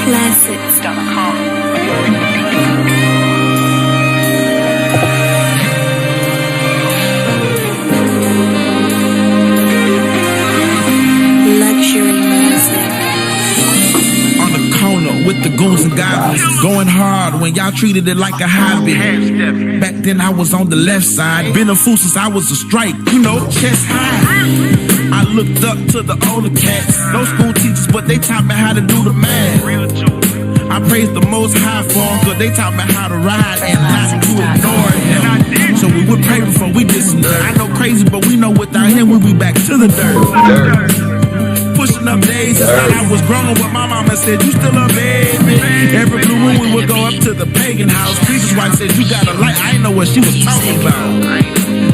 Classics.com. Luxury music. On the corner with the goons and goblins, going hard when y'all treated it like a hobby. Back then I was on the left side, been a fool since I was a strike, chest high. I looked up to the older cats, no school teachers, but they taught me how to do the math. I praise the Most High for them, cause they taught me how to ride and not to ignore him. So we would pray before we did some dirt. I know crazy, but we know without him we'll be back to the dirt. Pushing up days since I was grown, but my mama said, you still a baby. Every blue moon we would go up to the pagan house. Preacher's wife said, you got a light. I didn't know what she was talking about.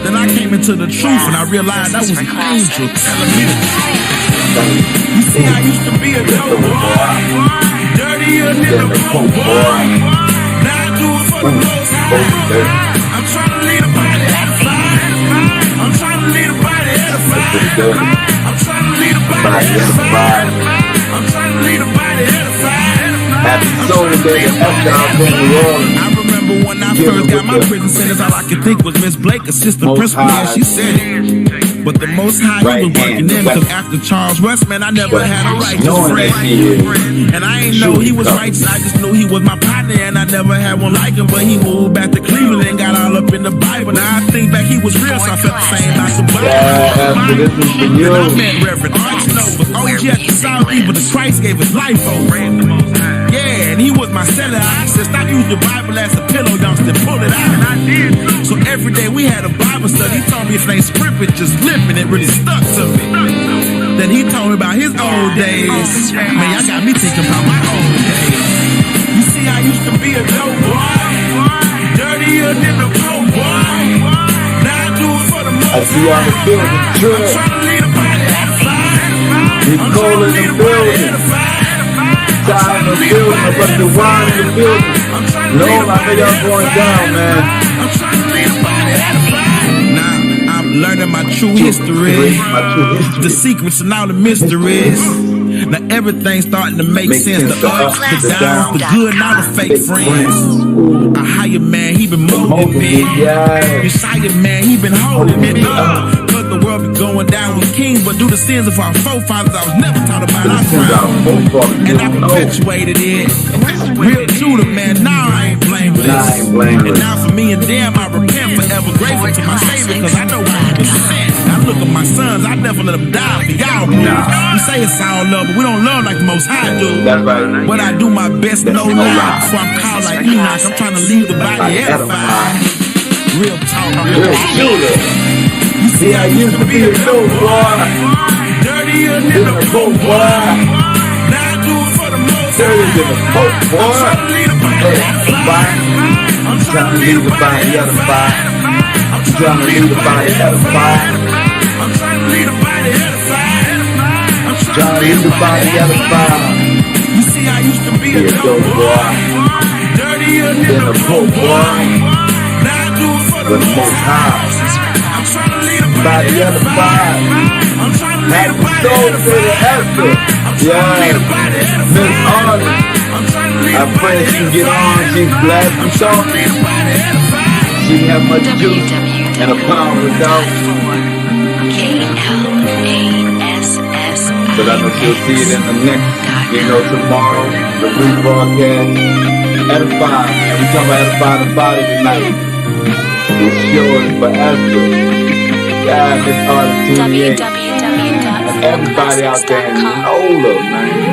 Then I came into the truth and I realized I was an angel telling me the truth. You see, I used to be a dope boy, dirtier than a poor boy. Now I do it for the Most High. I'm trying to lead a body edified. I'm trying to lead a body edified. I'm trying to lead a body edified. I'm trying to lead a body edified. Happy Soul Day in I remember when I first got my prison sentence, all I could think was Miss Blake, assistant principal, yeah, she said it. But the Most High, he was working in, because after Charles Westman, I never had a righteous friend. And I ain't know he was righteous, I just knew he was my partner, and I never had one like him. But he moved back to Cleveland and got all up in the Bible. Now I think back, he was real, so I felt the same out the Bible. Then I met Reverend Archnova, OG at the South Evil, the Christ gave his life over. Yeah, and he was my seller. I said, stop using your Bible as a pillow, youngster, pull it out. And I did. So every day we had a Bible study. He told me if it ain't scripted, just flip it. It really stuck to me. Then he told me about his old days. Man, y'all got me thinking about my old days. You see, I used to be a dope boy, dirtier than a poor boy. Now I do it for the Most High. I see you on the building, I'm trying to lead a body edified. I'm trying to lead a body edified. Time in the building, I'm about to wine in the building. No, I know y'all going down, man. I'm trying to lead a body edified. Now I'm learning my true history, the secrets and all the mysteries. Now everything's starting to make sense. The ups, the downs, the good and all the fake friends. A higher man, he been molding me. Messiah man, he been holding me. Cause the world be going down with kings, but due to sins of our forefathers, I was never taught about our crown. And I perpetuated it. Real Judah, man, now I ain't blameless. And now for me and them, I repent, forever grateful to my Savior, cause I know I was sent. I look at my sons, I never let them die for y'all. We say it's all love, but we don't love like the Most High do. That's right. But I do my best, no lie. Before I'm called like Enoch, I'm trying to leave the body edified. Real talk, real Judah. You see, I used to be a dope boy, dirtier than a poor boy. Now I do it for the Most High. dirtier than a pope boy. I'm trying to lead a body edified. I'm trying to lead the body edified. I'm trying to lead the body edified. I'm trying to lead the body edified. I'm trying to lead the body edified. You see, I used to be a dope boy, dirtier than a poor boy. Now I do it for the Most High. I'm trying to lead the body edified. I'm trying to lead the body edified. Yeah, Miss Artist. I pray she get on. She's glad to talk. She have much juice and a pound without. But I know she'll see it in the next, tomorrow, the rebroadcast. Edify, man. We talking about edify the body tonight. It's yours for Esther. God, Miss Artist 28. And everybody out there in NOLA, man.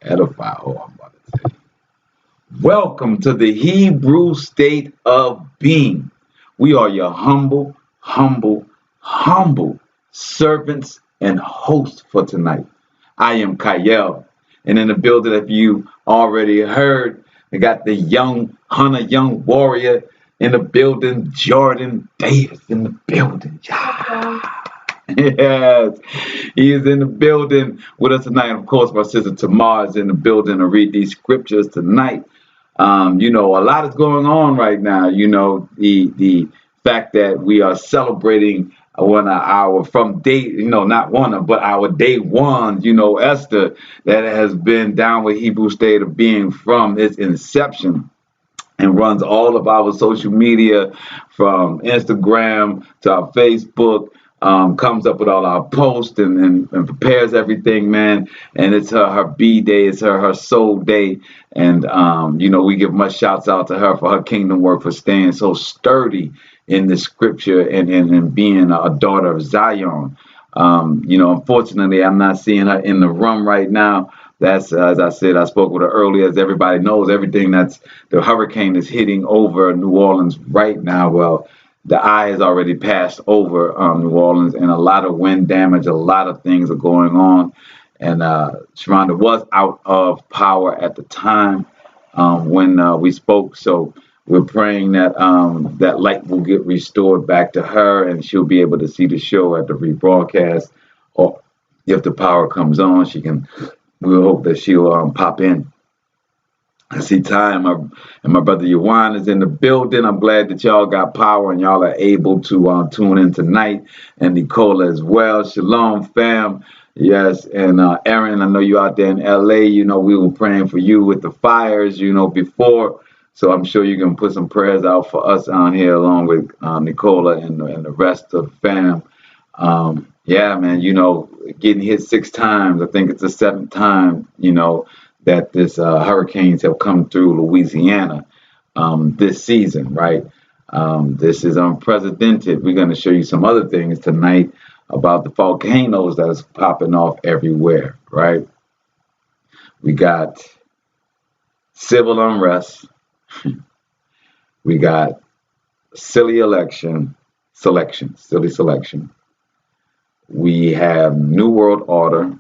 Edify, I'm about to say. Welcome to the Hebrew state of being. We are your humble servants and hosts for tonight. I am Kyle, and in the building, if you already heard, I got the young hunter, young warrior in the building, Jordan Davis in the building. Yes, he is in the building with us tonight. Of course, my sister Tamar is in the building to read these scriptures tonight. A lot is going on right now. The fact that we are celebrating one of our from day, not one of, but our day one, Esther, that has been down with Hebrew State of Being from its inception, and runs all of our social media from Instagram to our Facebook, comes up with all our posts and prepares everything, man. And it's her B-day, it's her soul day. And, we give much shouts out to her for her kingdom work, for staying so sturdy in the scripture and being a daughter of Zion. Unfortunately, I'm not seeing her in the room right now. That's, as I said, I spoke with her earlier. As everybody knows, the hurricane is hitting over New Orleans right now. Well, the eye has already passed over New Orleans, and a lot of wind damage, a lot of things are going on. And Sharonda was out of power at the time when we spoke. So we're praying that that light will get restored back to her, and she'll be able to see the show at the rebroadcast. Or if the power comes on, we'll hope that she'll pop in. I see Ty and my brother Yawan is in the building. I'm glad that y'all got power and y'all are able to tune in tonight. And Nicola as well. Shalom, fam. Yes, and Aaron, I know you out there in LA. We were praying for you with the fires, before. So I'm sure you can put some prayers out for us on here, along with Nicola and the rest of the fam. Yeah, man, getting hit 6 times. I think it's the 7th time, that this hurricanes have come through Louisiana this season, right? This is unprecedented. We're going to show you some other things tonight about the volcanoes that's popping off everywhere, right? We got civil unrest. We got silly selection. We have New World Order.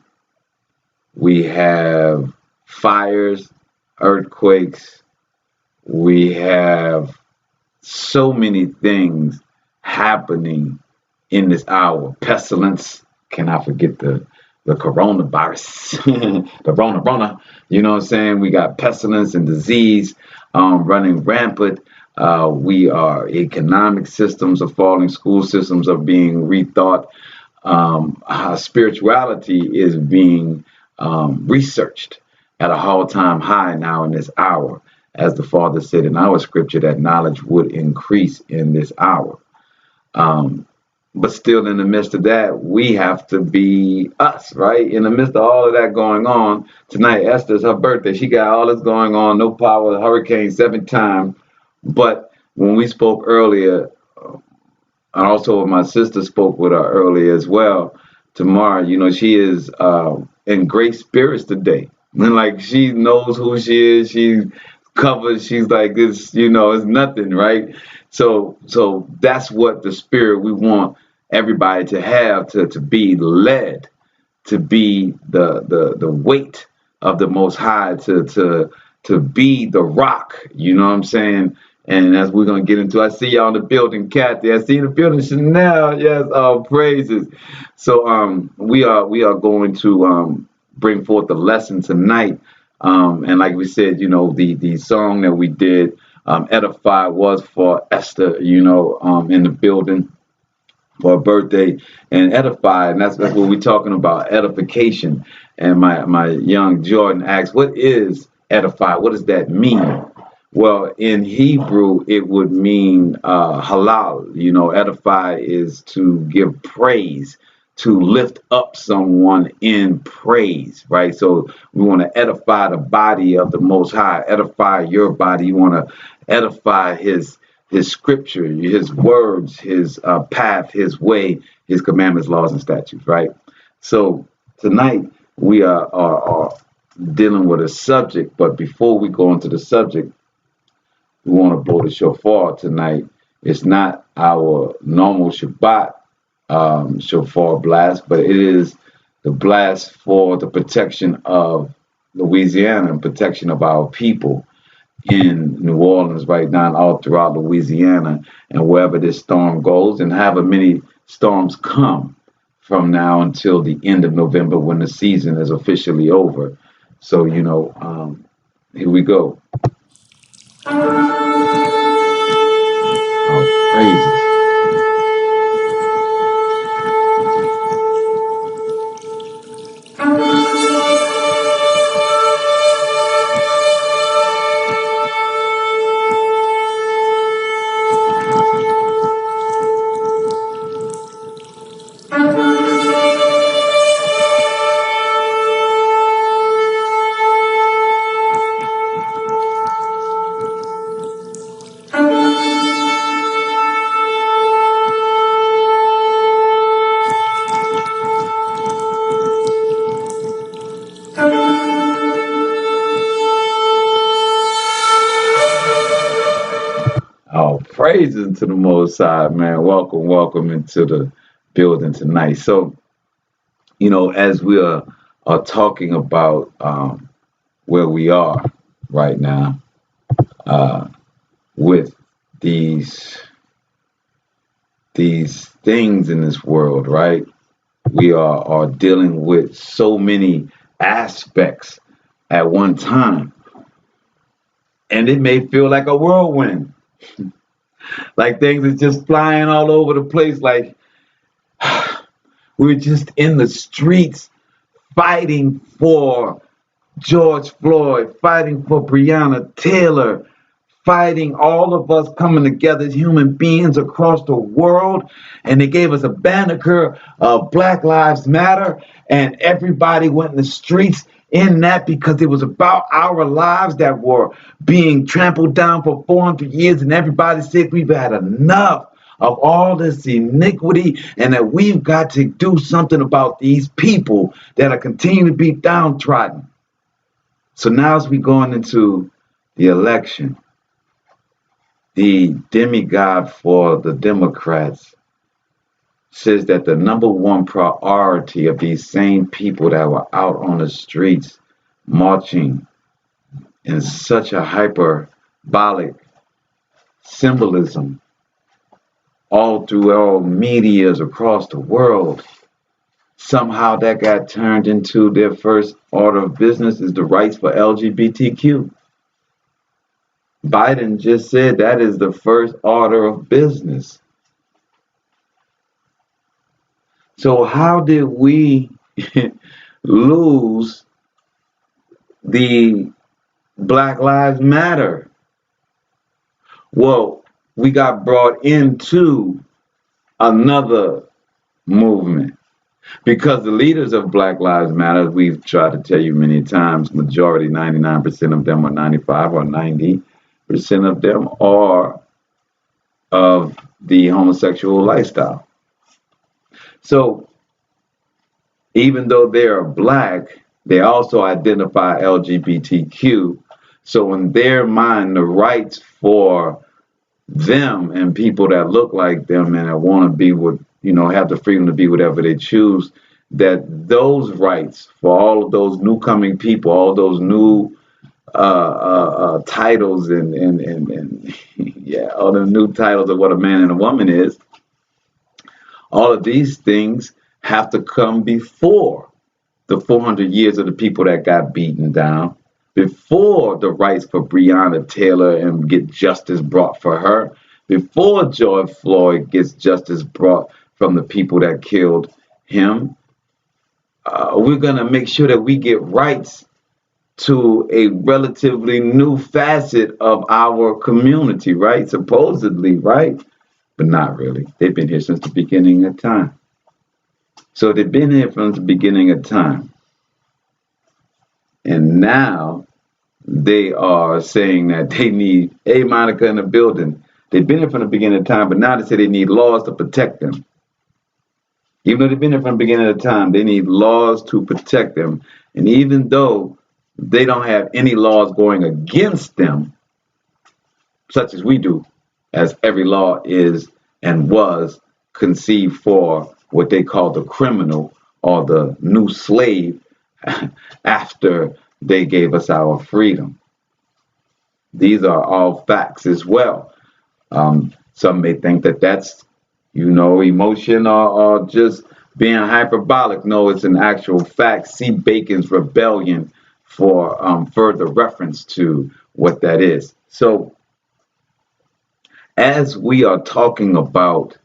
We have fires, earthquakes. We have so many things happening in this hour. Pestilence. Cannot forget the coronavirus, the Rona. You know what I'm saying? We got pestilence and disease running rampant. Economic systems are falling. School systems are being rethought. Spirituality is being researched at a all-time high now in this hour. As the Father said in our scripture, that knowledge would increase in this hour. But still in the midst of that, we have to be us, right? In the midst of all of that going on, tonight, Esther's her birthday. She got all this going on, no power, hurricane, 7th time. But when we spoke earlier, and also my sister spoke with her earlier as well, tomorrow, she is in great spirits today. And like, she knows who she is. She's covered. She's like, it's nothing, right? So that's what the spirit we want everybody to have, to be led, to be the weight of the Most High, to be the rock. You know what I'm saying? And as we're gonna get into, I see y'all in the building, Kathy. I see you in the building, Chanel. Yes, all praises. So we are going to bring forth the lesson tonight. And like we said, the song that we did, Edify, was for Esther, in the building for her birthday, and edify, and that's what we're talking about, edification. And my young Jordan asks, what is edify? What does that mean? Well, in Hebrew, it would mean halal. Edify is to give praise, to lift up someone in praise, right? So we want to edify the body of the Most High, edify your body. You want to edify his scripture, his words, his path, his way, his commandments, laws, and statutes, right? So tonight we are dealing with a subject, but before we go into the subject, we want to blow the shofar tonight. It's not our normal Shabbat shofar blast, but it is the blast for the protection of Louisiana and protection of our people in New Orleans right now and all throughout Louisiana and wherever this storm goes, and however many storms come from now until the end of November when the season is officially over. So, here we go. Oh, praises. Oh, praises to the Most High, man. Welcome into the building tonight. So, as we are talking about where we are right now with these things in this world, right? We are dealing with so many aspects at one time. And it may feel like a whirlwind. Like things are just flying all over the place. Like we're just in the streets fighting for George Floyd, fighting for Breonna Taylor, fighting, all of us coming together as human beings across the world. And they gave us a banner of Black Lives Matter, and everybody went in the streets in that because it was about our lives that were being trampled down for 400 years, and everybody said we've had enough of all this iniquity and that we've got to do something about these people that are continuing to be downtrodden. So now as we going into the election, the demigod for the Democrats says that the number one priority of these same people that were out on the streets marching in such a hyperbolic symbolism all through all medias across the world, somehow that got turned into their first order of business is the rights for LGBTQ. Biden just said that is the first order of business. So how did we lose the Black Lives Matter? Well, we got brought into another movement because the leaders of Black Lives Matter, we've tried to tell you many times, majority, 99% of them, or 95 or 90% of them are of the homosexual lifestyle. So even though they are Black, they also identify LGBTQ. So in their mind, the rights for them and people that look like them and that want to be with, have the freedom to be whatever they choose, that those rights for all of those new coming people, all those new titles and yeah, all the new titles of what a man and a woman is, all of these things have to come before the 400 years of the people that got beaten down, before the rights for Breonna Taylor and get justice brought for her, before George Floyd gets justice brought from the people that killed him. We're going to make sure that we get rights to a relatively new facet of our community, right? Supposedly, right? But not really. They've been here since the beginning of time. So they've been here from the beginning of time. And now they are saying that they need, hey, Monica in the building, they've been here from the beginning of time, but now they say they need laws to protect them. Even though they've been here from the beginning of time, they need laws to protect them. And even though they don't have any laws going against them, such as we do, as every law is and was conceived for what they call the criminal or the new slave after they gave us our freedom. These are all facts as well. Some may think that that's, emotion or just being hyperbolic. No, it's an actual fact. See Bacon's Rebellion for further reference to what that is. So as we are talking about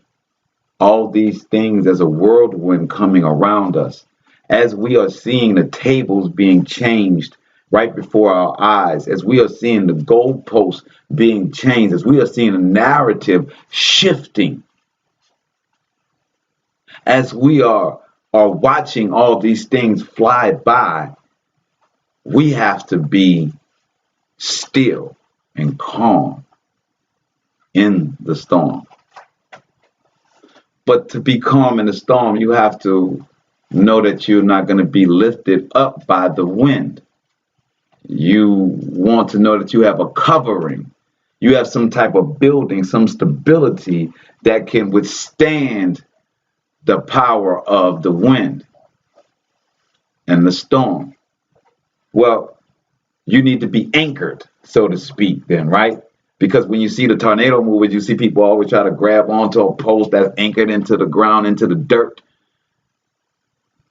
all these things as a whirlwind coming around us, as we are seeing the tables being changed right before our eyes, as we are seeing the goalposts being changed, as we are seeing a narrative shifting, as we are watching all these things fly by, we have to be still and calm in the storm. But to be calm in the storm, you have to know that you're not going to be lifted up by the wind. You want to know that you have a covering. You have some type of building, some stability that can withstand the power of the wind and the storm. Well, you need to be anchored, so to speak, then, right? Because when you see the tornado movies, you see people always try to grab onto a post that's anchored into the ground, into the dirt.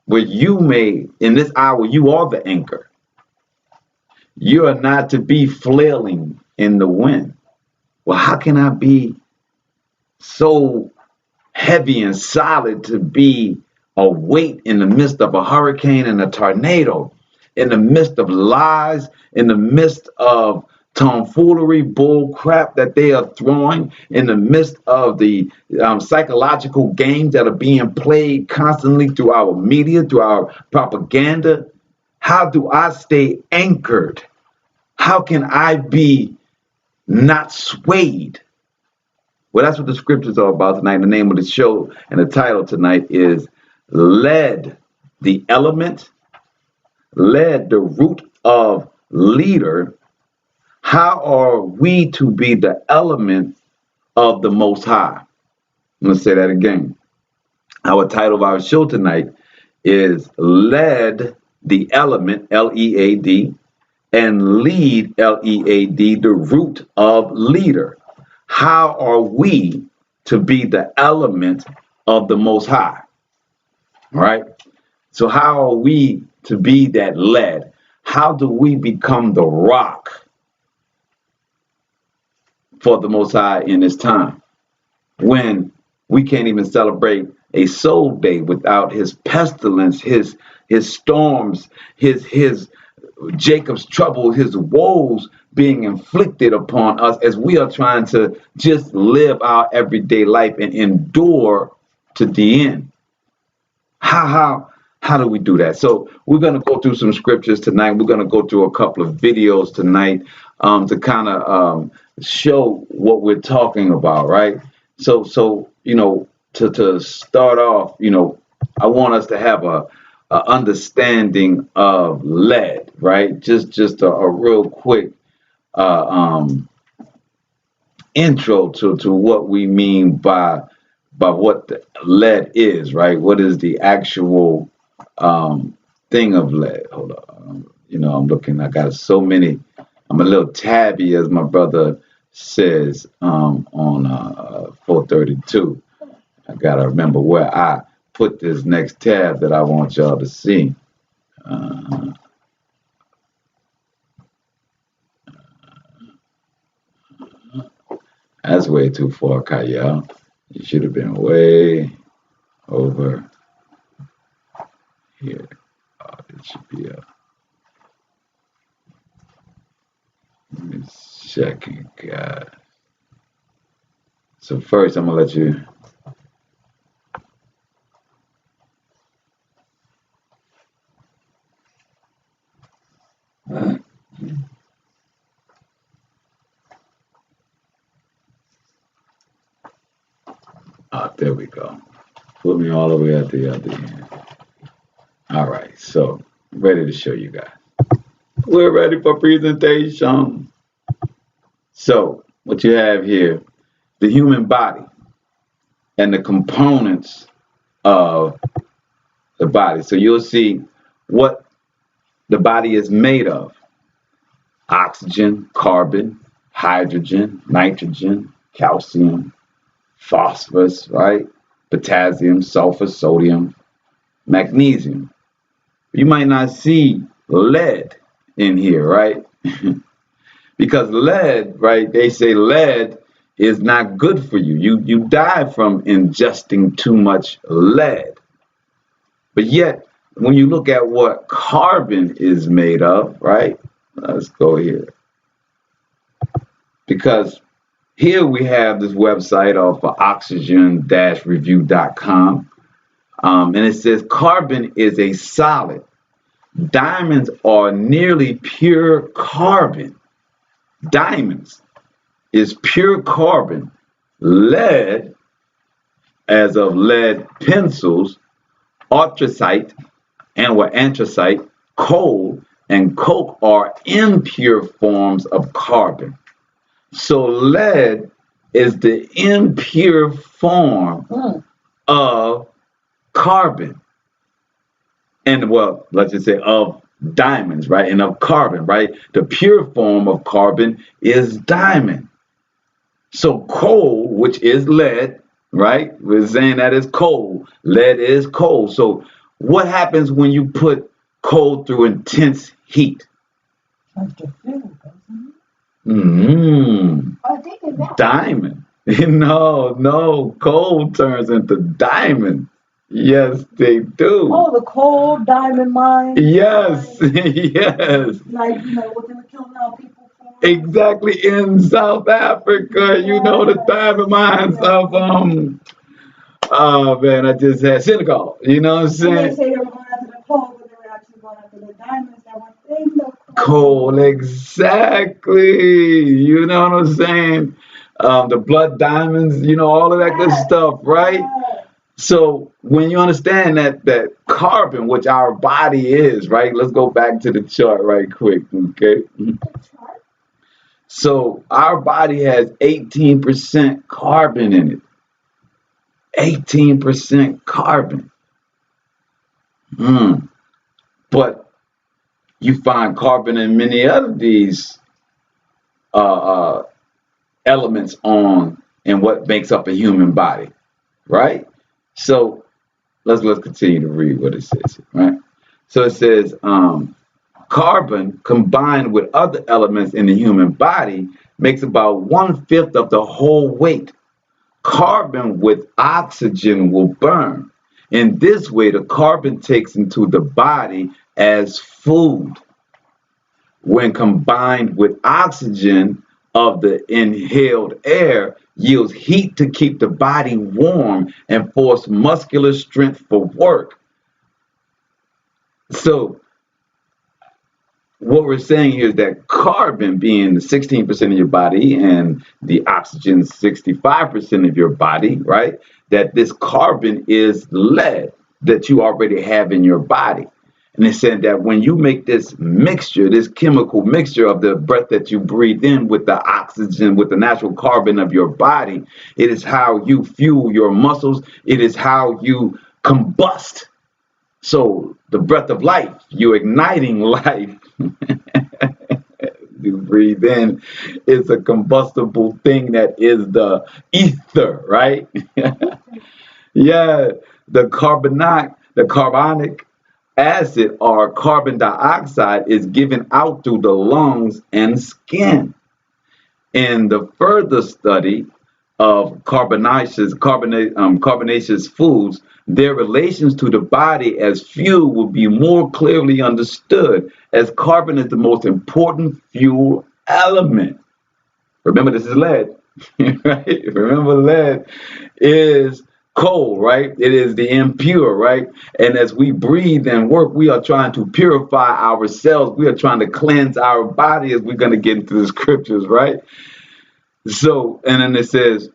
Where you may, in this hour, you are the anchor. You are not to be flailing in the wind. Well, how can I be so heavy and solid to be a weight in the midst of a hurricane and a tornado, in the midst of lies, in the midst of tomfoolery, bull crap that they are throwing, in the midst of the psychological games that are being played constantly through our media, through our propaganda? How do I stay anchored? How can I be not swayed? Well, that's what the scriptures are about tonight. The name of the show and the title tonight is Led, the Element, Led, the root of leader. How are we to be the element of the Most High? I'm going to say that again. Our title of our show tonight is Led, the Element, L-E-A-D, and Lead, L-E-A-D, the root of leader. How are we to be the element of the Most High? All right. So how are we to be that led? How do we become the rock for the Most High in this time, when we can't even celebrate a soul day without his pestilence, his storms, his Jacob's trouble, his woes being inflicted upon us as we are trying to just live our everyday life and endure to the end? How do we do that? So we're going to go through some scriptures tonight. We're going to go through a couple of videos tonight to kind of show what we're talking about, right? So you know, to start off, you know, I want us to have a understanding of lead, right? Just a real quick intro to what we mean by what the lead is, right? What is the actual thing of lead? Hold on, you know, I'm looking. I got so many. I'm a little tabby, as my brother says on 432. I gotta remember where I put this next tab that I want y'all to see. That's way too far, Kyle. You should have been way over here. Oh, it should be up. Let me check it, guys. So first, I'm gonna let you. There we go. Put me all the way at the other end. All right, so ready to show you guys. We're ready for presentation. So what you have here, the human body and the components of the body. So you'll see what the body is made of: oxygen, carbon, hydrogen, nitrogen, calcium, phosphorus, right? Potassium, sulfur, sodium, magnesium. You might not see lead in here, right? Because lead, right? They say lead is not good for you. You die from ingesting too much lead. But yet, when you look at what carbon is made of, right? Let's go here. Because here we have this website of oxygen-review.com. And it says carbon is a solid. Diamonds are nearly pure carbon. Diamonds is pure carbon. Lead, as of lead pencils, anthracite, coal, and coke are impure forms of carbon. So lead is the impure form of carbon. And well, let's just say of diamonds, right? And of carbon, right? The pure form of carbon is diamond. So coal, which is lead, right? We're saying that is coal. Lead is coal. So what happens when you put coal through intense heat? Diamond. No, coal turns into diamond. Yes, they do. Oh, the coal diamond mine. Yes, yes. Like, what they were killing out people for. Exactly, in South Africa, the diamond mines of oh man, I just had Senegal. You know what I'm saying? And they say they were going after the coal, but they were actually going after the diamonds that were in the coal. Exactly. You know what I'm saying? The blood diamonds, all of that good stuff, right? So when you understand that carbon, which our body is, right? Let's go back to the chart right quick, okay? So our body has 18% carbon in it. 18% carbon. But you find carbon in many other these elements in what makes up a human body, right? So let's continue to read what it says, right? So it says carbon combined with other elements in the human body makes about 1/5 of the whole weight. Carbon with oxygen will burn. In this way, the carbon takes into the body as food. When combined with oxygen of the inhaled air, yields heat to keep the body warm and force muscular strength for work. So what we're saying here is that carbon being 16% of your body and the oxygen 65% of your body, right? That this carbon is lead that you already have in your body. And it said that when you make this mixture, this chemical mixture of the breath that you breathe in with the oxygen, with the natural carbon of your body, it is how you fuel your muscles. It is how you combust. So the breath of life, you're igniting life. You breathe in, it's a combustible thing that is the ether, right? Yeah, the carbonic acid or carbon dioxide is given out through the lungs and skin. In the further study of carbonaceous foods, their relations to the body as fuel will be more clearly understood, as carbon is the most important fuel element. Remember, this is lead, right? Remember, lead is coal, right? It is the impure, right? And as we breathe and work, we are trying to purify ourselves. We are trying to cleanse our body, as we're going to get into the scriptures, right? So, and then it says,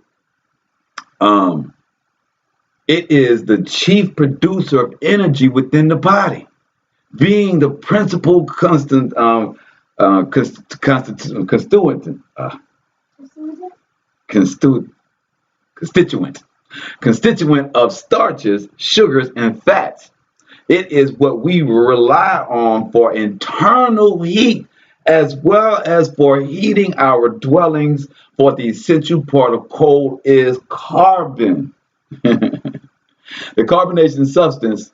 it is the chief producer of energy within the body, being the principal constituent of starches, sugars, and fats. It is what we rely on for internal heat, as well as for heating our dwellings. For the essential part of coal is carbon. The carbonation substance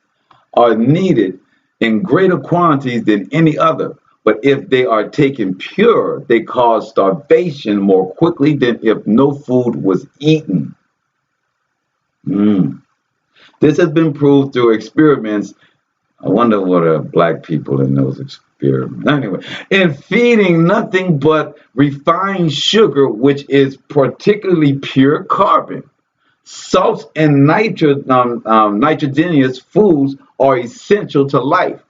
are needed in greater quantities than any other, But if they are taken pure, they cause starvation more quickly than if no food was eaten. This has been proved through experiments. I wonder what are black people in those experiments. Anyway, in feeding nothing but refined sugar, which is particularly pure carbon. Salts and nitrogenous foods are essential to life.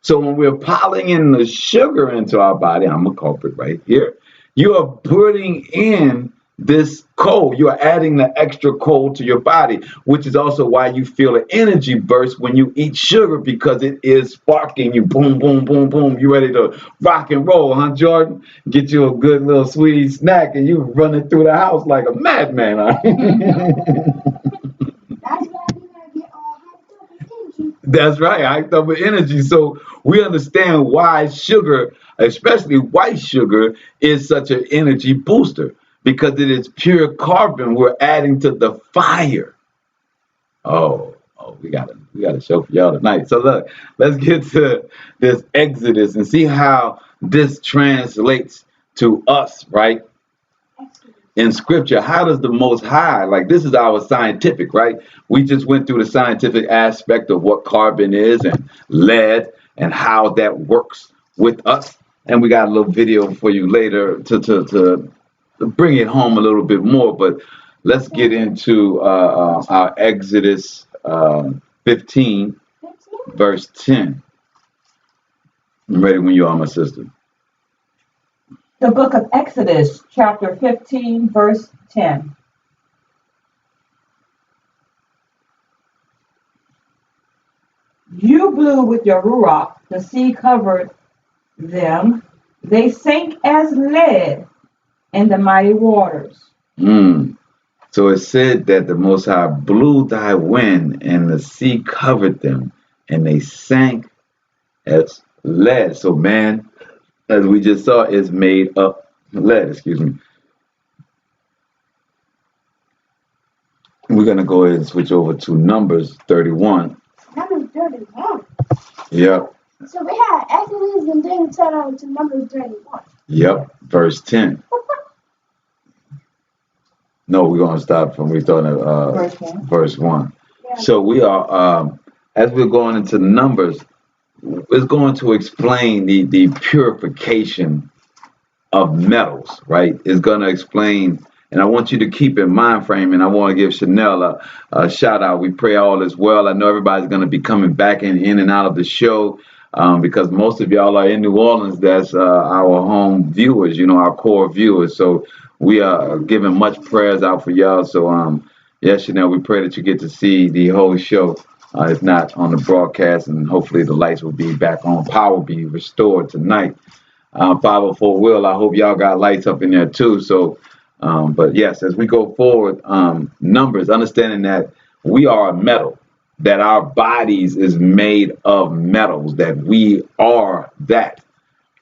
So when we're piling in the sugar into our body, I'm a culprit right here, you are putting in this coal. You are adding the extra coal to your body, which is also why you feel an energy burst when you eat sugar, because it is sparking you. Boom, boom, boom, boom. You ready to rock and roll, huh, Jordan? Get you a good little sweetie snack and you running through the house like a madman. Huh? That's right, hyped up with energy. So we understand why sugar, especially white sugar, is such an energy booster, because it is pure carbon we're adding to the fire. Oh, we got a show for y'all tonight. So look, let's get to this Exodus and see how this translates to us, right? In scripture, how does the Most High, like this is our scientific, right? We just went through the scientific aspect of what carbon is and lead and how that works with us. And we got a little video for you later to bring it home a little bit more. But let's get into our Exodus 15, verse 10. I'm ready when you are, my sister. The book of Exodus, chapter 15, verse 10. You blew with your ruach, the sea covered them. They sank as lead in the mighty waters. So it said that the Most High blew thy wind, and the sea covered them, and they sank as lead. So man, as we just saw, is made of lead, excuse me. We're going to go ahead and switch over to Numbers 31. Numbers 31? Yep. So we had Exodus and then turn on to Numbers 31. Yep, verse 10. No, we're going to start from, we started verse 1. Yeah. So we are, as we're going into Numbers, it's going to explain the purification of metals, right? It's going to explain, and I want you to keep in mind frame, and I want to give Chanel a shout out. We pray all is well. I know everybody's going to be coming back in and out of the show because most of y'all are in New Orleans. That's our home viewers, you know, our core viewers. So we are giving much prayers out for y'all. So, yes, Chanel, we pray that you get to see the whole show. If not on the broadcast, and hopefully the lights will be back on. Power will be restored tonight. 504 Will, I hope y'all got lights up in there too. So, but yes, as we go forward, Numbers, understanding that we are a metal, that our bodies is made of metals, that we are that.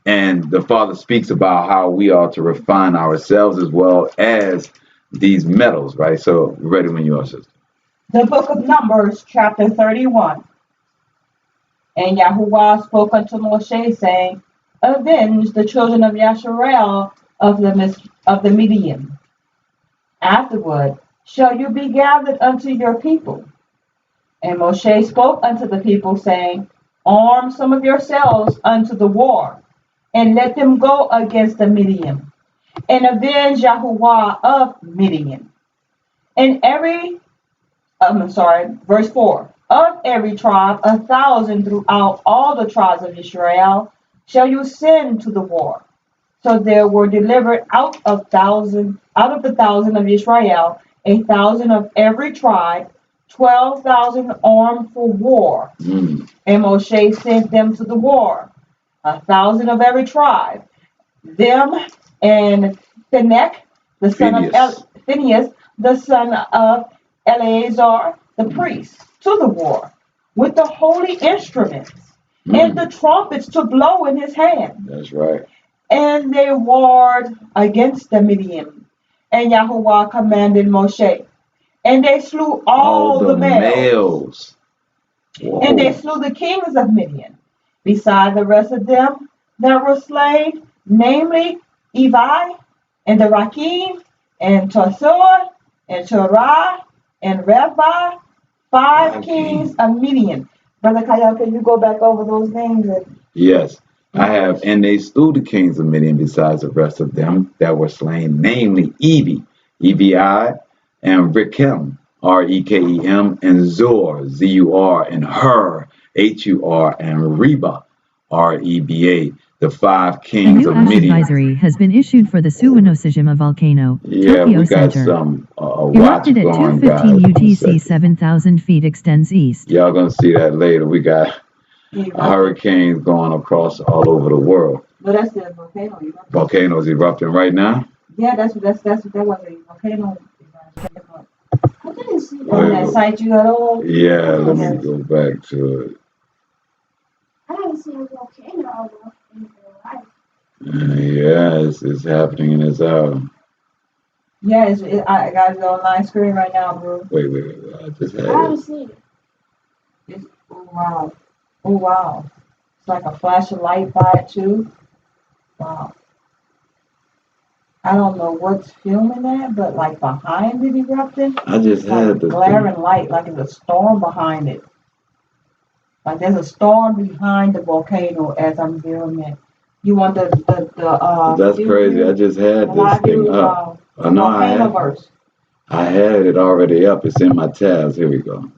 And the Father speaks about how we are to refine ourselves as well as these metals, right? So, ready when you are, sister. The book of Numbers, chapter 31. And Yahuwah spoke unto Moshe, saying, Avenge the children of Yasharale of the Midian. Afterward shall you be gathered unto your people. And Moshe spoke unto the people, saying, Arm some of yourselves unto the war, and let them go against the Midian, and avenge Yahuwah of Midian. And verse 4. Of every tribe 1,000 throughout all the tribes of Israel shall you send to the war. So there were delivered out of the 1,000 of Israel, 1,000 of every tribe, 12,000 armed for war. And Moshe sent them to the war, 1,000 of every tribe. Them and Phinehas, the son of Eleazar, the priest, to the war, with the holy instruments and the trumpets to blow in his hand. That's right. And they warred against the Midian. And Yahuwah commanded Moshe. And they slew all the males. And they slew the kings of Midian. Beside the rest of them, that were slain, namely Evi, and the Rakim, and Tosor, and Torah, and Reba, five kings of Midian. Brother Kyle, can you go back over those names? Yes, I have. And they slew the kings of Midian besides the rest of them that were slain, namely Evi, Evi, and Rekem, Rekem, and Zor, Zur, and Hur, Hur, and Reba, Reba, the five A kings new of ash Midian. advisory has been issued for the Suwanosejima volcano, Yeah, Tokyo we got Center. some watch Erupted at going, 2:15 guys. UTC, 7,000 feet, extends east. Y'all gonna see that later. We got hurricanes going across all over the world. But that's the volcano erupting. Volcanoes erupting right now. Yeah, that was a volcano. I didn't see that. On that site you got on. Yeah, let me go back to it. I didn't see a volcano in real life. Yeah, it's happening in this hour. Yeah, I got it on my screen right now, bro. Wait, I just had I haven't it. seen it. Oh wow. It's like a flash of light by it too. Wow. I don't know what's filming that, but like behind it erupting, I just like had the glaring light, like there's a storm behind it. Like there's a storm behind the volcano as I'm viewing it. You want the That's crazy. I just had this thing up. No, I had it already up. It's in my tabs. Here we go.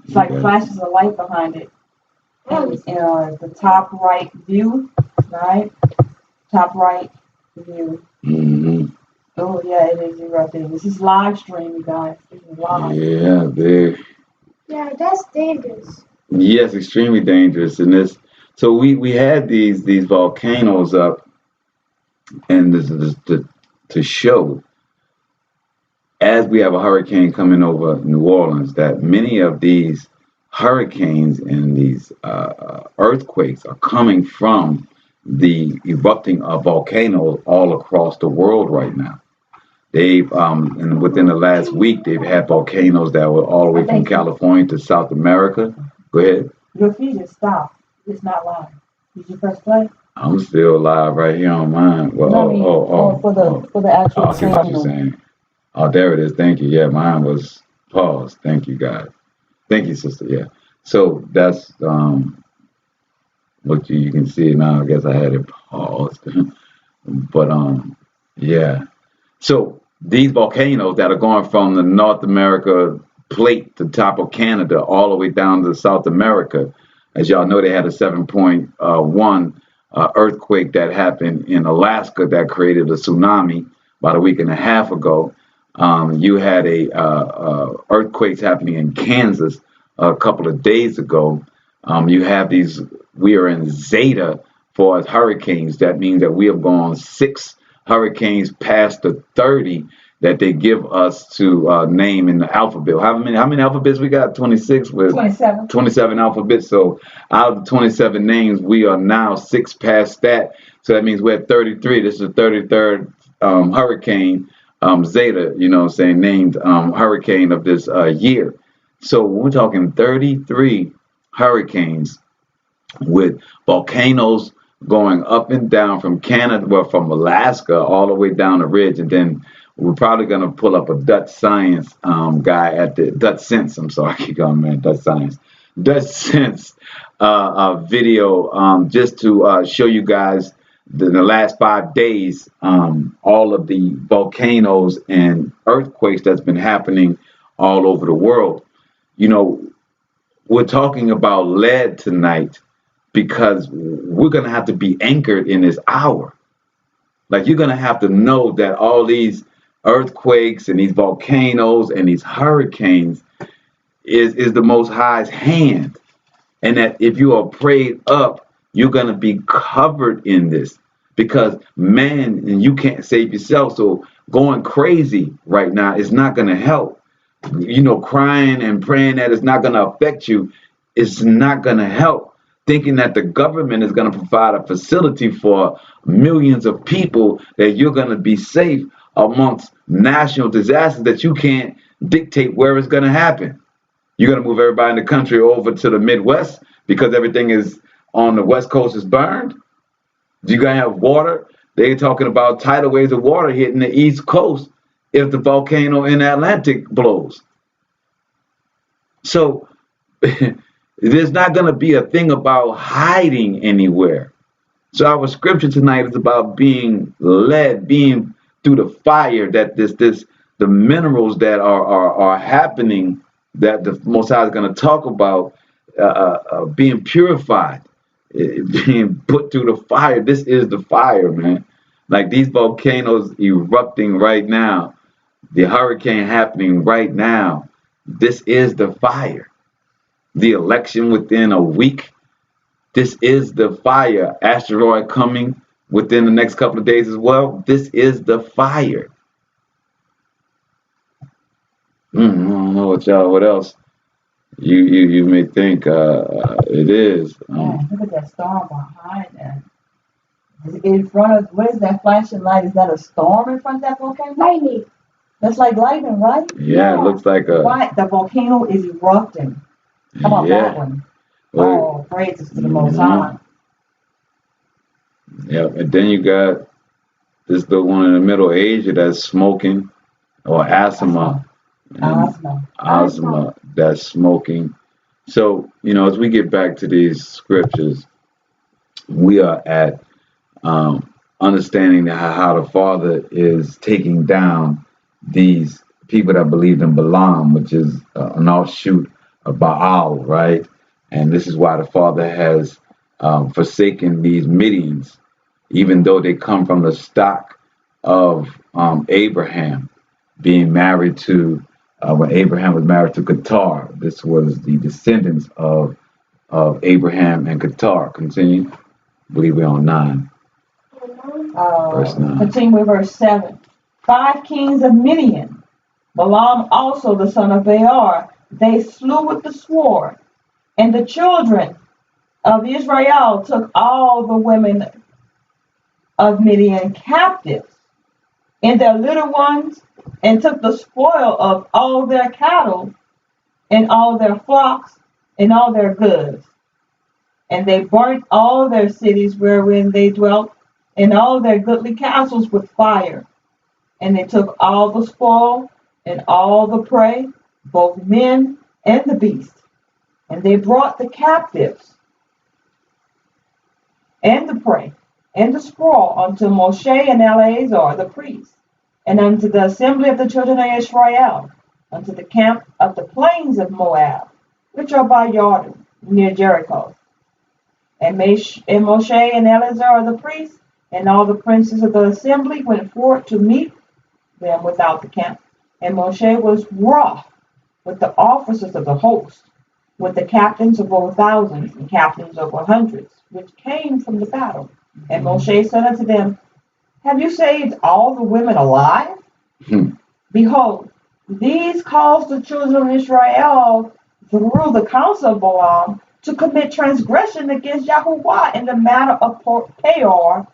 It's like flashes of light behind it. And the top right view, right? Top right view. Mm-hmm. Oh yeah, it is erupting. This is live stream, you guys. This is live. Yeah, big. Yeah, that's dangerous. Yes, extremely dangerous. And this, so we had these volcanoes up, and this to show, as we have a hurricane coming over New Orleans, that many of these hurricanes and these earthquakes are coming from the erupting of volcanoes all across the world right now. They've and within the last week, they've had volcanoes that were all the way from California to South America. Go ahead. Your feed is stopped. It's not live. Did you press play? I'm still live right here on mine. Well, for the actual I see what you're saying. Oh, there it is. Thank you. Yeah, mine was paused. Thank you, guys. Thank you, sister. Yeah. So that's what you can see now. I guess I had it paused, but yeah. So these volcanoes that are going from the North America plate to top of Canada all the way down to South America, as y'all know, they had a 7.1 earthquake that happened in Alaska that created a tsunami about a week and a half ago. You had earthquakes happening in Kansas a couple of days ago. You have these. We are in Zeta for hurricanes. That means that we have gone 6 hurricanes past the 30 that they give us to name in the alphabet. How many alphabets we got? 26 with 27 alphabets. So out of the 27 names, we are now 6 past that. So that means we're at 33. This is the 33rd hurricane, Zeta, named hurricane of this year. So we're talking 33 hurricanes with volcanoes going up and down from Canada, well, from Alaska all the way down the ridge. And then we're probably going to pull up a Dutch science guy at the Dutch Sense. I'm sorry, I keep going, man. Dutch science. Dutch Sense video just to show you guys in the last 5 days, all of the volcanoes and earthquakes that's been happening all over the world. We're talking about lead tonight because we're going to have to be anchored in this hour. Like, you're going to have to know that all these earthquakes and these volcanoes and these hurricanes is the Most High's hand. And that if you are prayed up, you're going to be covered in this, because man, and you can't save yourself. So going crazy right now is not going to help. Crying and praying that it's not going to affect you, it's not going to help. Thinking that the government is going to provide a facility for millions of people, that you're going to be safe amongst national disasters that you can't dictate where it's going to happen. You're going to move everybody in the country over to the Midwest because everything is on the West Coast is burned. You're going to have water. They're talking about tidal waves of water hitting the East Coast if the volcano in the Atlantic blows. So there's not going to be a thing about hiding anywhere. So our scripture tonight is about being led, being through the fire, that the minerals that are happening, that the Most High is going to talk about, being purified, being put through the fire. This is the fire, man. Like these volcanoes erupting right now, the hurricane happening right now. This is the fire. The election within a week. This is the fire. Asteroid coming within the next couple of days as well. This is the fire. I don't know what else you may think it is. Yeah, look at that storm behind that. In front of, what is that flashing light? Is that a storm in front of that volcano? Lightning. That's like lightning, right? Yeah, it looks like a... Why? The volcano is erupting. How about that one? Oh, praises to the Most High. Yep, and then you got this little one in the middle, Asia, that's smoking, or asthma. Asthma that's smoking. So, as we get back to these scriptures, we are at understanding how the Father is taking down these people that believed in Balaam, which is an offshoot of Baal, right? And this is why the Father has forsaken these Midians, even though they come from the stock of Abraham, being married to, when Abraham was married to Qatar. This was the descendants of Abraham and Qatar. Continue. I believe we're on 9. Verse 9. Continue with verse 7. 5 kings of Midian, Balaam also the son of Beor, they slew with the sword. And the children of Israel took all the women of Midian captives and their little ones, and took the spoil of all their cattle and all their flocks and all their goods. And they burnt all their cities wherein they dwelt, and all their goodly castles with fire. And they took all the spoil and all the prey, both men and the beasts. And they brought the captives and the prey and the spoil unto Moshe and Eleazar the priests, and unto the assembly of the children of Israel, unto the camp of the plains of Moab, which are by Jordan, near Jericho. And Moshe and Eleazar the priests, and all the princes of the assembly went forth to meet them without the camp. And Moshe was wroth with the officers of the host, with the captains of over thousands and captains over hundreds, which came from the battle. And Moshe said unto them, have you saved all the women alive? Behold, these caused the children of Israel through the counsel of Balaam to commit transgression against Yahuwah in the matter of Peor.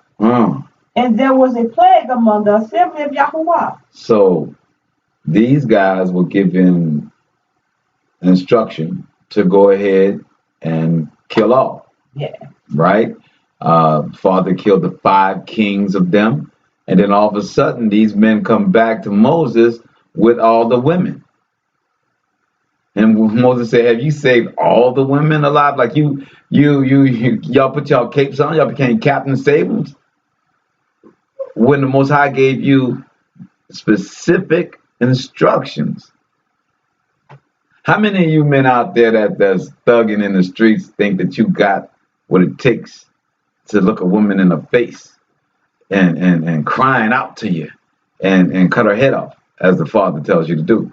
And there was a plague among the assembly of Yahuwah. So these guys were given instruction to go ahead and kill all. Yeah. Right? Father killed the 5 kings of them. And then all of a sudden, these men come back to Moses with all the women. And Moses said, have you saved all the women alive? Like y'all put y'all capes on, y'all became captain sables. When the Most High gave you specific instructions. How many of you men out there that's thugging in the streets think that you got what it takes to look a woman in the face and crying out to you and cut her head off, as the Father tells you to do?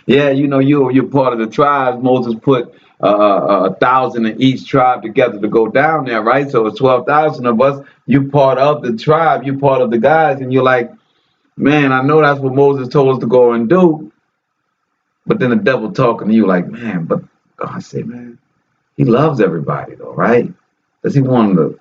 Yeah, you're part of the tribes. Moses put 1,000 in each tribe together to go down there, right? So it's 12,000 of us. You part of the tribe, you part of the guys, and you're like, man, I know that's what Moses told us to go and do. But then the devil talking to you like, man, but God said, man, he loves everybody though, right? Does he want to,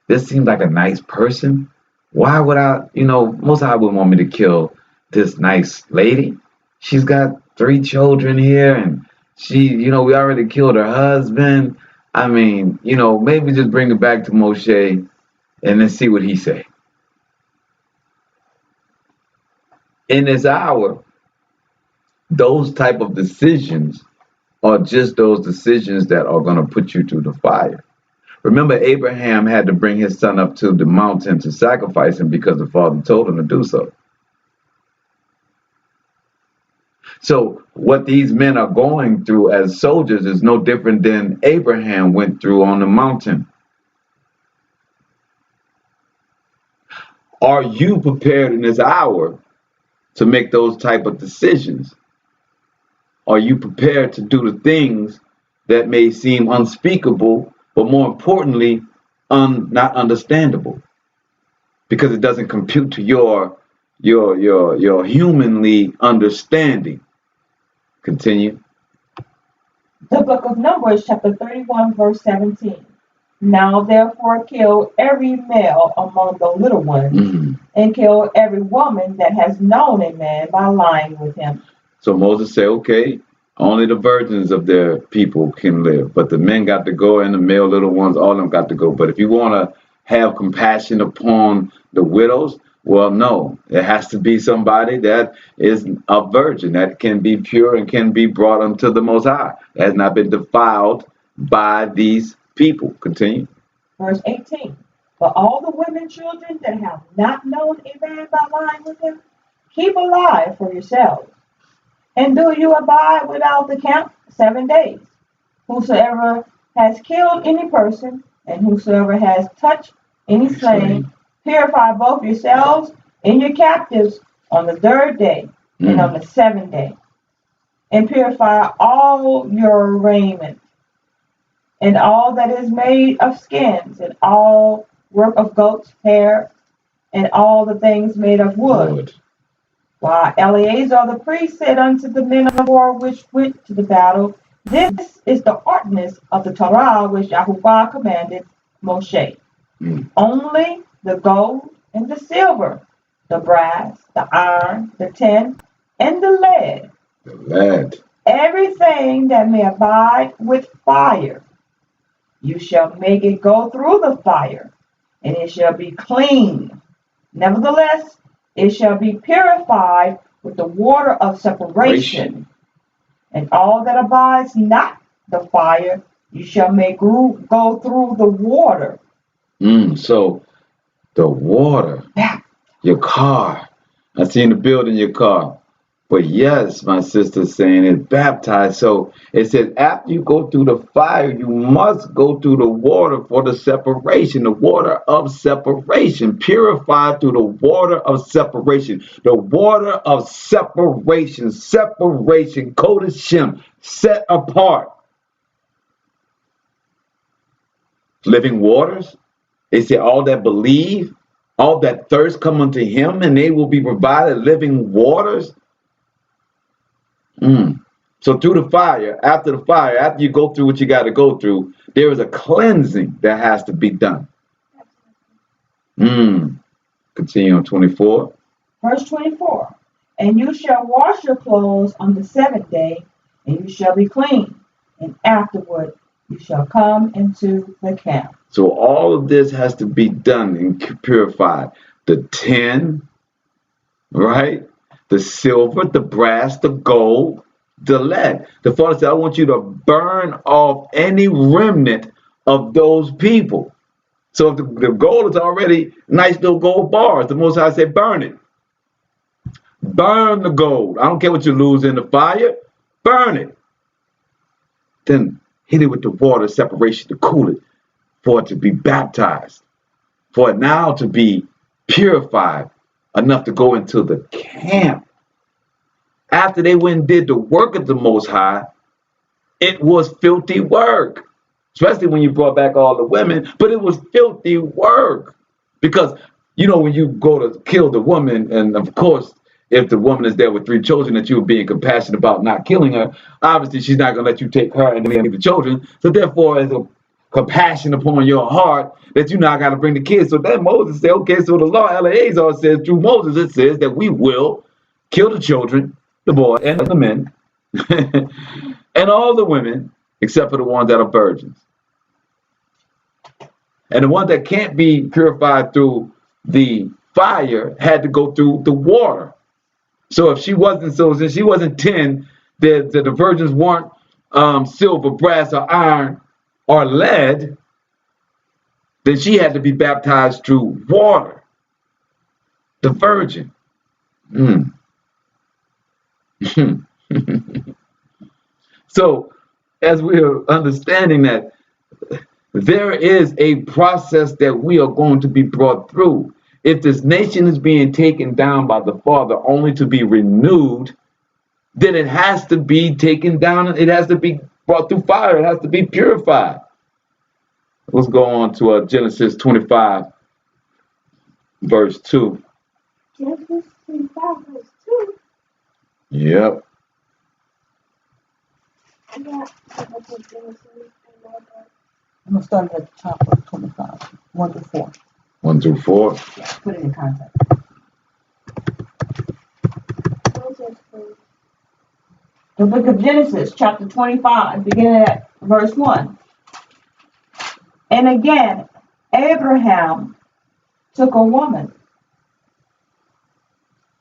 this seems like a nice person. Why would I, Most High wouldn't want me to kill this nice lady. She's got 3 children here, we already killed her husband. I mean, maybe just bring it back to Moshe and then see what he say. In this hour, those type of decisions are just those decisions that are going to put you through the fire. Remember, Abraham had to bring his son up to the mountain to sacrifice him because the father told him to do so. So what these men are going through as soldiers is no different than Abraham went through on the mountain. Are you prepared in this hour to make those type of decisions? Are you prepared to do the things that may seem unspeakable, but more importantly, not understandable? Because it doesn't compute to your humanly understanding. Continue. The book of Numbers, chapter 31, verse 17. Now therefore kill every male among the little ones, and kill every woman that has known a man by lying with him. So Moses said, okay, only the virgins of their people can live, but the men got to go and the male little ones, all of them got to go. But if you want to have compassion upon the widows, well, no, it has to be somebody that is a virgin, that can be pure and can be brought unto the Most High, that has not been defiled by these people. Continue. Verse 18. But all the women children that have not known a man by lying with him, keep alive for yourselves. And do you abide without the camp 7 days. Whosoever has killed any person, and whosoever has touched any slain, purify both yourselves and your captives on the 3rd day and on the 7th day. And purify all your raiment, and all that is made of skins, and all work of goat's hair, and all the things made of wood. While Eleazar the priest said unto the men of war which went to the battle, this is the ordinance of the Torah which Yahuwah commanded Moshe. Only the gold and the silver, the brass, the iron, the tin, and the lead. Everything that may abide with fire, you shall make it go through the fire, and it shall be clean. Nevertheless, it shall be purified with the water of separation. And all that abides not the fire, you shall make go through the water. So the water, your car. I seen the building your car. But yes, my sister's saying it's baptized. So it says after you go through the fire, you must go through the water for the separation, the water of separation, purified through the water of separation, the water of separation, Kodashim, set apart. Living waters, they say all that believe, all that thirst come unto him, and they will be provided living waters. So through the fire, after you go through what you got to go through, there is a cleansing that has to be done. Continue on 24. Verse 24. And you shall wash your clothes on the 7th day, and you shall be clean. And afterward you shall come into the camp. So all of this has to be done and purified. The tin, right? The silver, the brass, the gold, the lead. The Father said, I want you to burn off any remnant of those people. So if the gold is already nice little gold bars, the Most High said, burn it. Burn the gold. I don't care what you lose in the fire. Burn it. Then hit it with the water separation to cool it, for it to be baptized, for it now to be purified enough to go into the camp. After they went and did the work of the Most High, it was filthy work, especially when you brought back all the women, but it was filthy work. Because, when you go to kill the woman, and of course, if the woman is there with 3 children that you were being compassionate about not killing her, obviously she's not going to let you take her and then the children. So therefore, as a compassion upon your heart, that you now got to bring the kids. So then Moses said, okay, so the law, Eleazar says, through Moses, it says that we will kill the children, the boy and the men, and all the women, except for the ones that are virgins. And the one that can't be purified through the fire had to go through the water. So if she wasn't, since she wasn't 10, the virgins weren't silver, brass, or iron, or lead, then she had to be baptized through water. The virgin. So as we're understanding that there is a process that we are going to be brought through. If this nation is being taken down by the Father only to be renewed, then it has to be taken down. It has to be brought through fire. It has to be purified. Let's go on to Genesis 25, verse 2. Genesis 25, verse 2. Yep. I got Genesis. I'm going to start at the top of 25, 1 to 4. 1 through 4. Yeah, put it in context. The book of Genesis, chapter 25, beginning at verse 1. And again, Abraham took a woman,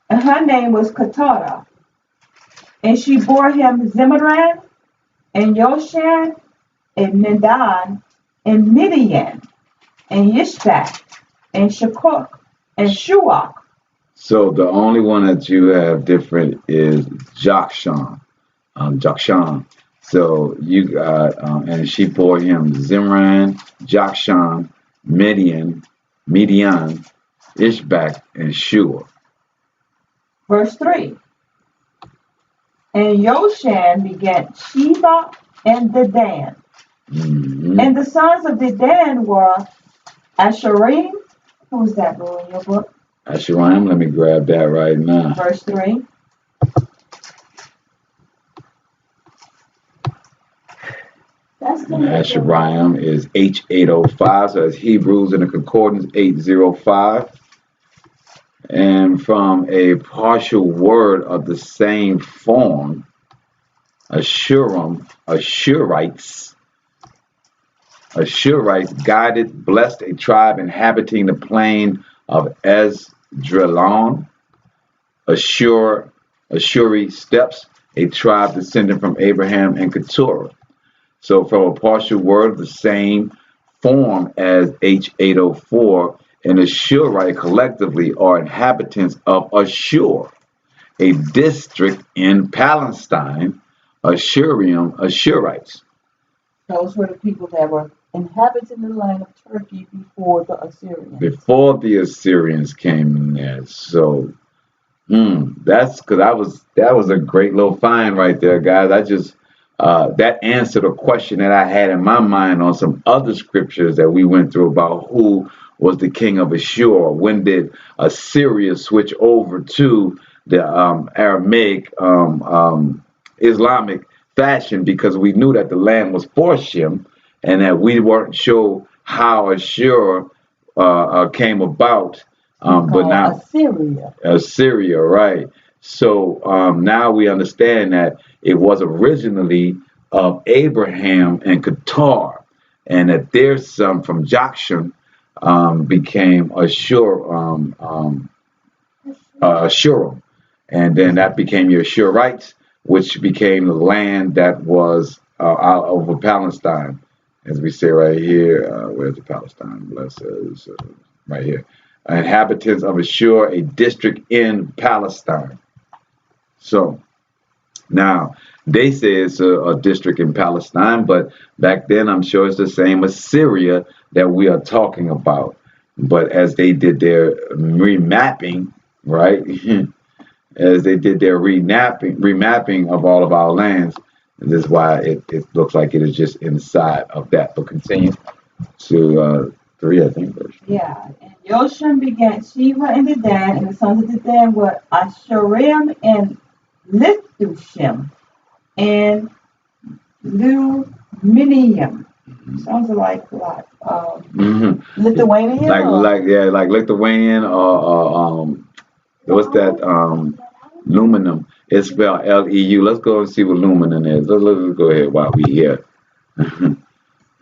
and her name was Keturah, and she bore him Zimran, and Yoshan, and Medan, and Midian, and Yitschaq, and Shakok, and Shuach. So the only one that you have different is Jokshan. Jokshan. So you got, and she bore him Zimran, Jokshan, Midian, Ishbak, and Shua. Verse 3. And Yoshan begat Sheba and Dedan. Mm-hmm. And the sons of Dedan were Asherim. Who's that, boy, in your book? Asherim, let me grab that right now. Verse 3. And Asherim is H805, so it's Hebrews in the Concordance 805. And from a partial word of the same form, Ashurim, Ashurites guided, blessed a tribe inhabiting the plain of Esdraelon. Ashuri steps, a tribe descended from Abraham and Keturah. So from a partial word of the same form as H804, and Ashurite collectively are inhabitants of Ashur, a district in Palestine, Ashurites. Those were the people that were inhabiting the land of Turkey before the Assyrians. Before the Assyrians came in there. So that's because that was a great little find right there, guys. I just that answered a question that I had in my mind on some other scriptures that we went through about who was the king of Ashur. When did Assyria switch over to the Aramaic Islamic fashion? Because we knew that the land was for Shem, and that we weren't sure how Ashur came about. But now Assyria, right? So now we understand that it was originally of Abraham and Keturah, and that their son from Jokshan became Ashurim, and then that became your Ashurites, which became the land that was out over Palestine, as we say right here. Where's the Palestine? Bless us, right here. Inhabitants of Ashur, a district in Palestine. So now they say it's a district in Palestine, but back then I'm sure it's the same as Syria that we are talking about. But as they did their remapping, right? As they did their remapping of all of our lands, and this is why it looks like it is just inside of that. But continue to 3, I think. Yeah, and Yoshan begat Sheba and Dedan, and the sons of Dedan were Asherim and Lithushim and Luminium. Sounds like what? Lithuanian? Like Lithuanian or what's that? Luminum. It's spelled L-E-U. Let's go and see what luminum is. Let's go ahead while we here.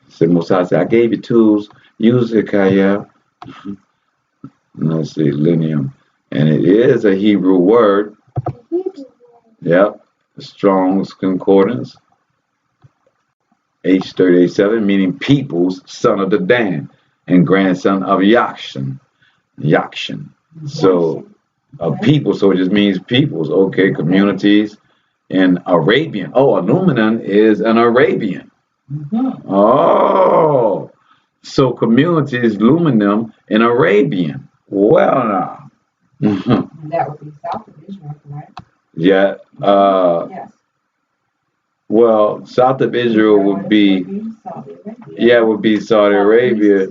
So Most High said, I gave you tools. Use it, Kaya. Let's see, linium. And it is a Hebrew word. Yep. Strong's Concordance. H387, meaning peoples, son of the Dan, and grandson of Yakshan. So, people, so it just means peoples. Okay, communities. And Arabian. Oh, aluminum is an Arabian. Oh, so communities, aluminum, and Arabian. Well, now. That would be south of Israel, right? Yeah. Yes. Well, south of Israel would be would be Saudi Arabia.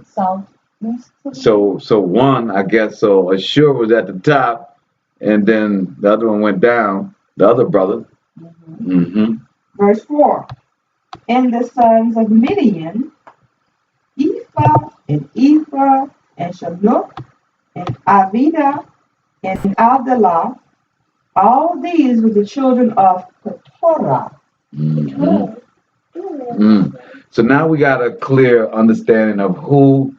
So one, I guess, so Ashur was at the top, and then the other one went down. The other brother. Verse 4. And the sons of Midian, Ephah and Shaluk and Avida and Abdallah, all these were the children of Keturah. So now we got a clear understanding of who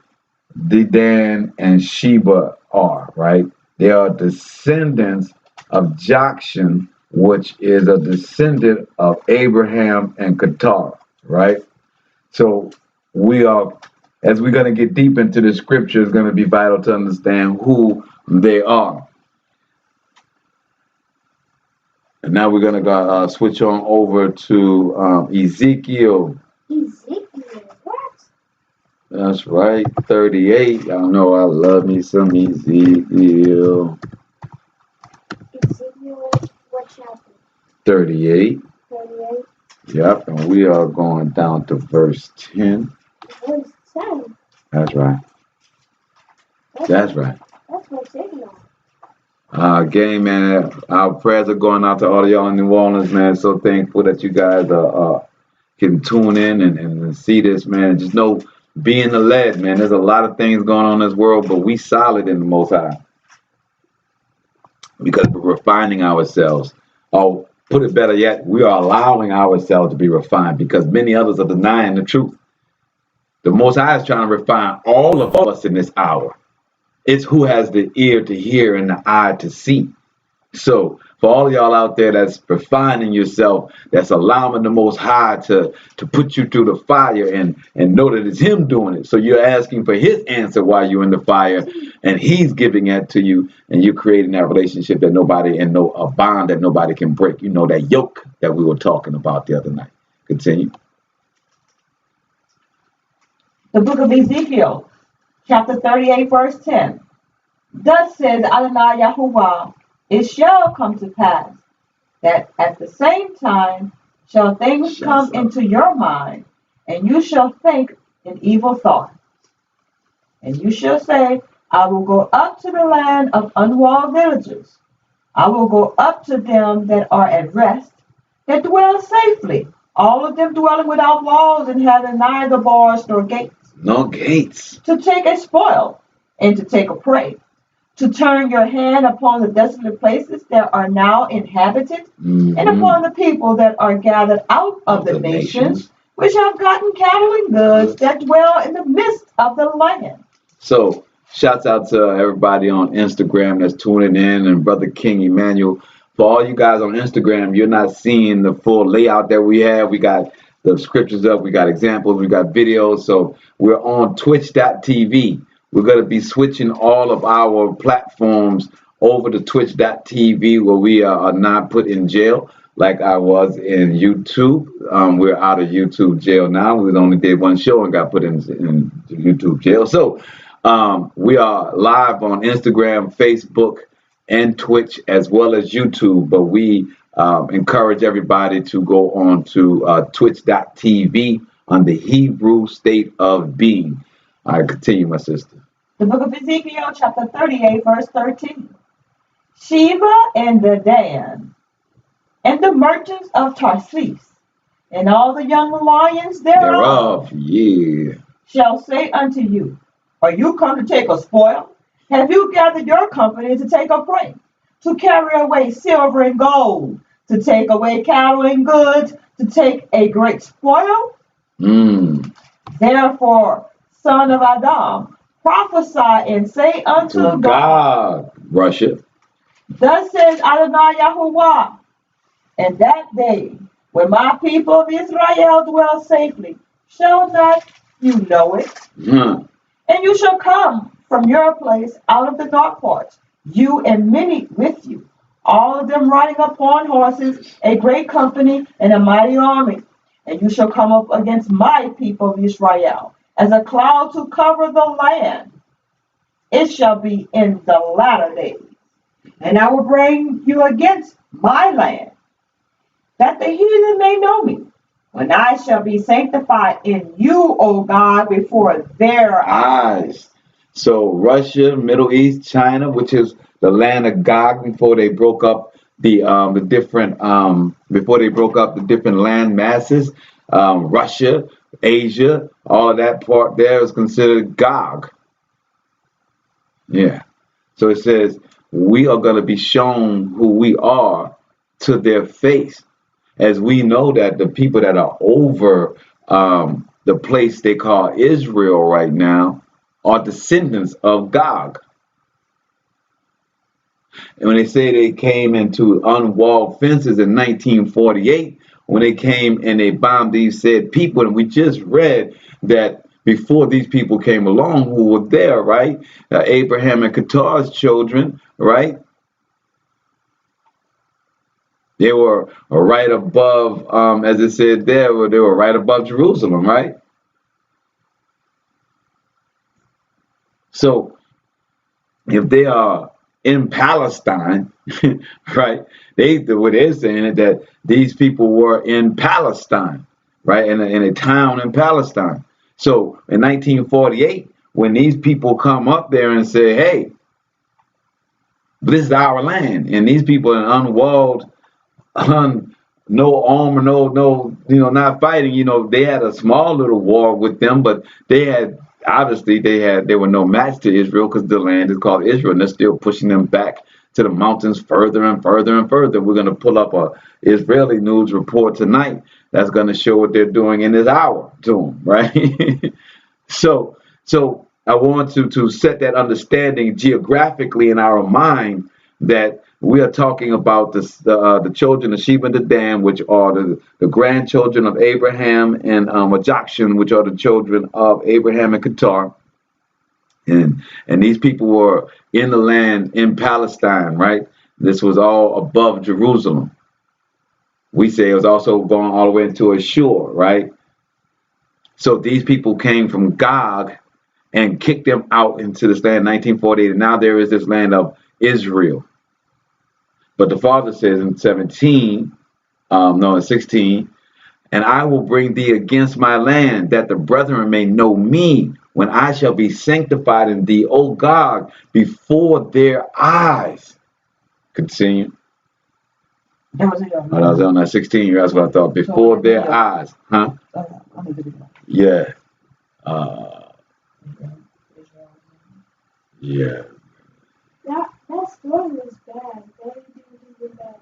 Dedan and Sheba are, right? They are descendants of Jokshan, which is a descendant of Abraham and Keturah, right? So we are, as we're going to get deep into the scripture, it's going to be vital to understand who they are. And now we're going to go switch on over to Ezekiel. Ezekiel, what? That's right, 38. Y'all know I love me some Ezekiel. Ezekiel, what chapter? 38. 38. Yep, and we are going down to verse 10. Verse 10. That's right. That's right. That's what's Signal. Again, man, our prayers are going out to all of y'all in New Orleans, man. So thankful that you guys can tune in and see this, man. Just know, being the lead, man. There's a lot of things going on in this world, but we solid in the Most High because we're refining ourselves. Or put it better yet, we are allowing ourselves to be refined because many others are denying the truth. The Most High is trying to refine all of us in this hour. It's who has the ear to hear and the eye to see. So for all of y'all out there that's refining yourself, that's allowing the Most High to put you through the fire and know that it's him doing it. So you're asking for his answer while you're in the fire and he's giving it to you and you're creating that relationship that nobody and a bond that nobody can break. You know, that yoke that we were talking about the other night. Continue. The book of Ezekiel, chapter 38, verse 10. Thus says Adonai Yahuwah, it shall come to pass that at the same time shall things come into your mind, and you shall think an evil thought. And you shall say, I will go up to the land of unwalled villages. I will go up to them that are at rest, that dwell safely, all of them dwelling without walls and having neither bars nor gates. No gates. To take a spoil and to take a prey, to turn your hand upon the desolate places that are now inhabited, and upon the people that are gathered out of the nations, which have gotten cattle and goods that dwell in the midst of the land. So, shouts out to everybody on Instagram that's tuning in, and Brother King Emmanuel. For all you guys on Instagram, you're not seeing the full layout that we have. We got the scriptures up, we got examples, we got videos. So we're on twitch.tv. We're going to be switching all of our platforms over to twitch.tv where we are not put in jail like I was in YouTube. We're out of YouTube jail now. We only did one show and got put in YouTube jail. So we are live on Instagram, Facebook, and Twitch, as well as YouTube. But we encourage everybody to go on to twitch.tv on the Hebrew State of Being. All right, continue, my sister. The book of Ezekiel, chapter 38, verse 13. Sheba and the Dan, and the merchants of Tarsus, and all the young lions thereof, shall say unto you, are you come to take a spoil? Have you gathered your company to take a prey? to carry away silver and gold, to take away cattle and goods, to take a great spoil? Therefore, son of Adam, prophesy and say unto God, Russia. Thus says Adonai Yahuwah, and that day when my people of Israel dwell safely, shall not you know it? And you shall come from your place out of the dark parts, you and many with you, all of them riding upon horses, a great company and a mighty army. And you shall come up against my people of Israel as a cloud to cover the land. It shall be in the latter days. And I will bring you against my land, that the heathen may know me, when I shall be sanctified in you, O God, before their eyes. So Russia, Middle East, China, which is the land of Gog before they broke up the different land masses, Russia, Asia, all that part there is considered Gog. Yeah. So it says we are going to be shown who we are to their face, as we know that the people that are over the place they call Israel right now are descendants of Gog. And when they say they came into unwalled fences in 1948, when they came and they bombed these said people, and we just read that before these people came along who were there, right? Abraham and Qatar's children, right? They were right above, as it said there, they were right above Jerusalem, right? So if they are in Palestine, right, what they're saying is that these people were in Palestine, right, in a town in Palestine. So in 1948, when these people come up there and say, hey, this is our land, and these people are unwalled, no armor, no, not fighting, they had a small little war with them, but they had, obviously, they were no match to Israel because the land is called Israel, and they're still pushing them back to the mountains further and further and further. We're going to pull up a Israeli news report tonight that's going to show what they're doing in this hour to them, right? So I want to set that understanding geographically in our mind that we are talking about the children of Sheba and Dedan, which are the grandchildren of Abraham, and Yitschaq, which are the children of Abraham and Qatar. And these people were in the land in Palestine, right? This was all above Jerusalem. We say it was also going all the way into Ashur, right? So these people came from Gog and kicked them out into this land in 1948. And now there is this land of Israel. But the Father says in 16, and I will bring thee against my land, that the brethren may know me, when I shall be sanctified in thee, O God, before their eyes. Continue. That was it. I was on that 16. That's what I thought. Before their eyes. Huh? Yeah. Yeah. That story was bad. Very bad.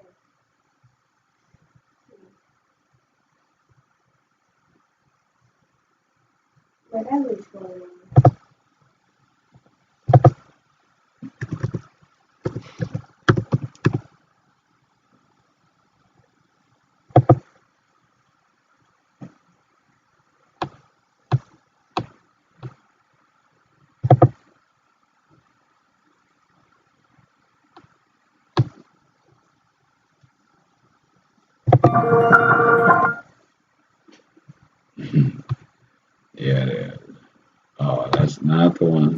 Whatever is going on. Yeah. Oh, that's not the one.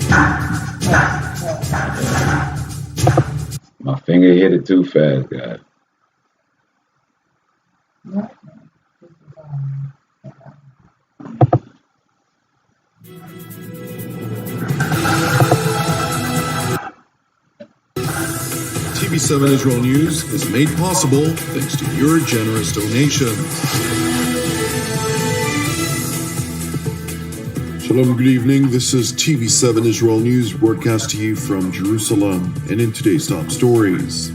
My finger hit it too fast, guys. TV7 Israel News is made possible thanks to your generous donations. Shalom, good evening. This is TV7 Israel News, broadcast to you from Jerusalem. And in today's top stories,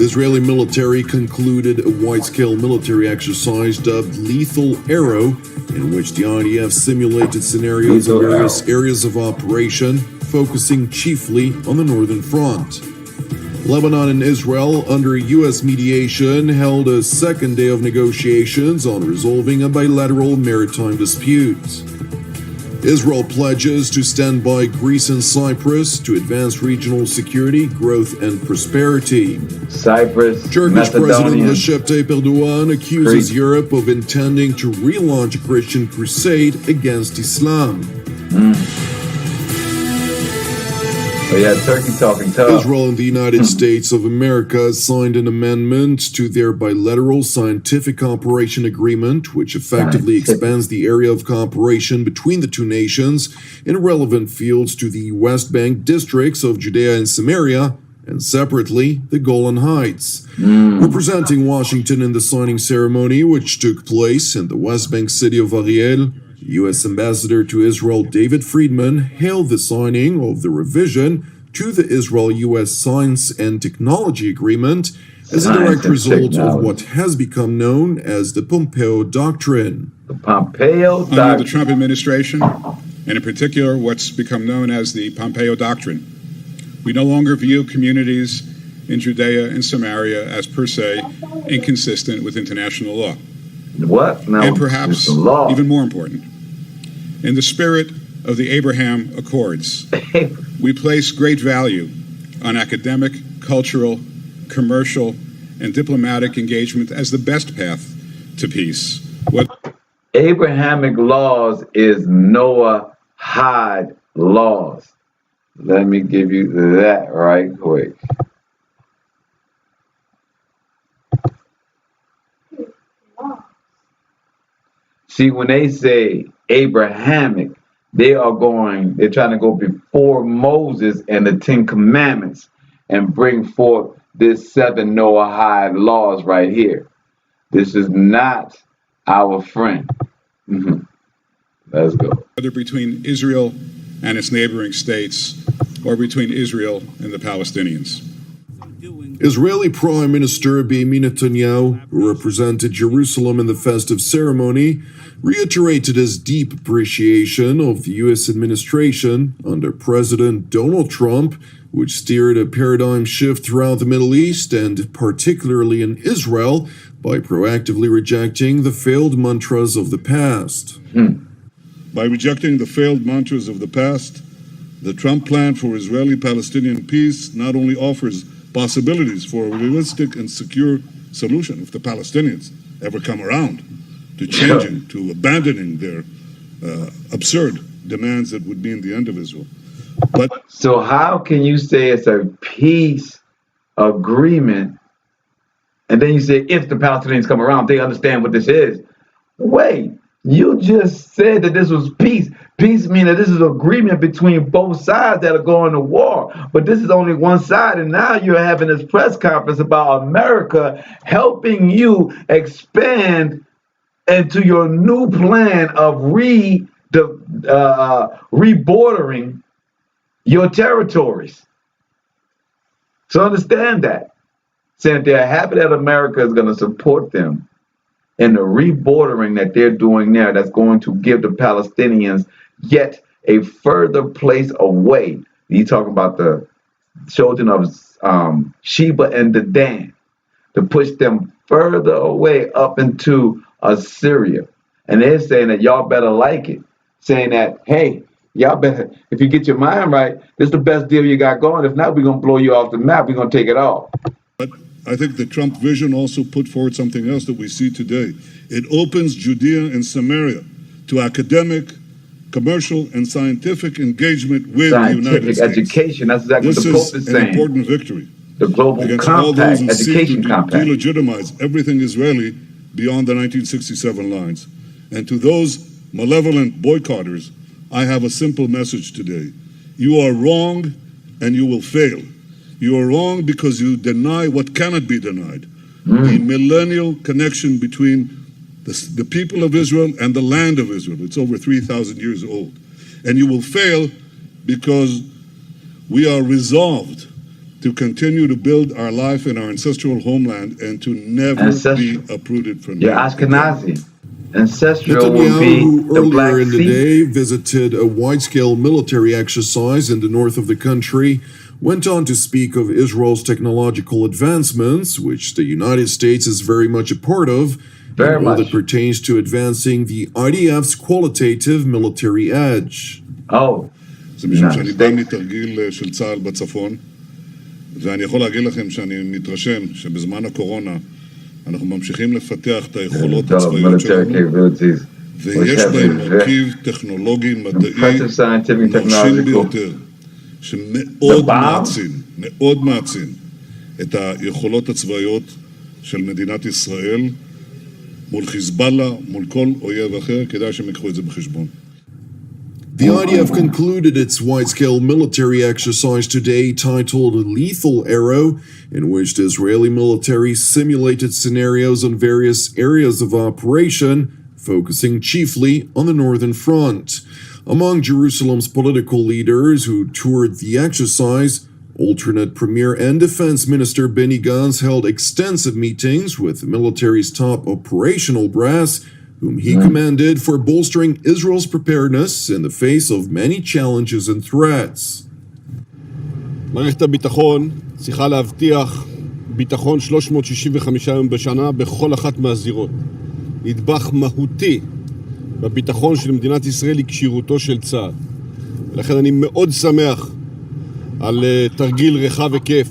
The Israeli military concluded a wide-scale military exercise dubbed Lethal Arrow, in which the IDF simulated scenarios in various areas of operation, focusing chiefly on the northern front. Lebanon and Israel, under U.S. mediation, held a second day of negotiations on resolving a bilateral maritime dispute. Israel pledges to stand by Greece and Cyprus to advance regional security, growth, and prosperity. Cyprus, Turkish President Macedonia, Recep Tayyip Erdogan accuses Europe of intending to relaunch a Christian crusade against Islam. Oh yeah, Turkey talking tough. Israel and the United States of America signed an amendment to their bilateral scientific cooperation agreement, which effectively expands the area of cooperation between the two nations in relevant fields to the West Bank districts of Judea and Samaria, and separately, the Golan Heights. Representing Washington in the signing ceremony, which took place in the West Bank city of Ariel, U.S. Ambassador to Israel David Friedman hailed the signing of the revision to the Israel-U.S. Science and Technology Agreement as a direct result of what has become known as the Pompeo Doctrine. The Pompeo Doctrine. Under the Trump administration, and in particular what's become known as the Pompeo Doctrine, we no longer view communities in Judea and Samaria as per se inconsistent with international law. What? No, and perhaps even more important, in the spirit of the Abraham Accords, we place great value on academic, cultural, commercial, and diplomatic engagement as the best path to peace. Abrahamic laws is Noahide laws. Let me give you that right quick. See, when they say Abrahamic, they're trying to go before Moses and the 10 Commandments and bring forth this 7 Noahide laws right here. This is not our friend. Let's go. Whether between Israel and its neighboring states or between Israel and the Palestinians. Israeli Prime Minister Benjamin Netanyahu, who represented Jerusalem in the festive ceremony, reiterated his deep appreciation of the U.S. administration under President Donald Trump, which steered a paradigm shift throughout the Middle East and particularly in Israel by proactively rejecting the failed mantras of the past. By rejecting the failed mantras of the past, the Trump plan for Israeli-Palestinian peace not only offers possibilities for a realistic and secure solution if the Palestinians ever come around to changing, to abandoning their absurd demands that would mean the end of Israel. But so how can you say it's a peace agreement and then you say if the Palestinians come around, they understand what this is? Wait, you just said that this was peace. Peace means that this is an agreement between both sides that are going to war. But this is only one side, and now you're having this press conference about America helping you expand into your new plan of rebordering your territories. So understand that. Saying they're happy that America is going to support them in the rebordering that they're doing there, that's going to give the Palestinians yet a further place away. You talk about the children of Sheba and Dedan, to push them further away up into Assyria. And they're saying that y'all better like it. Saying that, hey, y'all better, if you get your mind right, this is the best deal you got going. If not, we're going to blow you off the map. We're going to take it off. But I think the Trump vision also put forward something else that we see today. It opens Judea and Samaria to academic, commercial, and scientific engagement with the United States. Education, that's exactly what the Pope is saying. This is an important victory. The global against compact, all those who education seek to compact. delegitimize everything Israeli beyond the 1967 lines. And to those malevolent boycotters, I have a simple message today. You are wrong and you will fail. You are wrong because you deny what cannot be denied. The millennial connection between the people of Israel and the land of Israel. It's over 3,000 years old. And you will fail because we are resolved to continue to build our life in our ancestral homeland and to never be uprooted from You're there. Ashkenazi. Ancestral would Netanyahu, be who the Black earlier in the Sea. day visited a wide-scale military exercise in the north of the country, went on to speak of Israel's technological advancements, which the United States is very much a part of, Very and all that much. pertains to advancing the IDF's qualitative military edge. Oh, זה משום שאני בא States. מתרגיל של צה"ל בצפון, ואני יכול להגיד לכם שאני מתרשם שבזמן הקורונה אנחנו ממשיכים לפתח את היכולות develop הצבאיות military שלנו, capabilities, which ויש have בהם been מרכיב טכנולוגי מדעי impressive scientific מרשים technological. ביותר, שמאוד The bomb. מעצים, מאוד מעצים את היכולות הצבאיות של מדינת ישראל מול חיזבאללה, מול כל אויב אחר. כדאי שהם יקחו את זה בחשבון. The IDF concluded its wide-scale military exercise today titled Lethal Arrow, in which the Israeli military simulated scenarios on various areas of operation, focusing chiefly on the northern front. Among Jerusalem's political leaders who toured the exercise, alternate Premier and Defense Minister Benny Gantz held extensive meetings with the military's top operational brass, whom he commended for bolstering Israel's preparedness in the face of many challenges and threats. מערכת הביטחון צריכה להבטיח ביטחון 365 יום בשנה בכל אחת מהזירות. נדבך מהותי בביטחון של מדינת ישראל היא כשירותו של צה"ל. ולכן אני מאוד שמח על תרגיל רחב היקף,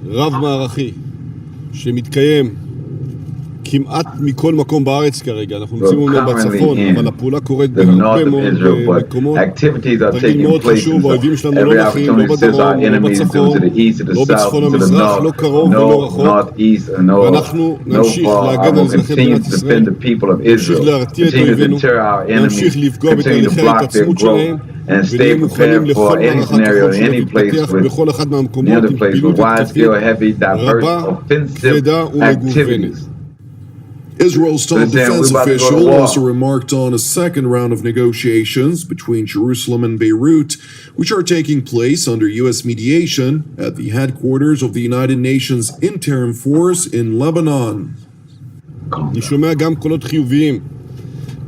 רב מערכי, שמתקיים כמעט מכל מקום בארץ כרגע. אנחנו נמצאים אומנם בצפון, אבל הפעולה קורית בהרבה מאוד מקומות. תרגיל מאוד חשוב, האויבים שלנו לא נחים, לא בדרום, לא בצפון, לא בצפון המזרח, לא קרוב ולא רחוק. ואנחנו נמשיך להגן על אזרחי מדינת ישראל, נמשיך להרתיע את אויבינו, נמשיך לפגוע בתהליכי ההתעצמות שלהם, ונהיה מוכנים לכל מערכת כוחות שמתפתח בכל אחד מהמקומות עם פעילות התקפית רבה, כבדה ומגוונת. Israel's top defense official also remarked on a second round of negotiations between Jerusalem and Beirut, which are taking place under U.S. mediation at the headquarters of the United Nations Interim Force in Lebanon. אני שומע גם קולות חיוביים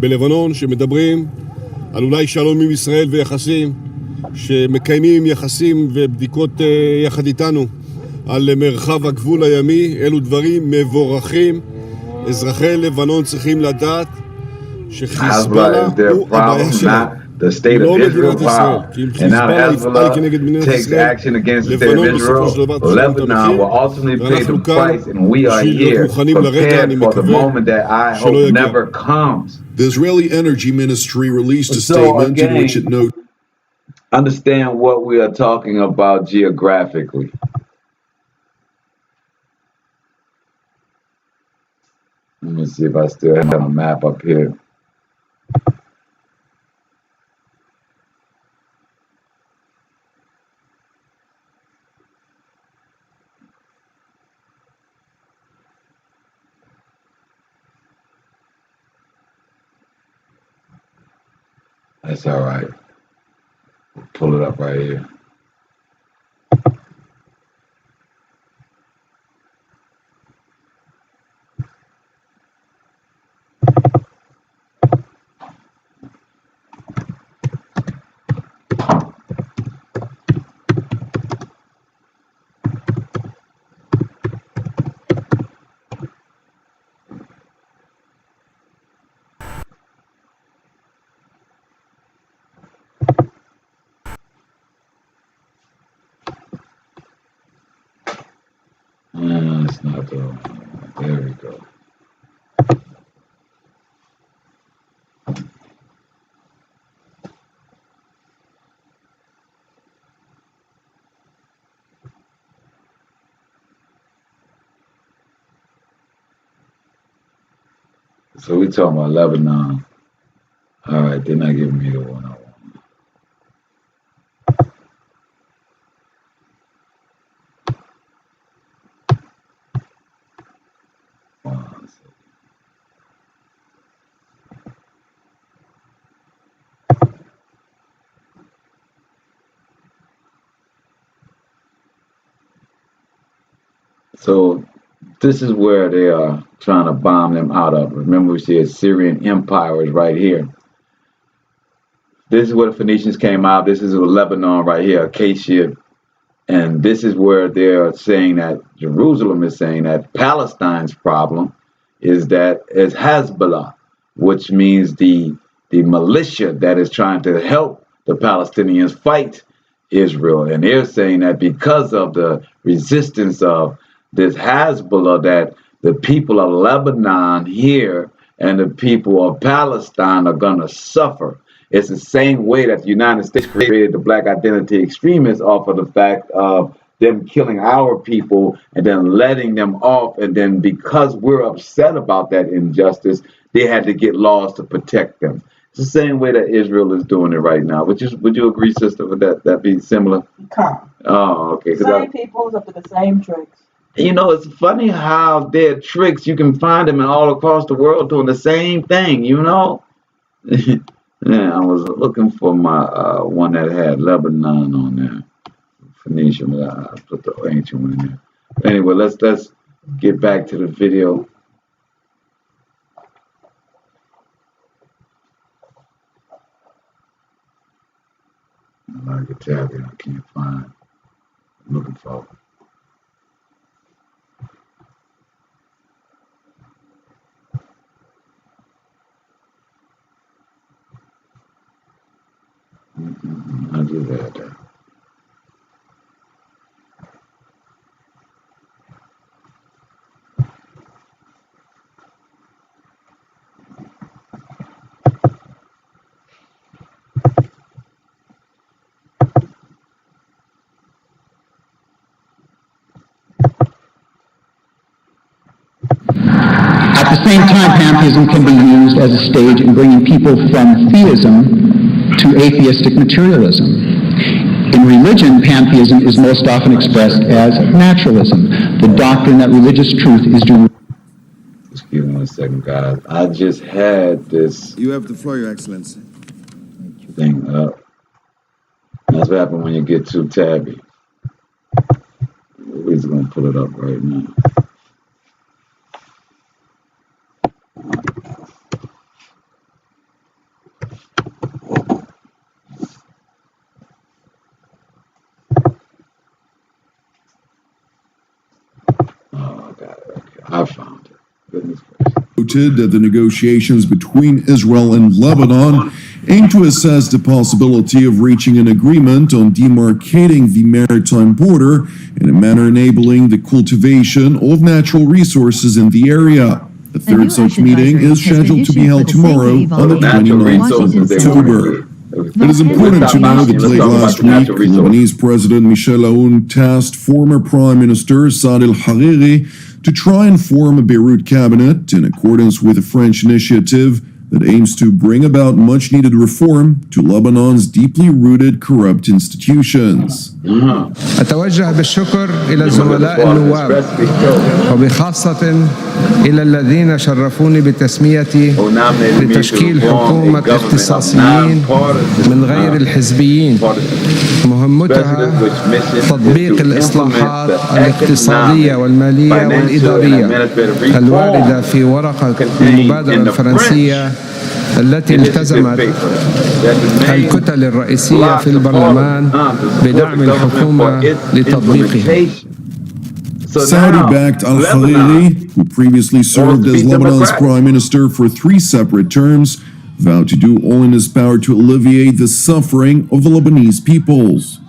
בלבנון שמדברים על אולי שלום עם ישראל ויחסים, שמקיימים יחסים ובדיקות יחד איתנו על מרחב הגבול הימי. אלו דברים מבורכים. אזרחי לבנון צריכים לדעת שחיזבאללה הוא הבעיה שלהם, לא מדינת ישראל. כי אם חיזבאללה יפעל כנגד מדינת ישראל, לבנון בסופו של דבר תשלם את המחיר, ואנחנו כאן בשביל להיות מוכנים לרגע, אני מקווה שלא יגיע. The Israeli Energy Ministry released a statement in which it noted, understand what we are talking about geographically. Let me see if I still have a map up here. That's all right. Pull it up right here. It's not the one. There we go. So we talking about Lebanon. All right, they're not giving me the one I want. So this is where they are trying to bomb them out of. Remember, we see Assyrian Empire is right here. This is where the Phoenicians came out. This is Lebanon right here, Acacia. And this is where they're saying that Jerusalem is saying that Palestine's problem is Hezbollah, which means the militia that is trying to help the Palestinians fight Israel. And they're saying that because of the resistance of this Hezbollah, that the people of Lebanon here and the people of Palestine are going to suffer. It's the same way that the United States created the black identity extremists off of the fact of them killing our people and then letting them off. And then because we're upset about that injustice, they had to get laws to protect them. It's the same way that Israel is doing it right now. Would you agree, sister, with that be similar? Oh, okay. Same people's up to the same tricks. You know, it's funny how their tricks, you can find them all across the world doing the same thing, you know? Yeah, I was looking for my one that had Lebanon on there. Phoenician, but I put the ancient one in there. Anyway, let's get back to the video. Like a tab here, I can't find. I'm looking for it. I do that. At the same time, pantheism can be used as a stage in bringing people from theism to atheistic materialism. In religion, pantheism is most often expressed as naturalism, the doctrine that religious truth is due. Excuse me 1 second, guys. I just had this. You have the floor, Your Excellency. Thing up. That's what happens when you get too tabby. We're just gonna pull it up right now. I found it. Goodness gracious. Noted that the negotiations between Israel and Lebanon aim to assess the possibility of reaching an agreement on demarcating the maritime border in a manner enabling the cultivation of natural resources in the area. The third such meeting is scheduled to be held tomorrow on the 29th of October. It is important to know that late last week, Lebanese President Michel Aoun tasked former Prime Minister Saad al-Hariri to try and form a Beirut cabinet in accordance with a French initiative that aims to bring about much-needed reform to Lebanon's deeply rooted corrupt institutions. أتوجه بالشكر إلى الزملاء النواب وبخاصة إلى الذين شرفوني بتسميتي لتشكيل حكومة اختصاصيين من غير الحزبيين مهمتها تطبيق الإصلاحات الاقتصادية والمالية والإدارية الواردة في ورقة المبادرة الفرنسية التي التزمت الكتل الرئيسية في البرلمان بدعم الحكومة لتطبيقها. Saudi-backed al-Hariri, who previously served as Lebanon's prime minister for 3 separate terms, vowed to do all in his power to alleviate the suffering of the Lebanese peoples.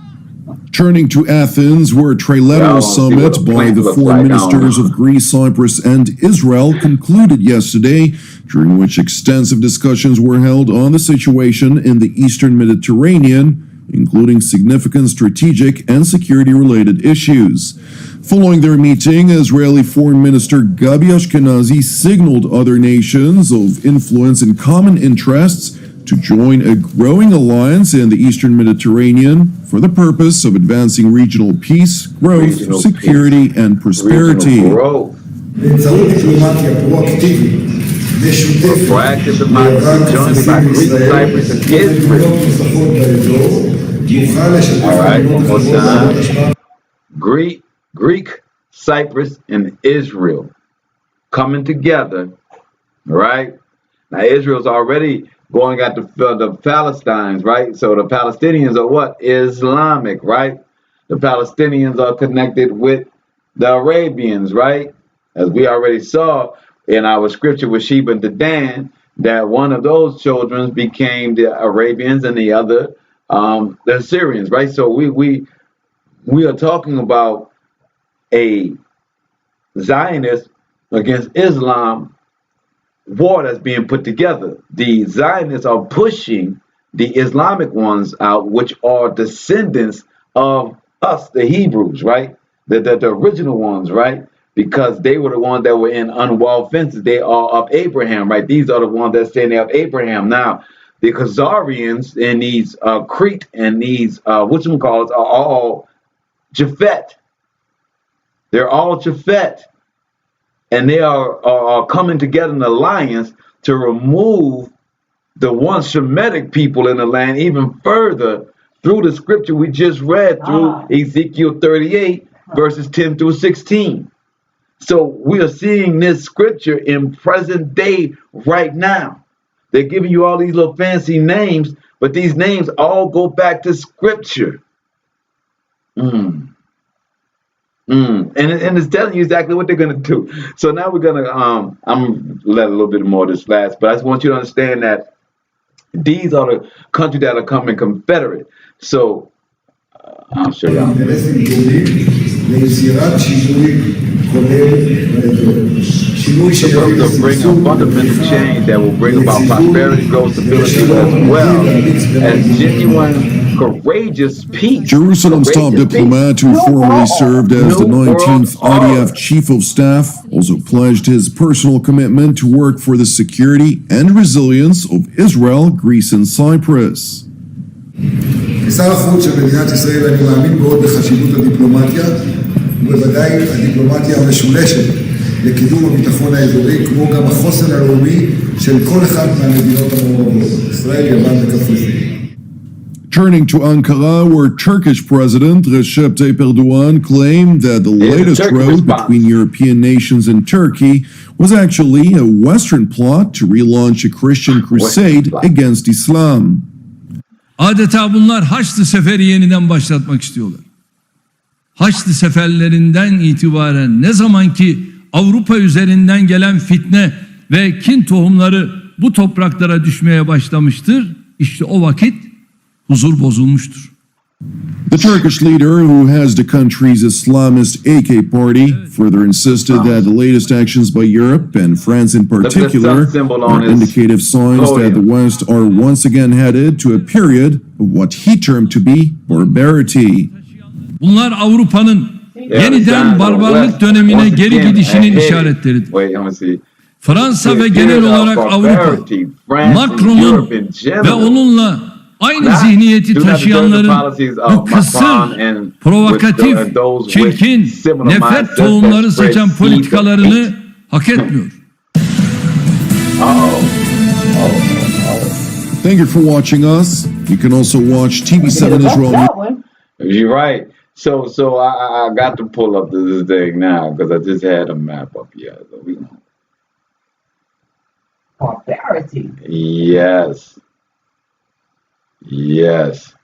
Turning to Athens, where a trilateral summit by the foreign ministers of Greece, Cyprus, and Israel concluded yesterday, during which extensive discussions were held on the situation in the Eastern Mediterranean, including significant strategic and security-related issues. Following their meeting, Israeli Foreign Minister Gabi Ashkenazi signaled other nations of influence and common interests to join a growing alliance in the Eastern Mediterranean for the purpose of advancing regional peace, growth, security, and prosperity. Greek Cyprus, and Israel coming together, right? Now Israel's already going at the Palestinians, right? So the Palestinians are what? Islamic, right? The Palestinians are connected with the Arabians, right? As we already saw in our scripture with Sheba and Dedan, that one of those children became the Arabians and the other the Assyrians, right? So we are talking about a Zionist against Islam war that's being put together. The Zionists are pushing the Islamic ones out, which are descendants of us, the Hebrews, right? The original ones, right? Because they were the ones that were in unwalled fences. They are of Abraham, right? These are the ones that say they're of Abraham. Now, the Khazarians and these Crete and these whatchamacallits are all Japhet. They're all Japhet. And they are coming together in alliance to remove the one Shemitic people in the land even further through the scripture we just read through Ezekiel 38, verses 10 through 16. So we are seeing this scripture in present day right now. They're giving you all these little fancy names, but these names all go back to scripture. And it's telling you exactly what they're going to do. So now we're going to, I'm let a little bit more of this last, but I just want you to understand that these are the countries that are coming confederate. So I'll show y'all. To bring a fundamental change that will bring about prosperity, growth, stability, as well as genuine, courageous peace. Jerusalem's top diplomat, who formerly served as the 19th IDF Chief of Staff, also pledged his personal commitment to work for the security and resilience of Israel, Greece, and Cyprus. כשר החוץ של מדינת ישראל אני מאמין מאוד בחשיבות הדיפלומטיה ובוודאי הדיפלומטיה המשולשת לקידום הביטחון האזורי כמו גם החוסן הלאומי של כל אחד מהמדינות המעורבות, ישראל, יוון וקפריסין. Turning to Ankara, where Turkish President Recep Tayyip Erdogan claimed that the latest row between European nations and Turkey was actually a Western plot to relaunch a Christian crusade against Islam. Adeta bunlar Haçlı Seferi yeniden başlatmak istiyorlar. Haçlı seferlerinden itibaren ne zaman ki Avrupa üzerinden gelen fitne ve kin tohumları bu topraklara düşmeye başlamıştır, işte o vakit huzur bozulmuştur. The Turkish leader, who has the country's Islamist AK party, further insisted that the latest actions by Europe and France in particular are indicative signs that the West are once again headed to a period of what he termed to be barbarity. Bunlar Avrupa'nın yeniden barbarlık dönemine geri gidişinin işaretleridir. Fransa ve genel olarak Avrupa, Macron'un ve onunla aynı zihniyeti taşıyanların bu kısır, provokatif, çirkin, nefret tohumları seçen politikalarını hak etmiyor. Thank you for watching us. You can also watch TV7 Israel. You're right. So I got to pull up this thing now because I just had a map up here. Barbarity. Yes. Yes.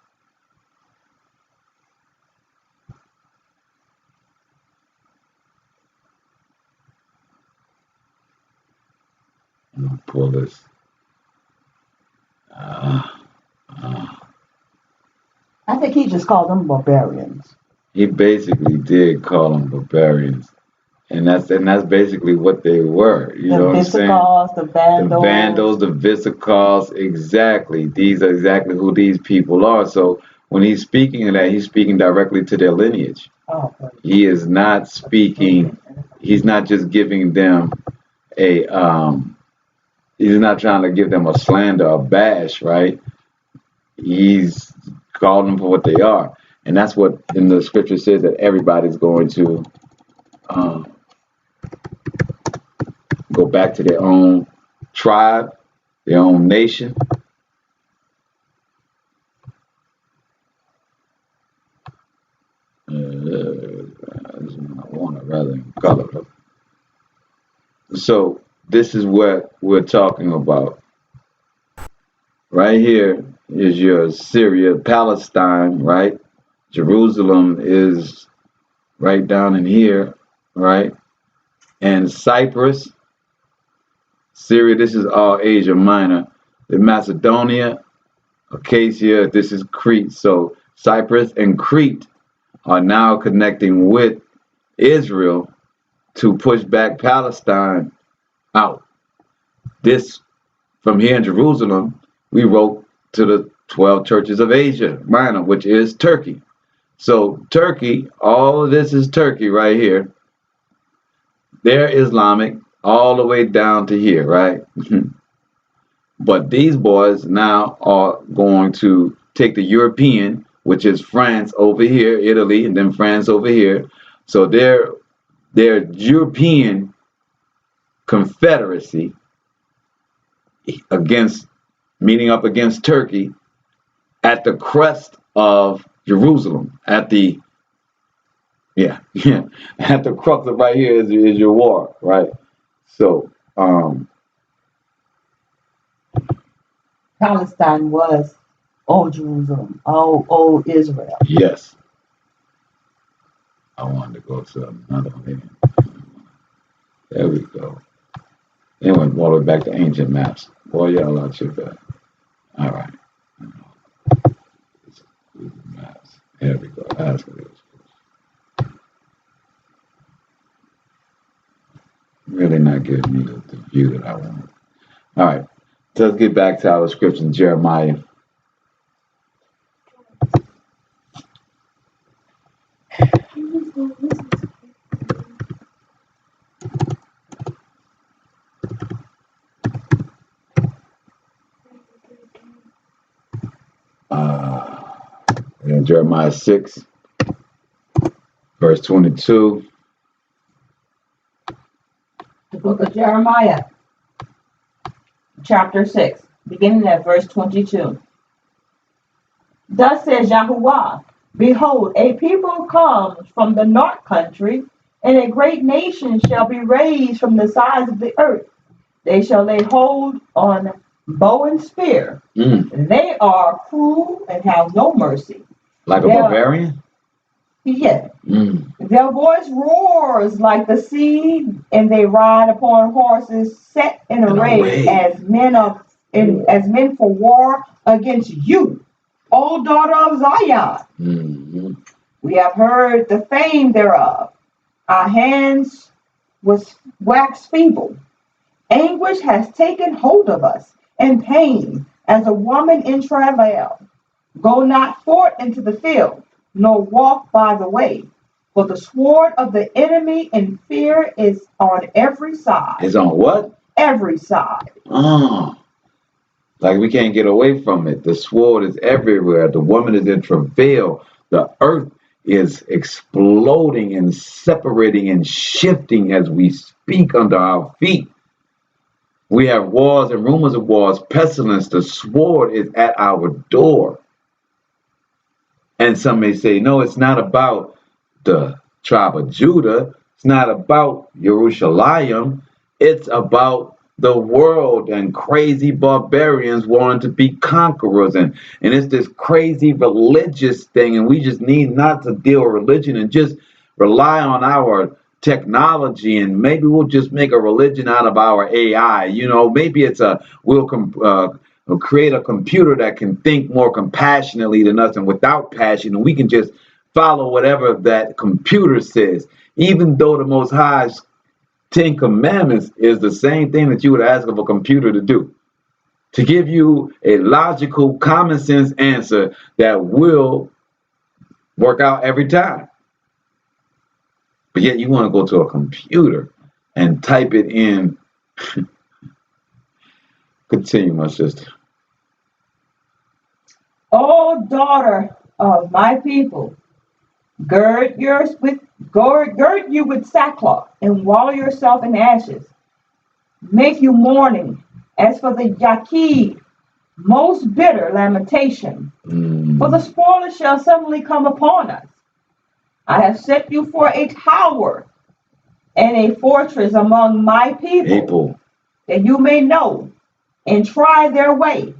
I'm gonna pull this. I think he just called them barbarians. He basically did call them barbarians. And that's basically what they were. You know what I'm saying? The Vandals, the Visigoths, exactly. These are exactly who these people are. So when he's speaking of that, he's speaking directly to their lineage. He is not speaking, he's not just giving them a, he's not trying to give them a slander, a bash, right? He's calling them for what they are. And that's what in the scripture says, that everybody's going to go back to their own tribe, their own nation. This is what I want to rather in color. So this is what we're talking about. Right here is your Syria, Palestine, right? Jerusalem is right down in here, right? And Cyprus, Syria, this is all Asia Minor. The Macedonia, Acacia, this is Crete. So Cyprus and Crete are now connecting with Israel to push back Palestine out. This, from here in Jerusalem, we wrote to the 12 churches of Asia Minor, which is Turkey. So Turkey, all of this is Turkey right here. They're Islamic all the way down to here, right? But these boys now are going to take the European, which is France over here, Italy, and then France over here. So their European confederacy against, meeting up against Turkey at the crest of Jerusalem, at the at the crux of right here is your war, right? So Palestine was old Jerusalem, old Israel. Yes. I wanted to go to another one. There we go. They went all the way back to ancient maps. Boy, y'all out your bed. All right. Maps. There we go. That's what it was. Really not giving me the view that I want. All right. So let's get back to our scripture in Jeremiah. In Jeremiah 6, verse 22. The book of Jeremiah, chapter 6, beginning at verse 22. Thus says Yahuwah, behold, a people comes from the north country, and a great nation shall be raised from the sides of the earth. They shall lay hold on bow and spear. They are cruel and have no mercy. Like a barbarian? Yeah. Their voice roars like the sea, and they ride upon horses set in array as men for war against you, O daughter of Zion. We have heard the fame thereof. Our hands was wax feeble. Anguish has taken hold of us, and pain as a woman in travail. Go not forth into the field, nor walk by the way, for the sword of the enemy in fear is on every side. Is on what? Every side. Like we can't get away from it. The sword is everywhere. The woman is in travail. The earth is exploding and separating and shifting as we speak under our feet. We have wars and rumors of wars, pestilence. The sword is at our door. And some may say, no, it's not about the tribe of Judah. It's not about Yerushalayim. It's about the world and crazy barbarians wanting to be conquerors. And it's this crazy religious thing. And we just need not to deal with religion and just rely on our technology. And maybe we'll just make a religion out of our AI. You know, maybe we'll create a computer that can think more compassionately than us and without passion, and we can just follow whatever that computer says, even though the Most High's 10 Commandments is the same thing that you would ask of a computer to do, to give you a logical, common sense answer that will work out every time. But yet you want to go to a computer and type it in. Continue, my sister. O daughter of my people, gird you with sackcloth and wallow yourself in ashes. Make you mourning as for the Yaqid, most bitter lamentation. For the spoiler shall suddenly come upon us. I have set you for a tower and a fortress among my people, that you may know and try their way.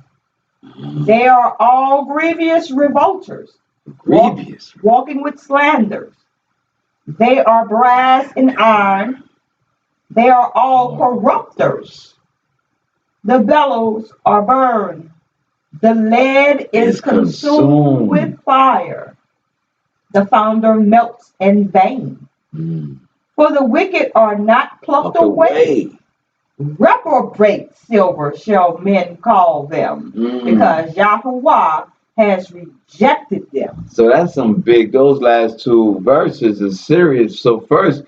They are all grievous revolters, walking with slanders. They are brass and iron. They are all corrupters. The bellows are burned. The lead is consumed with fire. The founder melts in vain. For the wicked are not plucked away. Reprobate silver shall men call them, because Yahuwah has rejected them. So that's some big, those last two verses is serious. So first,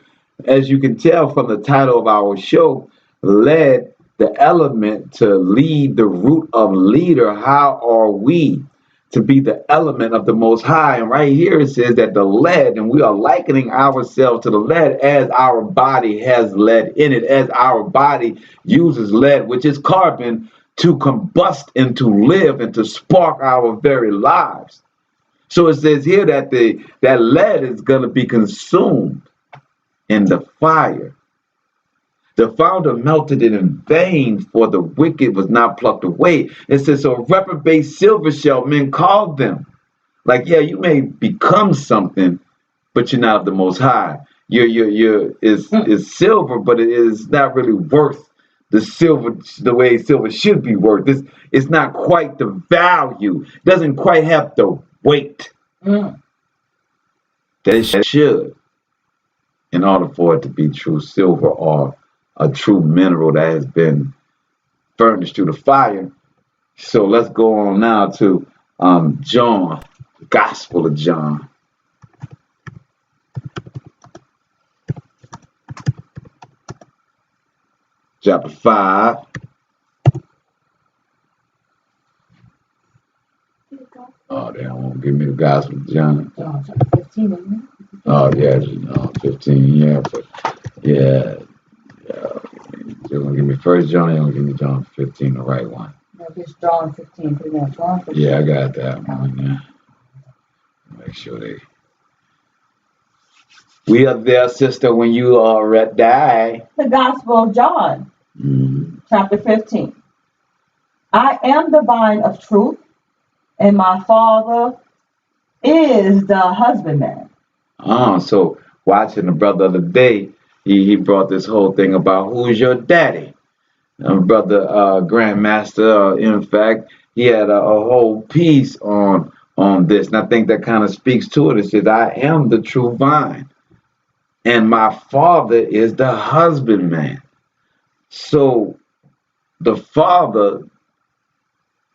as you can tell from the title of our show, led, the element to lead, the root of leader. How are we to be the element of the Most High? And right here it says that the lead, and we are likening ourselves to the lead as our body has lead in it, as our body uses lead, which is carbon, to combust and to live and to spark our very lives. So it says here that that lead is going to be consumed in the fire. The founder melted it in vain, for the wicked was not plucked away. It says, so reprobate silver shall men call them. Like, yeah, you may become something, but you're not of the Most High. Is silver, but it is not really worth the silver the way silver should be worth. It's not quite the value. It doesn't quite have the weight that it should, in order for it to be true silver or a true mineral that has been furnished through the fire. So let's go on now to John, the Gospel of John. Chapter 5. Oh, they don't give me the Gospel of John. John chapter 15, isn't it? Oh, yeah, 15, yeah, but yeah. You're going to give me 1 John, you're going to give me John 15, the right one. No, it's John 15. John 15. Yeah, I got that one, yeah. Make sure we are there, sister, when you are die. The Gospel of John, chapter 15. I am the vine of truth, and my Father is the husbandman. So watching the brother of the day, he brought this whole thing about who's your daddy. Brother Grandmaster, in fact, he had a whole piece on this, and I think that kind of speaks to it. It says, I am the true vine, and my Father is the husbandman. So the Father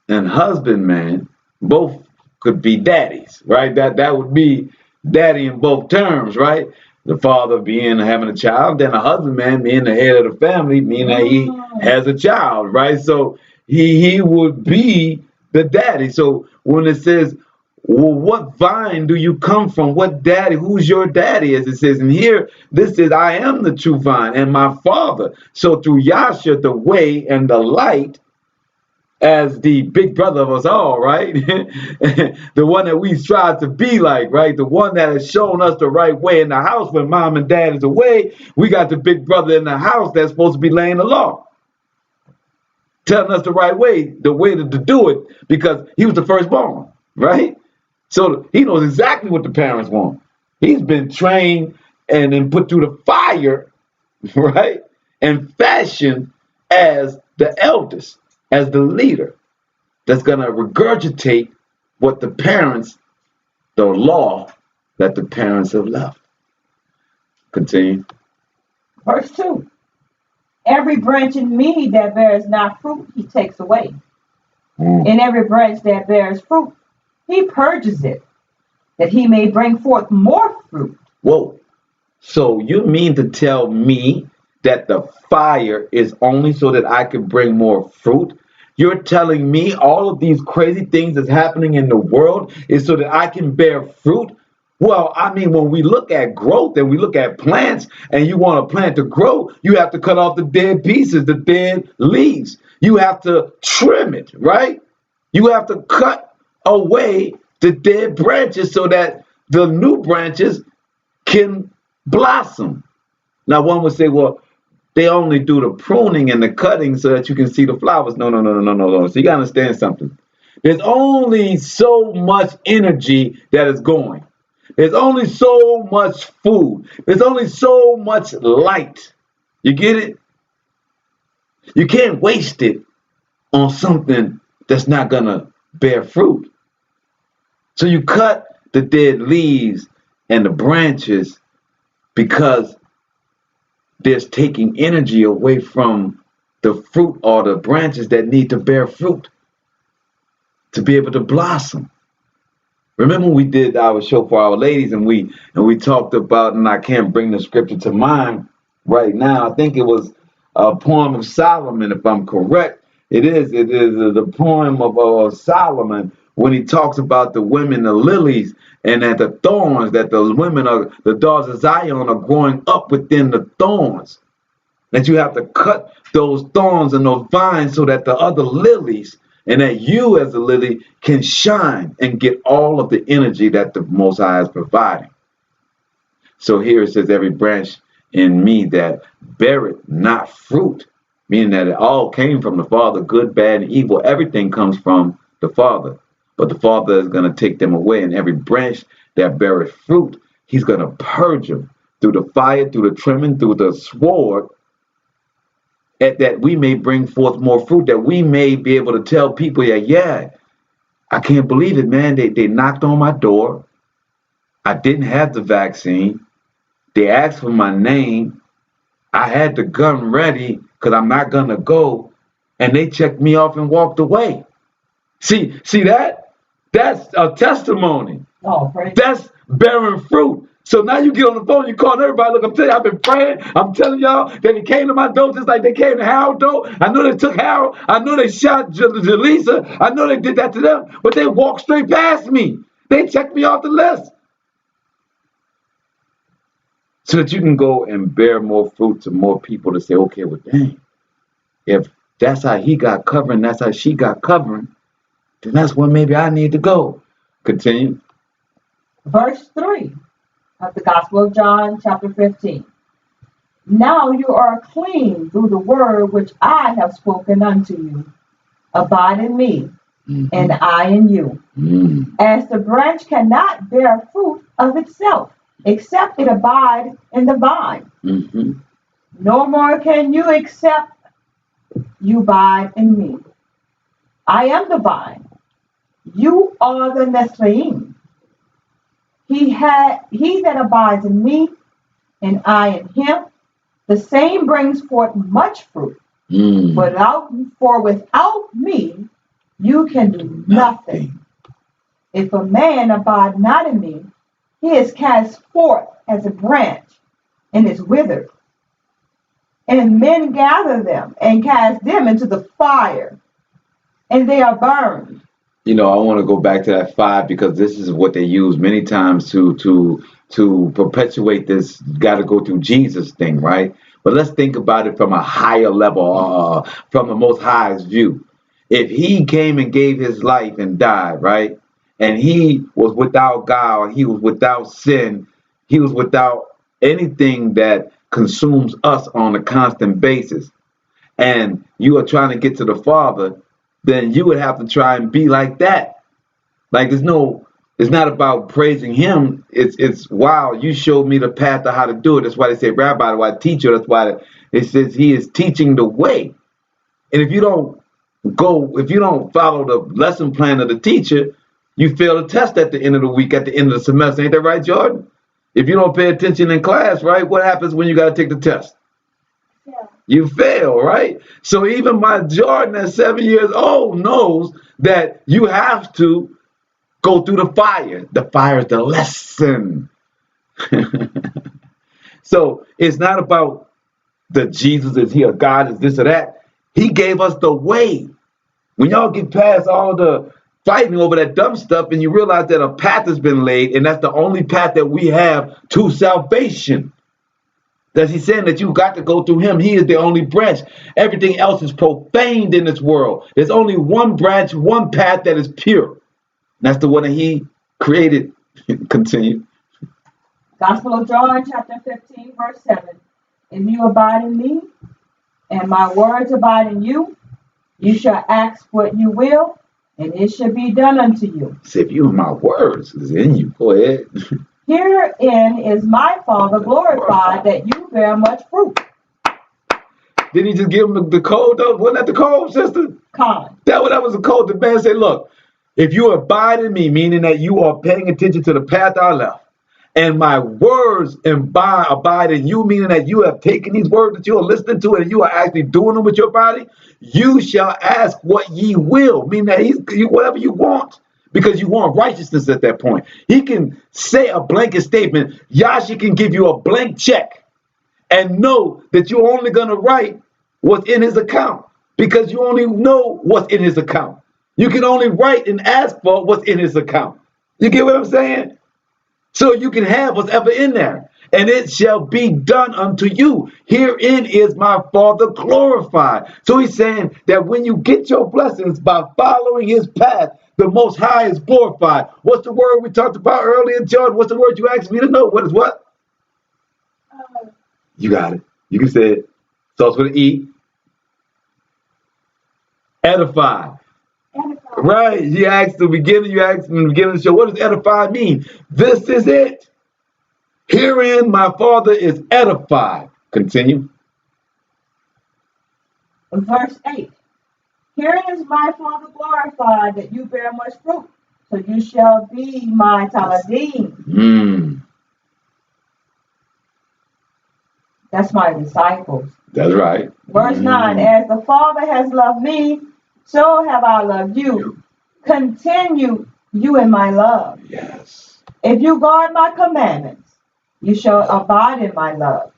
and husbandman both could be daddies, right? That would be daddy in both terms, right? The father being having a child, then the husbandman being the head of the family, meaning that he has a child, right? So he would be the daddy. So when it says, well, what vine do you come from? What daddy? Who's your daddy? As it says in here, this is, I am the true vine and my Father. So through Yasha, the way and the light, as the big brother of us all, right? The one that we strive to be like, right? The one that has shown us the right way in the house when mom and dad is away. We got the big brother in the house that's supposed to be laying the law, telling us the right way, the way to do it, because he was the firstborn, right? So he knows exactly what the parents want. He's been trained and then put through the fire, right? And fashioned as the eldest, as the leader that's going to regurgitate what the parents, the law that the parents have left. Continue. Verse 2. Every branch in me that bears not fruit, he takes away. And every branch that bears fruit, he purges it, that he may bring forth more fruit. Whoa. So you mean to tell me that the fire is only so that I can bring more fruit? You're telling me all of these crazy things that's happening in the world is so that I can bear fruit? Well, I mean, when we look at growth and we look at plants, and you want a plant to grow, you have to cut off the dead pieces, the dead leaves. You have to trim it, right? You have to cut away the dead branches so that the new branches can blossom. Now, one would say, well, they only do the pruning and the cutting so that you can see the flowers. No. So you got to understand something. There's only so much energy that is going. There's only so much food. There's only so much light. You get it? You can't waste it on something that's not going to bear fruit. So you cut the dead leaves and the branches because there's taking energy away from the fruit or the branches that need to bear fruit to be able to blossom. Remember we did our show for our ladies and we talked about, and I can't bring the scripture to mind right now. I think it was a poem of Solomon, if I'm correct. It is the poem of Solomon when he talks about the women, the lilies, and that the thorns, that those women are, the daughters of Zion are growing up within the thorns. That you have to cut those thorns and those vines so that the other lilies and that you as a lily can shine and get all of the energy that the Most High is providing. So here it says, every branch in me that beareth not fruit, meaning that it all came from the Father, good, bad, and evil. Everything comes from the Father. But the Father is going to take them away, and every branch that beareth fruit, he's going to purge them through the fire, through the trimming, through the sword, that we may bring forth more fruit, that we may be able to tell people, yeah, I can't believe it, man. They knocked on my door. I didn't have the vaccine. They asked for my name. I had the gun ready because I'm not going to go. And they checked me off and walked away. See that? That's a testimony. Oh, right. That's bearing fruit. So now you get on the phone, you call everybody. Look, I'm telling you, I've been praying. I'm telling y'all that they came to my door just like they came to Harold's door. I know they took Harold. I know they shot Jaleesa. I know they did that to them. But they walked straight past me. They checked me off the list. So that you can go and bear more fruit to more people to say, okay, well, dang. If that's how he got covering, that's how she got covering, then that's where maybe I need to go. Continue. Verse 3 of the Gospel of John, chapter 15. Now you are clean through the word which I have spoken unto you. Abide in me, and I in you. As the branch cannot bear fruit of itself, except it abide in the vine. No more can you except you abide in me. I am the vine. You are the Nesleim. He that abides in me, and I in him, the same brings forth much fruit. For without me, you can do nothing. If a man abide not in me, he is cast forth as a branch and is withered. And men gather them and cast them into the fire, and they are burned. You know, I want to go back to that 5 because this is what they use many times to perpetuate this got to go through Jesus thing, right? But let's think about it from a higher level, from the Most High's view. If he came and gave his life and died, right? And he was without God, he was without sin, he was without anything that consumes us on a constant basis. And you are trying to get to the Father, then you would have to try and be like that. Like it's not about praising him. It's wow, you showed me the path of how to do it. That's why they say, Rabbi, why teacher? That's why it says he is teaching the way. And if you don't follow the lesson plan of the teacher, you fail the test at the end of the week, at the end of the semester. Ain't that right, Jordan? If you don't pay attention in class, right, what happens when you got to take the test? Yeah. You fail, right? So even my Jordan at 7 years old knows that you have to go through the fire. The fire is the lesson. So it's not about the Jesus, is he a God, is this or that. He gave us the way. When y'all get past all the fighting over that dumb stuff and you realize that a path has been laid and that's the only path that we have to salvation. That's he saying that you got to go through him. He is the only branch. Everything else is profaned in this world. There's only one branch, one path that is pure. That's the one that he created. Continue. Gospel of John, chapter 15, verse 7. If you abide in me, and my words abide in you, you shall ask what you will, and it shall be done unto you. See, if you and my words is in you, go ahead. Herein is my Father glorified, that you bear much fruit. Didn't he just give him the code though? Wasn't that the code, sister? Con. That was the code. The man said, look, if you abide in me, meaning that you are paying attention to the path I left, and my words abide in you, meaning that you have taken these words that you are listening to and you are actually doing them with your body, you shall ask what ye will, meaning that whatever you want, because you want righteousness at that point. He can say a blanket statement. Yasha can give you a blank check and know that you're only going to write what's in his account, because you only know what's in his account. You can only write and ask for what's in his account. You get what I'm saying? So you can have whatever in there, and it shall be done unto you. Herein is my Father glorified. So he's saying that when you get your blessings by following his path, the Most High is glorified. What's the word we talked about earlier, John? What's the word you asked me to know? What is what? You got it. You can say it. Starts with an E. Edify. Right. You asked the beginning of the show, what does edify mean? This is it. Herein my Father is edified. Continue. Verse 8. Herein is my Father glorified, that you bear much fruit, so you shall be my Taladim. That's my disciples. That's right. Verse 9. As the Father has loved me, so have I loved you. Continue you in my love. Yes. If you guard my commandments, you shall abide in my love,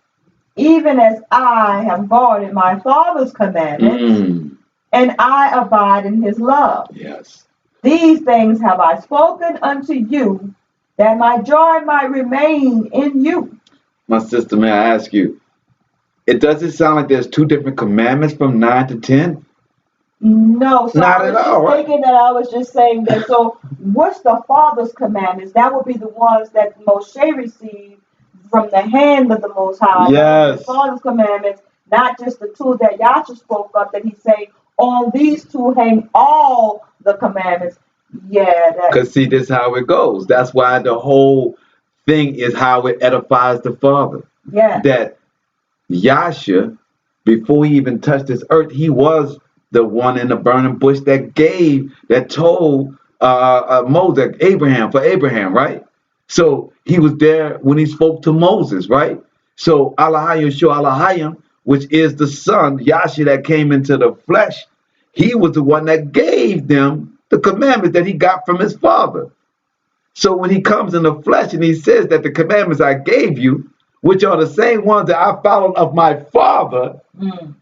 even as I have guarded my Father's commandments, and I abide in his love. Yes. These things have I spoken unto you, that my joy might remain in you. My sister, may I ask you, it doesn't sound like there's two different commandments from 9 to 10? No, so Not I was at all, just right? thinking that I was just saying that. So what's the Father's commandments? That would be the ones that Moshe received from the hand of the Most High. Yes. The Father's commandments, not just the two that Yasha spoke of, that he's saying, on these two hang all the commandments. Yeah. Because see, this is how it goes. That's why the whole thing is how it edifies the Father. Yeah. That Yasha, before he even touched this earth, he was the one in the burning bush that told Moses, Abraham, right? So he was there when he spoke to Moses, right? So Alahayim, which is the son, Yasha, that came into the flesh, he was the one that gave them the commandments that he got from his father. So when he comes in the flesh and he says that the commandments I gave you, which are the same ones that I followed of my father,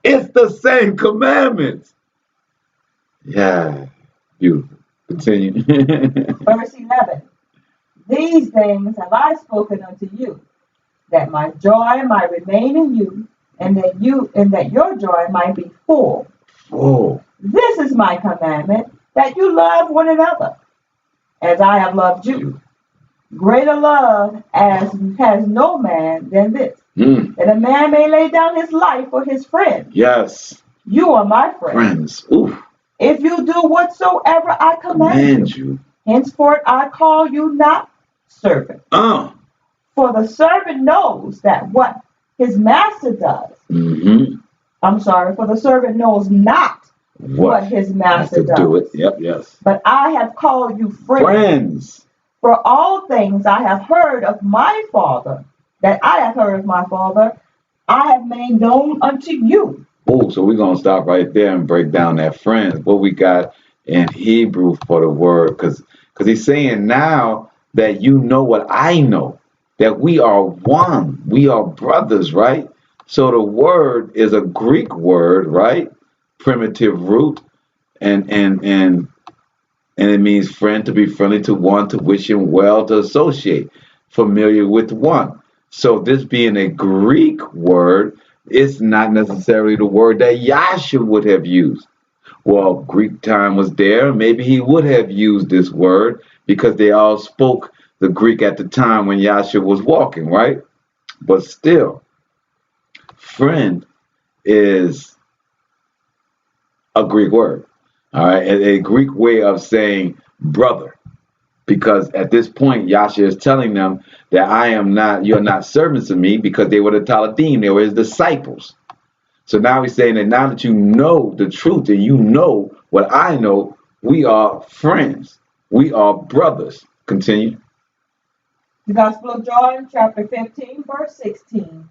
it's the same commandments. Yeah, beautiful. Continue. Verse 11. These things have I spoken unto you, that my joy might remain in you, and that your joy might be full. Oh. This is my commandment, that you love one another, as I have loved you. Greater love as has no man than this, that a man may lay down his life for his friend. Yes. You are my friends. Oof. If you do whatsoever I command you, henceforth I call you not servant. For the servant knows that what his master does. I'm sorry, for the servant knows not what his master does. Do it. Yep, yes. But I have called you friends. For all things I have heard of my Father, I have made known unto you. Oh, so we're going to stop right there and break down that friends. What we got in Hebrew for the word, because he's saying now that you know what I know, that we are one, we are brothers, right? So the word is a Greek word, right? Primitive root, and it means friend, to be friendly to one, to wish him well, to associate, familiar with one. So this being a Greek word, it's not necessarily the word that Yasha would have used. Well, Greek time was there. Maybe he would have used this word because they all spoke the Greek at the time when Yasha was walking, right? But still, friend is a Greek word, all right, a Greek way of saying brother, because at this point Yasha is telling them that you're not servants of me, because they were the Taladim, they were his disciples. So now he's saying that now that you know the truth and you know what I know, we are friends, we are brothers. Continue. The Gospel of John, chapter 15, verse 16.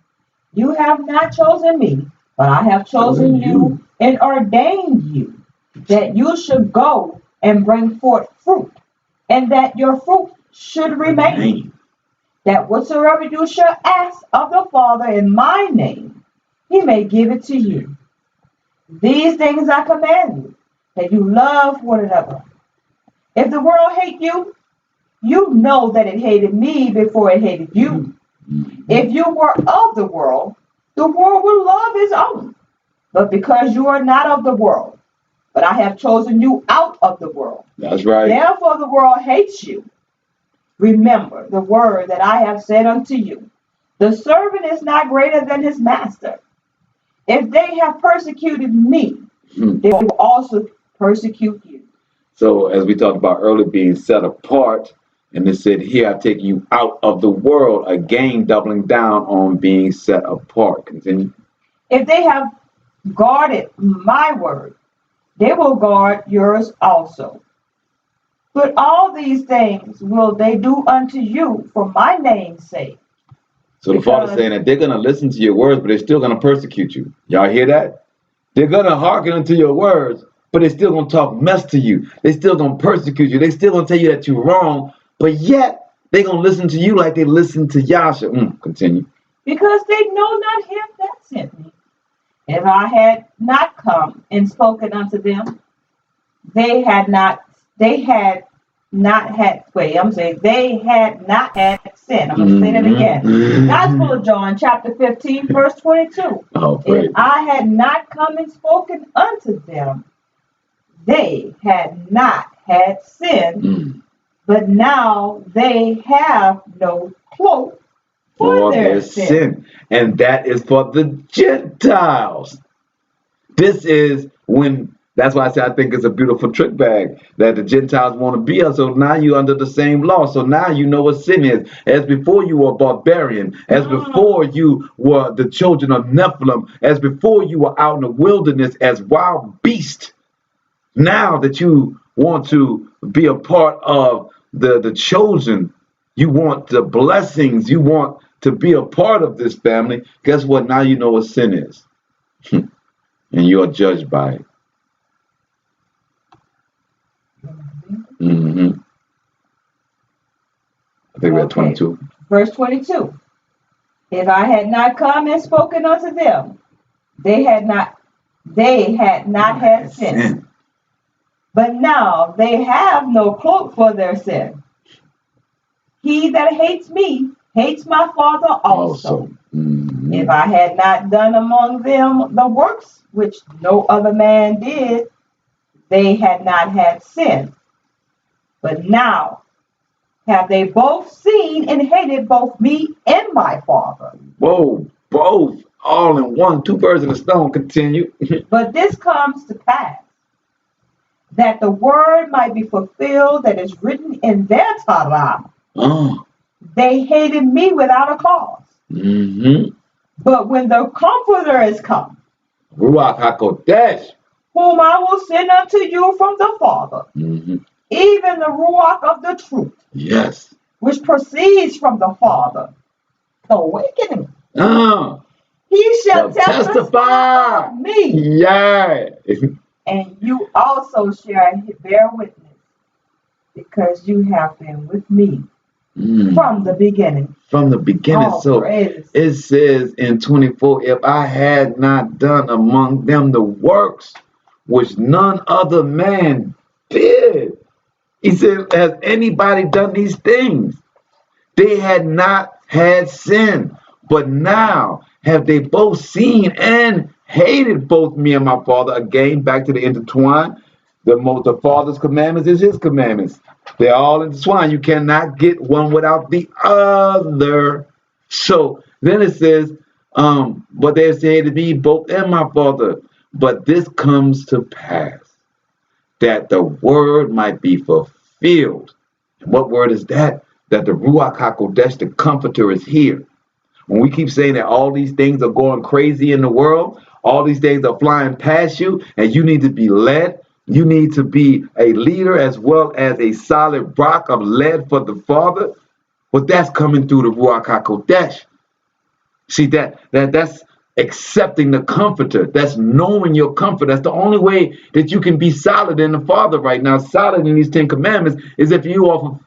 You have not chosen me, but I have chosen you and ordained you, that you should go and bring forth fruit, and that your fruit should remain. That whatsoever you shall ask of the Father in my name, he may give it to you. These things I command you, that you love one another. If the world hate you, you know that it hated me before it hated you. If you were of the world would love his own. But because you are not of the world, but I have chosen you out of the world. That's right. Therefore the world hates you. Remember the word that I have said unto you. The servant is not greater than his master. If they have persecuted me, they will also persecute you. So as we talked about earlier, being set apart, and it said here, I've taken you out of the world, again doubling down on being set apart. Continue. If they have guarded my word, they will guard yours also. But all these things will they do unto you for my name's sake. So the Father's saying that they're going to listen to your words, but they're still going to persecute you. Y'all hear that? They're going to hearken unto your words, but they're still going to talk mess to you. They're still going to persecute you. They're still going to tell you that you're wrong, but yet they're going to listen to you like they listen to Yasha. Continue. Because they know not him that sent me. If I had not come and spoken unto them, they had not had sin. I'm going to say that again. Gospel of John, chapter 15, verse 22. If I had not come and spoken unto them, they had not had sin, but now they have no cloak for their sin. And that is for the Gentiles. This is when, that's why I say I think it's a beautiful trick bag that the Gentiles want to be us. So now you're under the same law. So now you know what sin is. As before you were barbarian, as before you were the children of Nephilim, as before you were out in the wilderness as wild beasts. Now that you want to be a part of the chosen, you want the blessings, you want to be a part of this family, guess what? Now you know what sin is. And you're judged by it. I think we're at 22. Verse 22. If I had not come and spoken unto them, they had not had sin. But now they have no cloak for their sin. He that hates me hates my Father also. If I had not done among them the works which no other man did, they had not had sin. But now have they both seen and hated both me and my Father. Whoa, both, all in one, two birds in a stone. Continue. But this comes to pass, that the word might be fulfilled that is written in their Torah. They hated me without a cause. But when the Comforter is come, Ruach HaKodesh, whom I will send unto you from the Father, even the Ruach of the truth, yes, which proceeds from the Father, awakening. He shall testify of me. Yeah. And you also shall bear witness, because you have been with me from the beginning. From the beginning. So it says in 24, if I had not done among them the works which none other man did. He said, has anybody done these things? They had not had sin, but now have they both seen and hated both me and my Father. Again, back to the intertwine. The Father's commandments is his commandments. They're all intertwined. You cannot get one without the other. So then it says, But they say to me, both and my father. But this comes to pass, that the word might be fulfilled. And what word is that? That the Ruach HaKodesh, the Comforter, is here. When we keep saying that all these things are going crazy in the world, all these things are flying past you, and you need to be led. You need to be a leader as well as a solid rock of lead for the Father. But that's coming through the Ruach HaKodesh. See, that's accepting the Comforter. That's knowing your comfort. That's the only way that you can be solid in the Father right now. Solid in these 10 commandments is if you are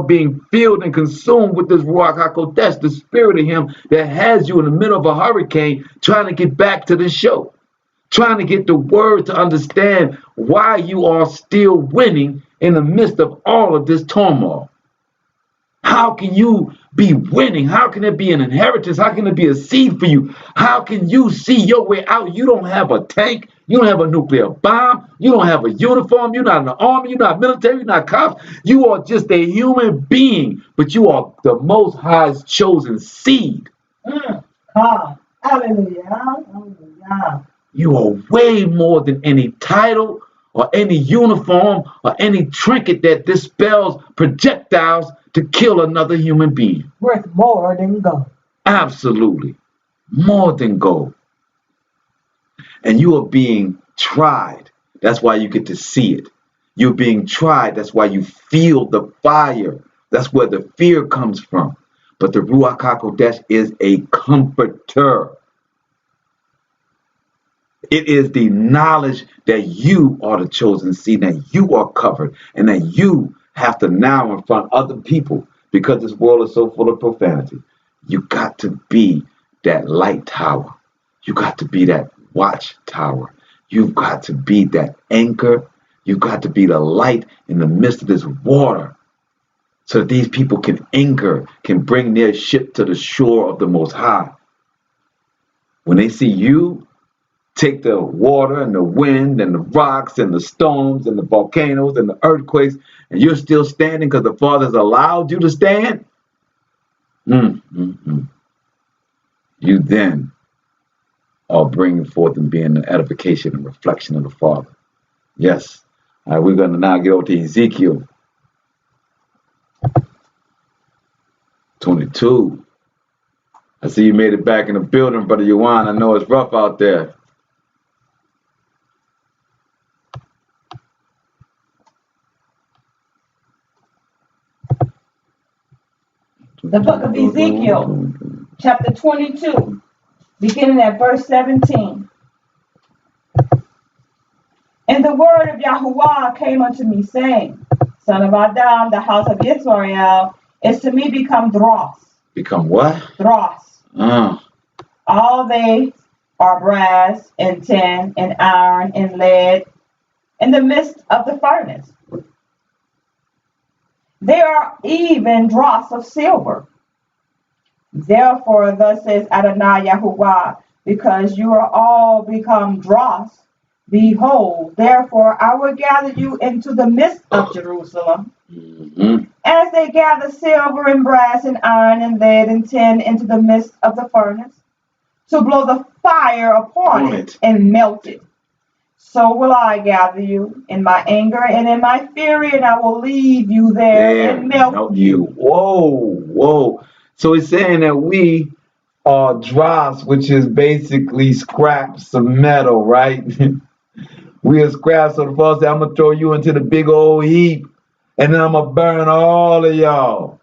being filled and consumed with this Ruach HaKodesh, the spirit of him that has you in the middle of a hurricane trying to get back to the show, trying to get the word to understand why you are still winning in the midst of all of this turmoil. How can you be winning? How can it be an inheritance? How can it be a seed for you? How can you see your way out? You don't have a tank. You don't have a nuclear bomb. You don't have a uniform. You're not in the army. You're not military. You're not cops. You are just a human being, but you are the Most High's chosen seed. God. Hallelujah. Hallelujah. You are way more than any title or any uniform or any trinket that dispels projectiles to kill another human being. Worth more than gold. Absolutely. More than gold. And you are being tried. That's why you get to see it. You're being tried. That's why you feel the fire. That's where the fear comes from. But the Ruach HaKodesh is a comforter. It is the knowledge that you are the chosen seed, that you are covered, and that you have to now confront other people, because this world is so full of profanity. You got to be that light tower. You got to be that watchtower. You've got to be that anchor. You've got to be the light in the midst of this water, so that these people can anchor, can bring their ship to the shore of the Most High. When they see you take the water and the wind and the rocks and the storms and the volcanoes and the earthquakes, and you're still standing because the Father's allowed you to stand, you then are bringing forth and being the edification and reflection of the Father. Yes. All right, we're going to now get over to Ezekiel 22. I see you made it back in the building, Brother Yuan. I know it's rough out there. The book of Ezekiel, chapter 22, beginning at verse 17. And the word of Yahuwah came unto me, saying, Son of Adam, the house of Israel is to me become dross. Become what? Dross. All they are brass and tin and iron and lead in the midst of the furnace. They are even dross of silver. Therefore, thus says Adonai Yahuwah, because you are all become dross, behold, therefore I will gather you into the midst of Jerusalem, as they gather silver and brass and iron and lead and tin into the midst of the furnace, to blow the fire upon it and melt it. So will I gather you in my anger and in my fury, and I will leave you there and melt you. Whoa. So it's saying that we are dross, which is basically scraps of metal, right? We are scraps. So the Father said, I'm going to throw you into the big old heap, and then I'm going to burn all of y'all.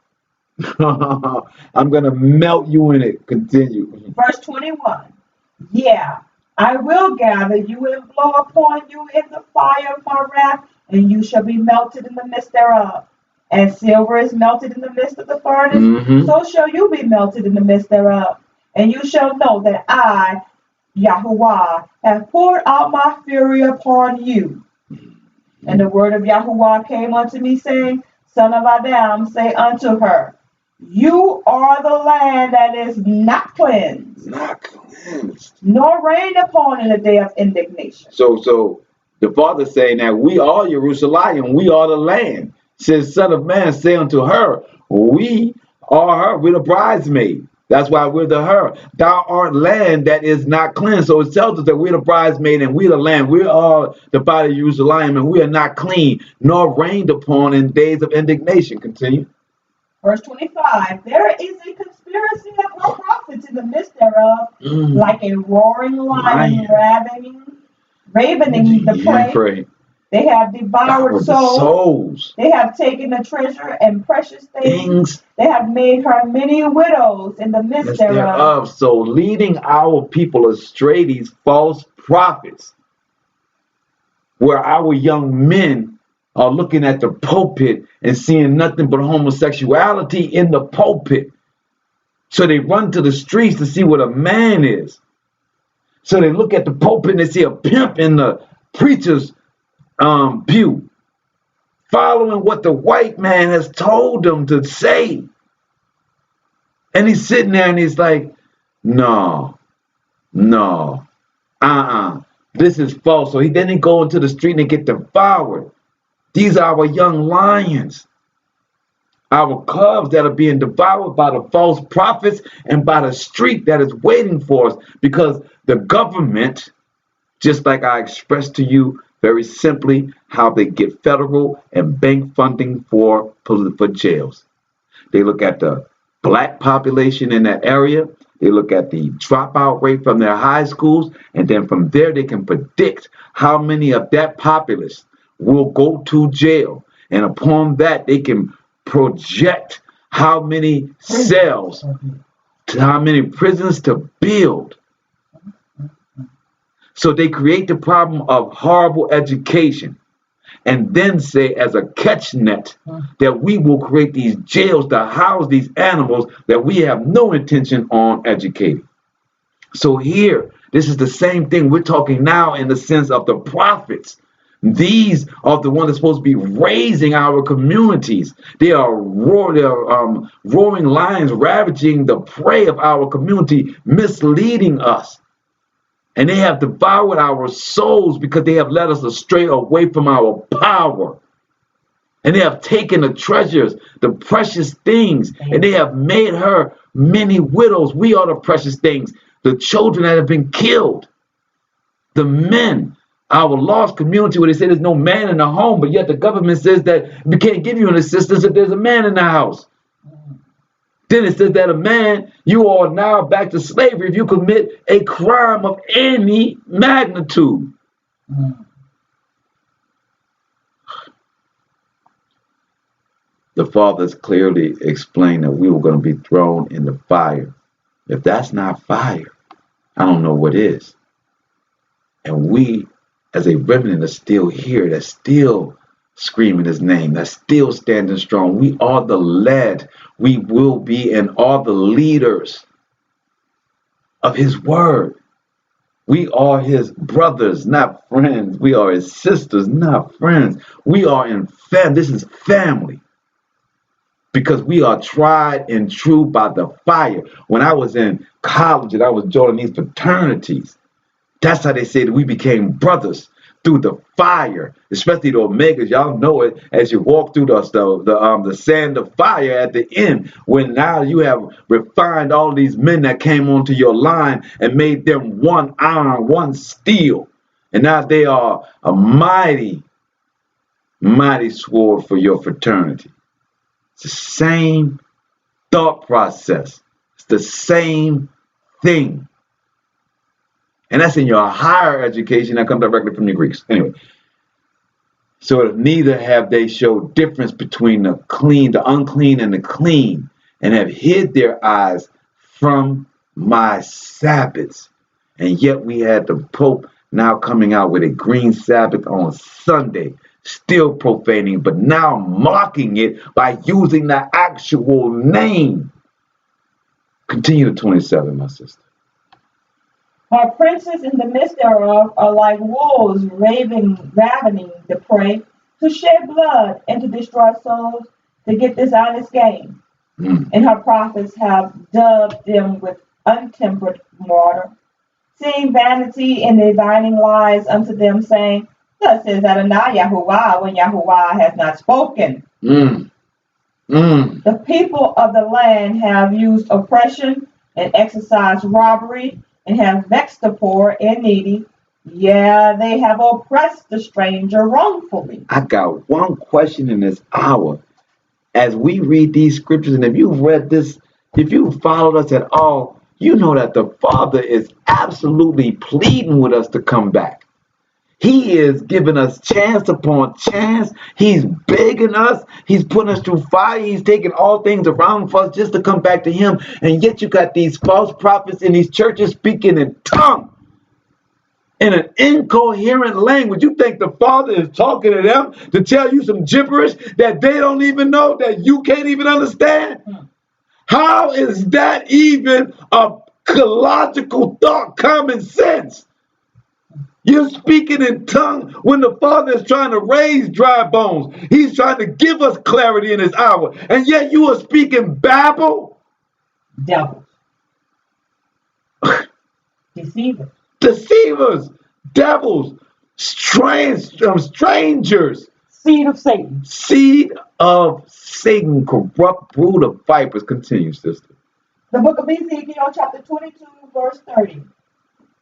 I'm going to melt you in it. Continue. Verse 21. Yeah, I will gather you and blow upon you in the fire of my wrath, and you shall be melted in the midst thereof. As silver is melted in the midst of the furnace, so shall you be melted in the midst thereof. And you shall know that I, Yahuwah, have poured out my fury upon you. And the word of Yahuwah came unto me, saying, Son of Adam, say unto her, you are the land that is not cleansed, nor rained upon in the day of indignation. So the Father saying that we are Yerushalayim, we are the land. Says, Son of Man, say unto her, we are her, we're the bridesmaid. That's why we're the her. Thou art land that is not cleansed. So it tells us that we're the bridesmaid and we're the land. We are the body of Yerushalayim, and we are not clean, nor rained upon in days of indignation. Continue. Verse 25, there is a conspiracy of her prophets in the midst thereof, like a roaring lion ravening the prey. They have devoured souls. They have taken the treasure and precious things. They have made her many widows in the midst thereof. So leading our people astray, these false prophets, where our young men are looking at the pulpit and seeing nothing but homosexuality in the pulpit. So they run to the streets to see what a man is. So they look at the pulpit and they see a pimp in the preacher's pew, following what the white man has told them to say. And he's sitting there and he's like, no, this is false. So then he go into the street and get devoured. These are our young lions, our cubs that are being devoured by the false prophets and by the street that is waiting for us, because the government, just like I expressed to you very simply, how they get federal and bank funding for jails. They look at the black population in that area. They look at the dropout rate from their high schools. And then from there, they can predict how many of that populace will go to jail. And upon that, they can project how many cells, how many prisons to build. So they create the problem of horrible education and then say as a catch net that we will create these jails to house these animals that we have no intention on educating. So here, this is the same thing. We're talking now in the sense of the prophets. These are the ones that are supposed to be raising our communities. They are roaring lions ravaging the prey of our community, misleading us. And they have devoured our souls because they have led us astray away from our power. And they have taken the treasures, the precious things, and they have made her many widows. We are the precious things, the children that have been killed, the men, our lost community where they say there's no man in the home, but yet the government says that we can't give you an assistance if there's a man in the house. Then it says that a man, you are now back to slavery if you commit a crime of any magnitude. The fathers clearly explained that we were going to be thrown in the fire. If that's not fire, I don't know what is. And we, as a remnant, are still here, that's still screaming his name, that's still standing strong. We are the led. We will be and are the leaders of his word. We are his brothers, not friends. We are his sisters, not friends. We are in family. This is family. Because we are tried and true by the fire. When I was in college and I was joining these fraternities, that's how they say that we became brothers, through the fire, especially the Omegas. Y'all know it as you walk through the sand of fire at the end, when now you have refined all these men that came onto your line and made them one iron, one steel. And now they are a mighty, mighty sword for your fraternity. It's the same thought process. It's the same thing. And that's in your higher education that comes directly from the Greeks. Anyway, so neither have they showed difference between the clean, the unclean, and the clean, and have hid their eyes from my Sabbaths. And yet we had the Pope now coming out with a green Sabbath on Sunday, still profaning, but now mocking it by using the actual name. Continue to 27, my sister. Her princes in the midst thereof are like wolves ravening the prey, to shed blood and to destroy souls, to get this honest gain. And her prophets have dubbed them with untempered mortar, seeing vanity and divining lies unto them, saying, thus says Adonai Yahuwah, when Yahuwah has not spoken. The people of the land have used oppression and exercised robbery, and have vexed the poor and needy. Yeah, they have oppressed the stranger wrongfully. I got one question in this hour. As we read these scriptures, and if you've read this, if you've followed us at all, you know that the Father is absolutely pleading with us to come back. He is giving us chance upon chance. He's begging us. He's putting us through fire. He's taking all things around for us just to come back to him. And yet you got these false prophets in these churches speaking in tongues, in an incoherent language. You think the Father is talking to them to tell you some gibberish that they don't even know, that you can't even understand? How is that even a logical thought, common sense? You're speaking in tongues when the Father is trying to raise dry bones. He's trying to give us clarity in this hour. And yet you are speaking babble? Devils. Deceivers. Deceivers, devils, strangers. Seed of Satan. Seed of Satan, corrupt brood of vipers. Continue, sister. The book of Ezekiel, chapter 22, verse 30.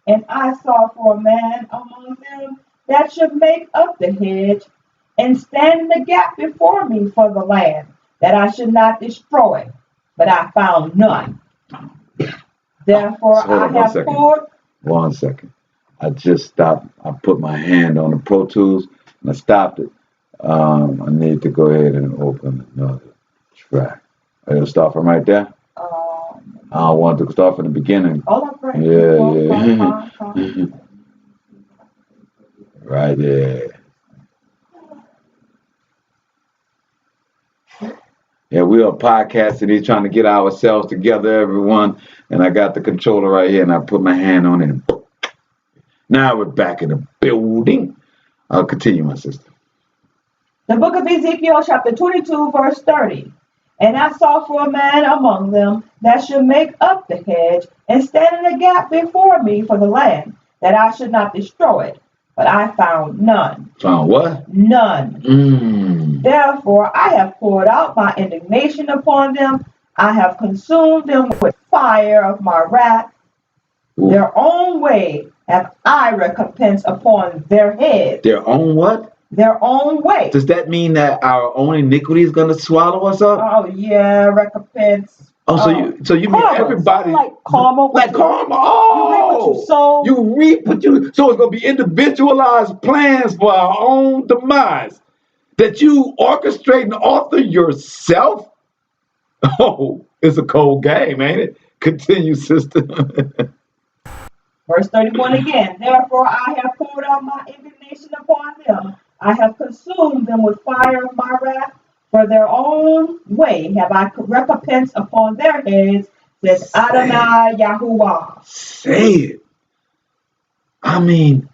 And I saw for a man among them that should make up the hedge and stand in the gap before me for the land, that I should not destroy it. But I found none. Therefore I have poured. 1 second. I just stopped. I put my hand on the Pro Tools and I stopped it. I need to go ahead and open another track. Are you start from right there? I want to start from the beginning. Yeah. Right there. Yeah, we are podcasting. He's trying to get ourselves together, everyone. And I got the controller right here, and I put my hand on it. And now we're back in the building. I'll continue, my sister. The book of Ezekiel, chapter 22, verse 30. And I saw for a man among them that should make up the hedge and stand in the gap before me for the land, that I should not destroy it. But I found none. Found what? None. Therefore I have poured out my indignation upon them. I have consumed them with fire of my wrath. Their own way have I recompensed upon their heads. Their own what? Their own way. Does that mean that our own iniquity is going to swallow us up? Oh yeah, recompense. Oh, so you mean everybody like karma? Like karma? Oh, you reap what you sow. You reap what you. So it's going to be individualized plans for our own demise that you orchestrate and author yourself. Oh, it's a cold game, ain't it? Continue, sister. Verse 31 again. Therefore I have poured out my indignation upon them. I have consumed them with fire of my wrath. For their own way have I recompensed upon their heads, says Adonai Yahuwah. Say it. I mean,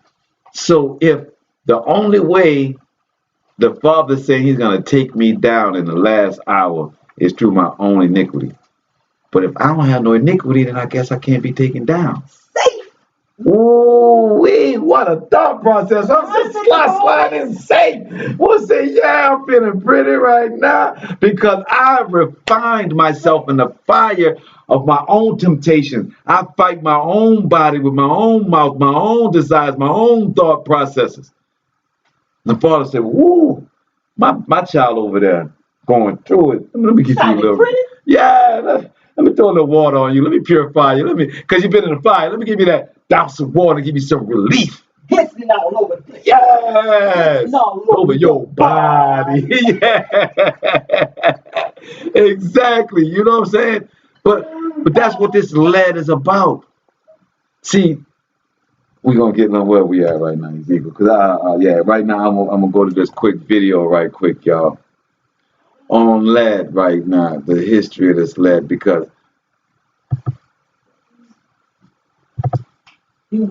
so if the only way the Father saying he's going to take me down in the last hour is through my own iniquity. But if I don't have no iniquity, then I guess I can't be taken down. Safe. Ooh, what a thought process. I'm just sliding safe. We'll say, yeah, I'm feeling pretty right now because I refined myself in the fire of my own temptations. I fight my own body with my own mouth, my own desires, my own thought processes. The Father said, woo, my child over there going through it. Let me get you a little bit. Yeah, let me throw a little water on you. Let me purify you. Because you've been in the fire. Let me give you that douse of water, give you some relief. Hissing all over the place. Yes. All over your body. Yeah. Exactly. You know what I'm saying? But that's what this lead is about. See, we're going to get on where we are right now, Ezekiel. Because, right now I'm going to go to this quick video right quick, y'all. On lead right now, the history of this lead, because and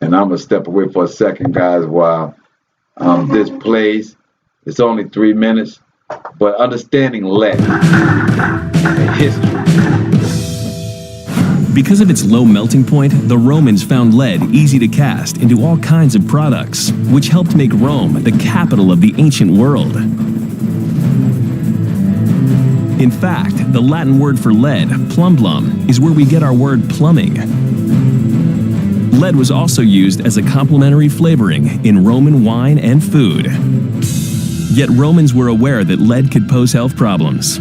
I'm going to step away for a second, guys, while this plays. It's only 3 minutes, but understanding lead and history. Because of its low melting point, the Romans found lead easy to cast into all kinds of products, which helped make Rome the capital of the ancient world. In fact, the Latin word for lead, plumbum, is where we get our word plumbing. Lead was also used as a complementary flavoring in Roman wine and food. Yet Romans were aware that lead could pose health problems.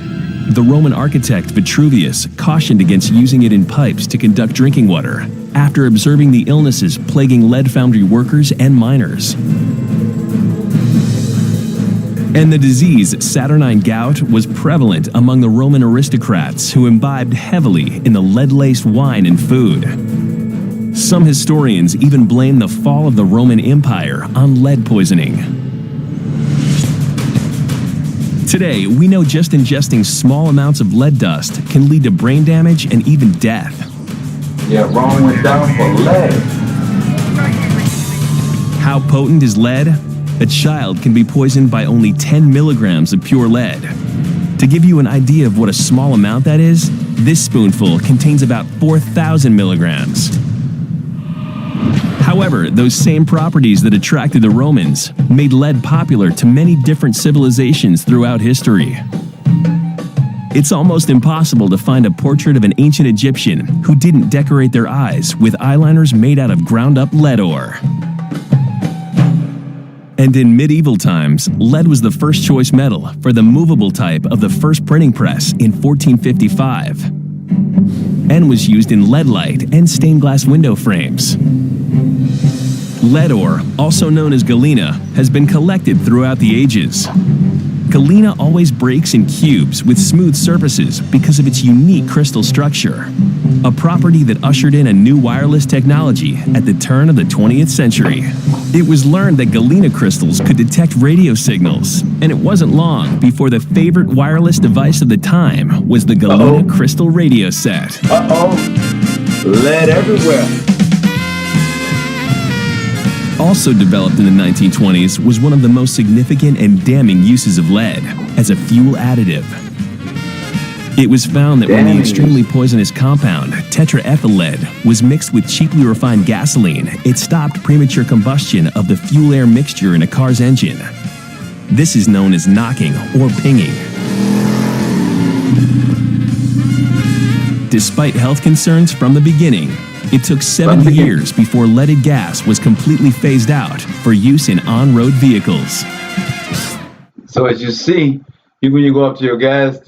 The Roman architect Vitruvius cautioned against using it in pipes to conduct drinking water after observing the illnesses plaguing lead foundry workers and miners. And the disease Saturnine gout was prevalent among the Roman aristocrats who imbibed heavily in the lead-laced wine and food. Some historians even blame the fall of the Roman Empire on lead poisoning. Today, we know just ingesting small amounts of lead dust can lead to brain damage and even death. Yeah, Rome went down for lead. How potent is lead? A child can be poisoned by only 10 milligrams of pure lead. To give you an idea of what a small amount that is, this spoonful contains about 4,000 milligrams. However, those same properties that attracted the Romans made lead popular to many different civilizations throughout history. It's almost impossible to find a portrait of an ancient Egyptian who didn't decorate their eyes with eyeliners made out of ground-up lead ore. And in medieval times, lead was the first choice metal for the movable type of the first printing press in 1455, and was used in lead light and stained glass window frames. Lead ore, also known as galena, has been collected throughout the ages. Galena always breaks in cubes with smooth surfaces because of its unique crystal structure, a property that ushered in a new wireless technology at the turn of the 20th century. It was learned that galena crystals could detect radio signals, and it wasn't long before the favorite wireless device of the time was the galena crystal radio set. Lead everywhere. Also developed in the 1920s was one of the most significant and damning uses of lead as a fuel additive. It was found that when the extremely poisonous compound, tetraethyl lead, was mixed with cheaply refined gasoline, it stopped premature combustion of the fuel-air mixture in a car's engine. This is known as knocking or pinging. Despite health concerns from the beginning, it took 70 years before leaded gas was completely phased out for use in on-road vehicles. So as you see, when you go up to your gas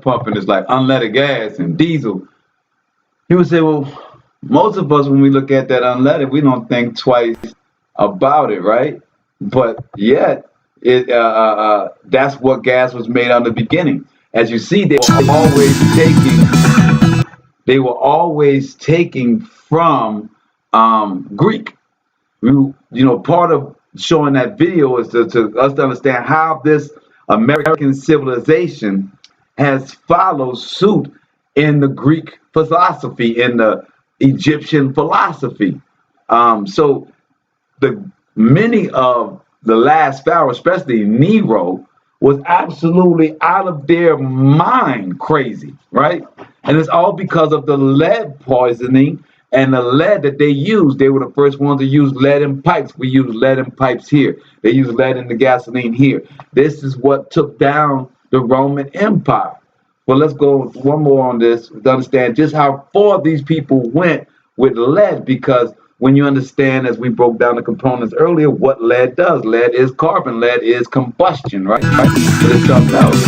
pump and it's like unleaded gas and diesel, you would say, well, most of us, when we look at that unleaded, we don't think twice about it, right? But yet, that's what gas was made on the beginning. As you see, they were always taking from Greek. Part of showing that video is to us to understand how this American civilization has followed suit in the Greek philosophy, in the Egyptian philosophy. So many of the last pharaoh, especially Nero, was absolutely out of their mind crazy, right? And it's all because of the lead poisoning and the lead that they used. They were the first ones to use lead in pipes. We use lead in pipes here. They use lead in the gasoline here. This is what took down the Roman Empire. Well, let's go one more on this to understand just how far these people went with lead, because when you understand, as we broke down the components earlier, what lead does. Lead is carbon. Lead is combustion, right? But it's something else.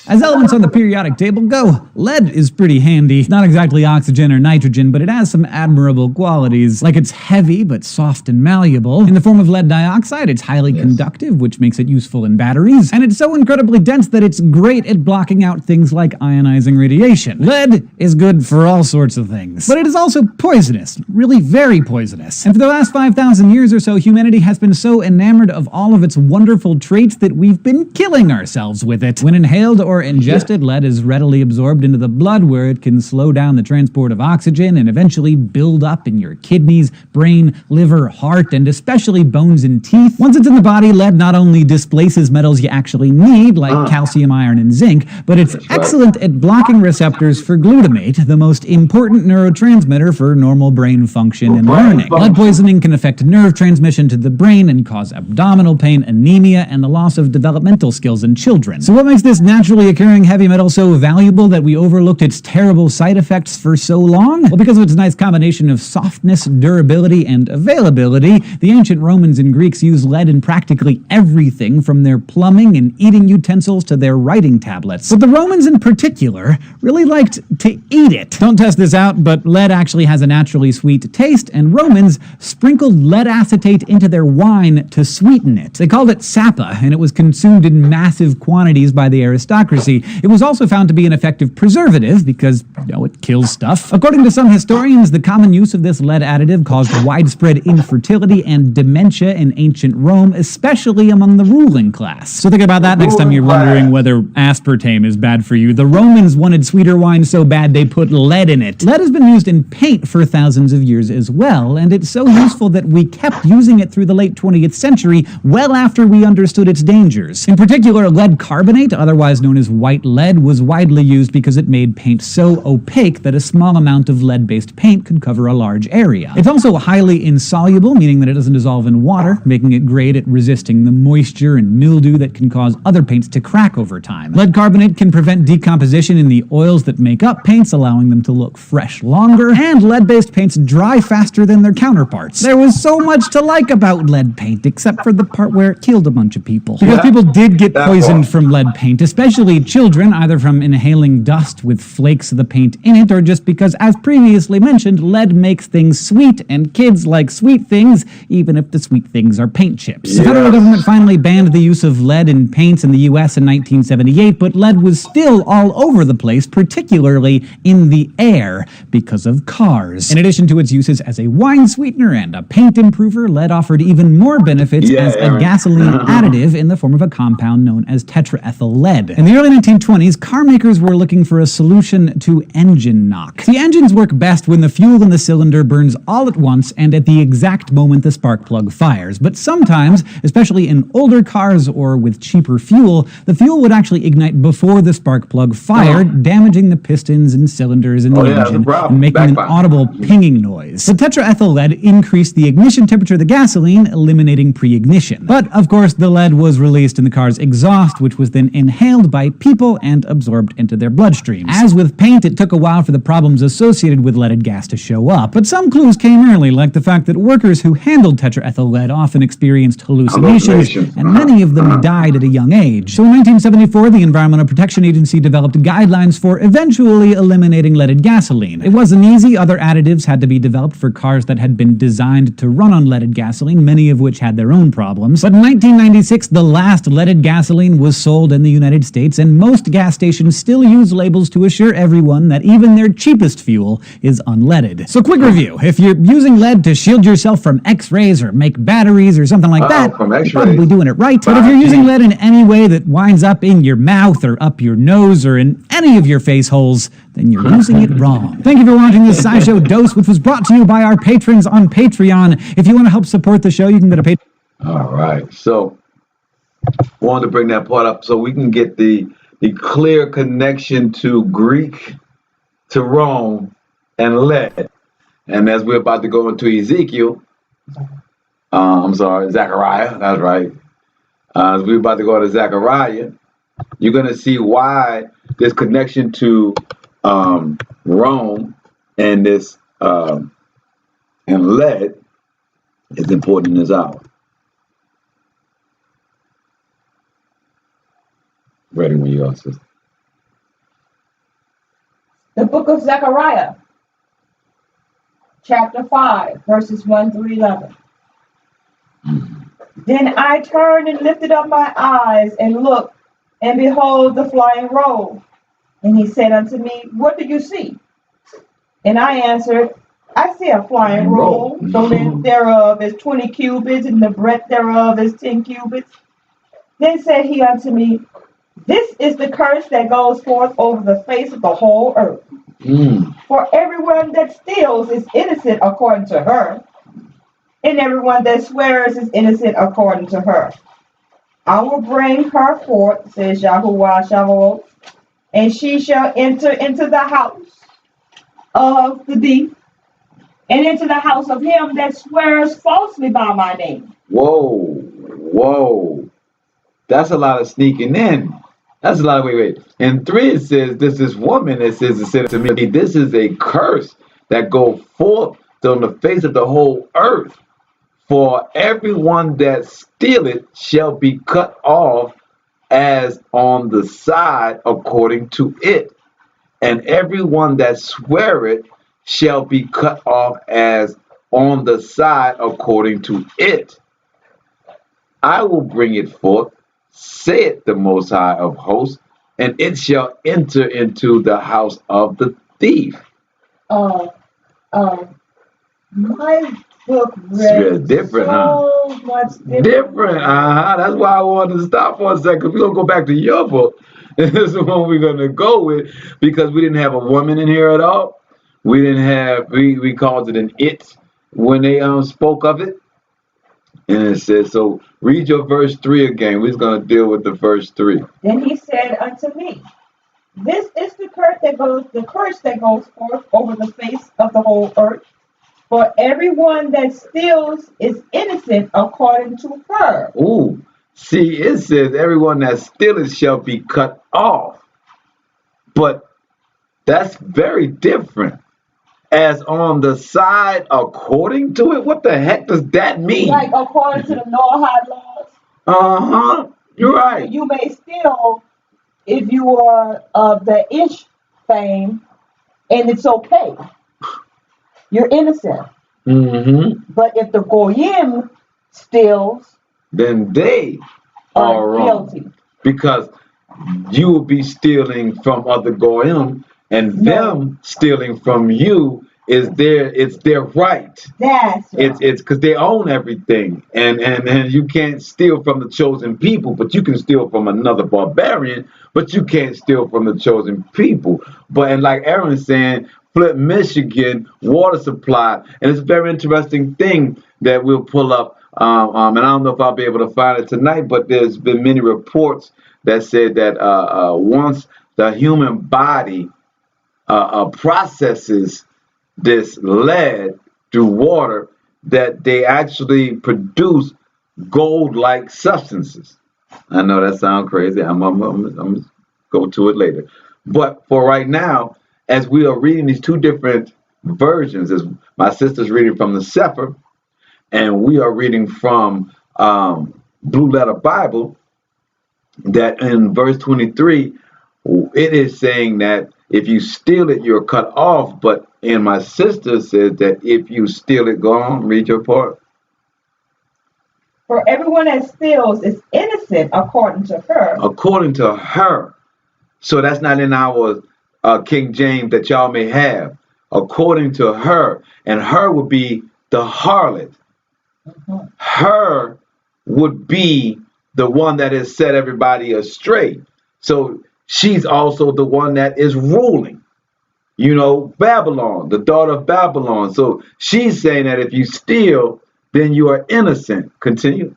As elements on the periodic table go, lead is pretty handy. It's not exactly oxygen or nitrogen, but it has some admirable qualities. Like it's heavy, but soft and malleable. In the form of lead dioxide, it's highly conductive, which makes it useful in batteries. And it's so incredibly dense that it's great at blocking out things like ionizing radiation. Lead is good for all sorts of things. But it is also poisonous. Really very poisonous. And for the last 5,000 years or so, humanity has been so enamored of all of its wonderful traits that we've been killing ourselves with it. When inhaled or or ingested, lead is readily absorbed into the blood, where it can slow down the transport of oxygen and eventually build up in your kidneys, brain, liver, heart, and especially bones and teeth. Once it's in the body, lead not only displaces metals you actually need, like calcium, iron, and zinc, but it's excellent at blocking receptors for glutamate, the most important neurotransmitter for normal brain function and learning. Lead poisoning can affect nerve transmission to the brain and cause abdominal pain, anemia, and the loss of developmental skills in children. So what makes this naturally occurring heavy metal so valuable that we overlooked its terrible side effects for so long? Well, because of its nice combination of softness, durability, and availability, the ancient Romans and Greeks used lead in practically everything from their plumbing and eating utensils to their writing tablets. But the Romans in particular really liked to eat it. Don't test this out, but lead actually has a naturally sweet taste, and Romans sprinkled lead acetate into their wine to sweeten it. They called it sapa, and it was consumed in massive quantities by the aristocracy. It was also found to be an effective preservative because, it kills stuff. According to some historians, the common use of this lead additive caused widespread infertility and dementia in ancient Rome, especially among the ruling class. So think about that next time you're wondering whether aspartame is bad for you. The Romans wanted sweeter wine so bad they put lead in it. Lead has been used in paint for thousands of years as well, and it's so useful that we kept using it through the late 20th century, well after we understood its dangers. In particular, lead carbonate, otherwise known as white lead, was widely used because it made paint so opaque that a small amount of lead-based paint could cover a large area. It's also highly insoluble, meaning that it doesn't dissolve in water, making it great at resisting the moisture and mildew that can cause other paints to crack over time. Lead carbonate can prevent decomposition in the oils that make up paints, allowing them to look fresh longer, and lead-based paints dry faster than their counterparts. There was so much to like about lead paint, except for the part where it killed a bunch of people. Because people did get poisoned from lead paint, especially children, either from inhaling dust with flakes of the paint in it, or just because, as previously mentioned, lead makes things sweet, and kids like sweet things, even if the sweet things are paint chips. The federal government finally banned the use of lead in paints in the US in 1978, but lead was still all over the place, particularly in the air, because of cars. In addition to its uses as a wine sweetener and a paint improver, lead offered even more benefits as a gasoline additive in the form of a compound known as tetraethyl lead. In the early 1920s, car makers were looking for a solution to engine knock. See, engines work best when the fuel in the cylinder burns all at once and at the exact moment the spark plug fires. But sometimes, especially in older cars or with cheaper fuel, the fuel would actually ignite before the spark plug fired, damaging the pistons and cylinders in the engine and making an audible pinging noise. The tetraethyl lead increased the ignition temperature of the gasoline, eliminating pre-ignition. But, of course, the lead was released in the car's exhaust, which was then inhaled by people and absorbed into their bloodstreams. As with paint, it took a while for the problems associated with leaded gas to show up. But some clues came early, like the fact that workers who handled tetraethyl lead often experienced hallucinations, and many of them died at a young age. So in 1974, the Environmental Protection Agency developed guidelines for eventually eliminating leaded gasoline. It wasn't easy. Other additives had to be developed for cars that had been designed to run on leaded gasoline, many of which had their own problems. But in 1996, the last leaded gasoline was sold in the United States, and most gas stations still use labels to assure everyone that even their cheapest fuel is unleaded. So quick review. If you're using lead to shield yourself from X-rays or make batteries or something like that, you're probably doing it right. But if you're using lead in any way that winds up in your mouth or up your nose or in any of your face holes, then you're using it wrong. Thank you for watching this SciShow Dose, which was brought to you by our patrons on Patreon. If you want to help support the show, you can go to Patreon. All right. So, wanted to bring that part up so we can get the clear connection to Greek, to Rome, and lead. And as we're about to go into Ezekiel, Zechariah, that's right. As we're about to go to Zechariah, you're going to see why this connection to Rome and this and lead is important in this hour. Ready when you are, sister. The book of Zechariah, chapter 5, verses 1 through 11. Then I turned and lifted up my eyes and looked, and behold, the flying roll. And he said unto me, What do you see? And I answered, I see a flying roll. The length thereof is 20 cubits, and the breadth thereof is 10 cubits. Then said he unto me, This is the curse that goes forth over the face of the whole earth. For everyone that steals is innocent according to her, and everyone that swears is innocent according to her. I will bring her forth, says Yahuwah Shalom, and she shall enter into the house of the thief, and into the house of him that swears falsely by my name. Whoa. That's a lot of sneaking in. That's a lot of wait. In 3 it says, this woman, it says to me, this is a curse that go forth on the face of the whole earth. For everyone that stealeth shall be cut off as on the side according to it. And everyone that sweareth shall be cut off as on the side according to it. I will bring it forth, saith the Most High of hosts, and it shall enter into the house of the thief. My book read different, so much different. That's why I wanted to stop for a second. We're going to go back to your book. This is the one we're going to go with, because we didn't have a woman in here at all. We didn't have, we called it an it when they spoke of it. And it says, so read your verse 3 again. We're going to deal with the verse 3. Then he said unto me, this is the curse that goes forth over the face of the whole earth. For everyone that steals is innocent according to her. Ooh, see, it says everyone that stealeth shall be cut off. But that's very different. As on the side according to it? What the heck does that mean? Like according to the NOLA laws. You're right. You may steal if you are of the Ish fame, and it's okay. You're innocent. But if the Goyim steals, then they are wrong. Guilty. Because you will be stealing from other Goyim, and them stealing from you is it's their right. That's right. It's because they own everything, and you can't steal from the chosen people, but you can steal from another barbarian, but you can't steal from the chosen people. But and like Aaron's saying, Flint, Michigan water supply, and it's a very interesting thing that we'll pull up. And I don't know if I'll be able to find it tonight, but there's been many reports that said that once the human body processes this lead through water, that they actually produce gold-like substances. I know that sounds crazy. I'm gonna go to it later. But for right now, as we are reading these two different versions, as my sister's reading from the Sefer, and we are reading from Blue Letter Bible, that in verse 23, it is saying that if you steal it, you're cut off. But and my sister said that if you steal it, go on, read your part. For everyone that steals is innocent according to her. According to her. So that's not in our King James that y'all may have. According to her. And her would be the harlot. Her would be the one that has set everybody astray. So she's also the one that is ruling. You know, Babylon, the daughter of Babylon. So she's saying that if you steal, then you are innocent. Continue.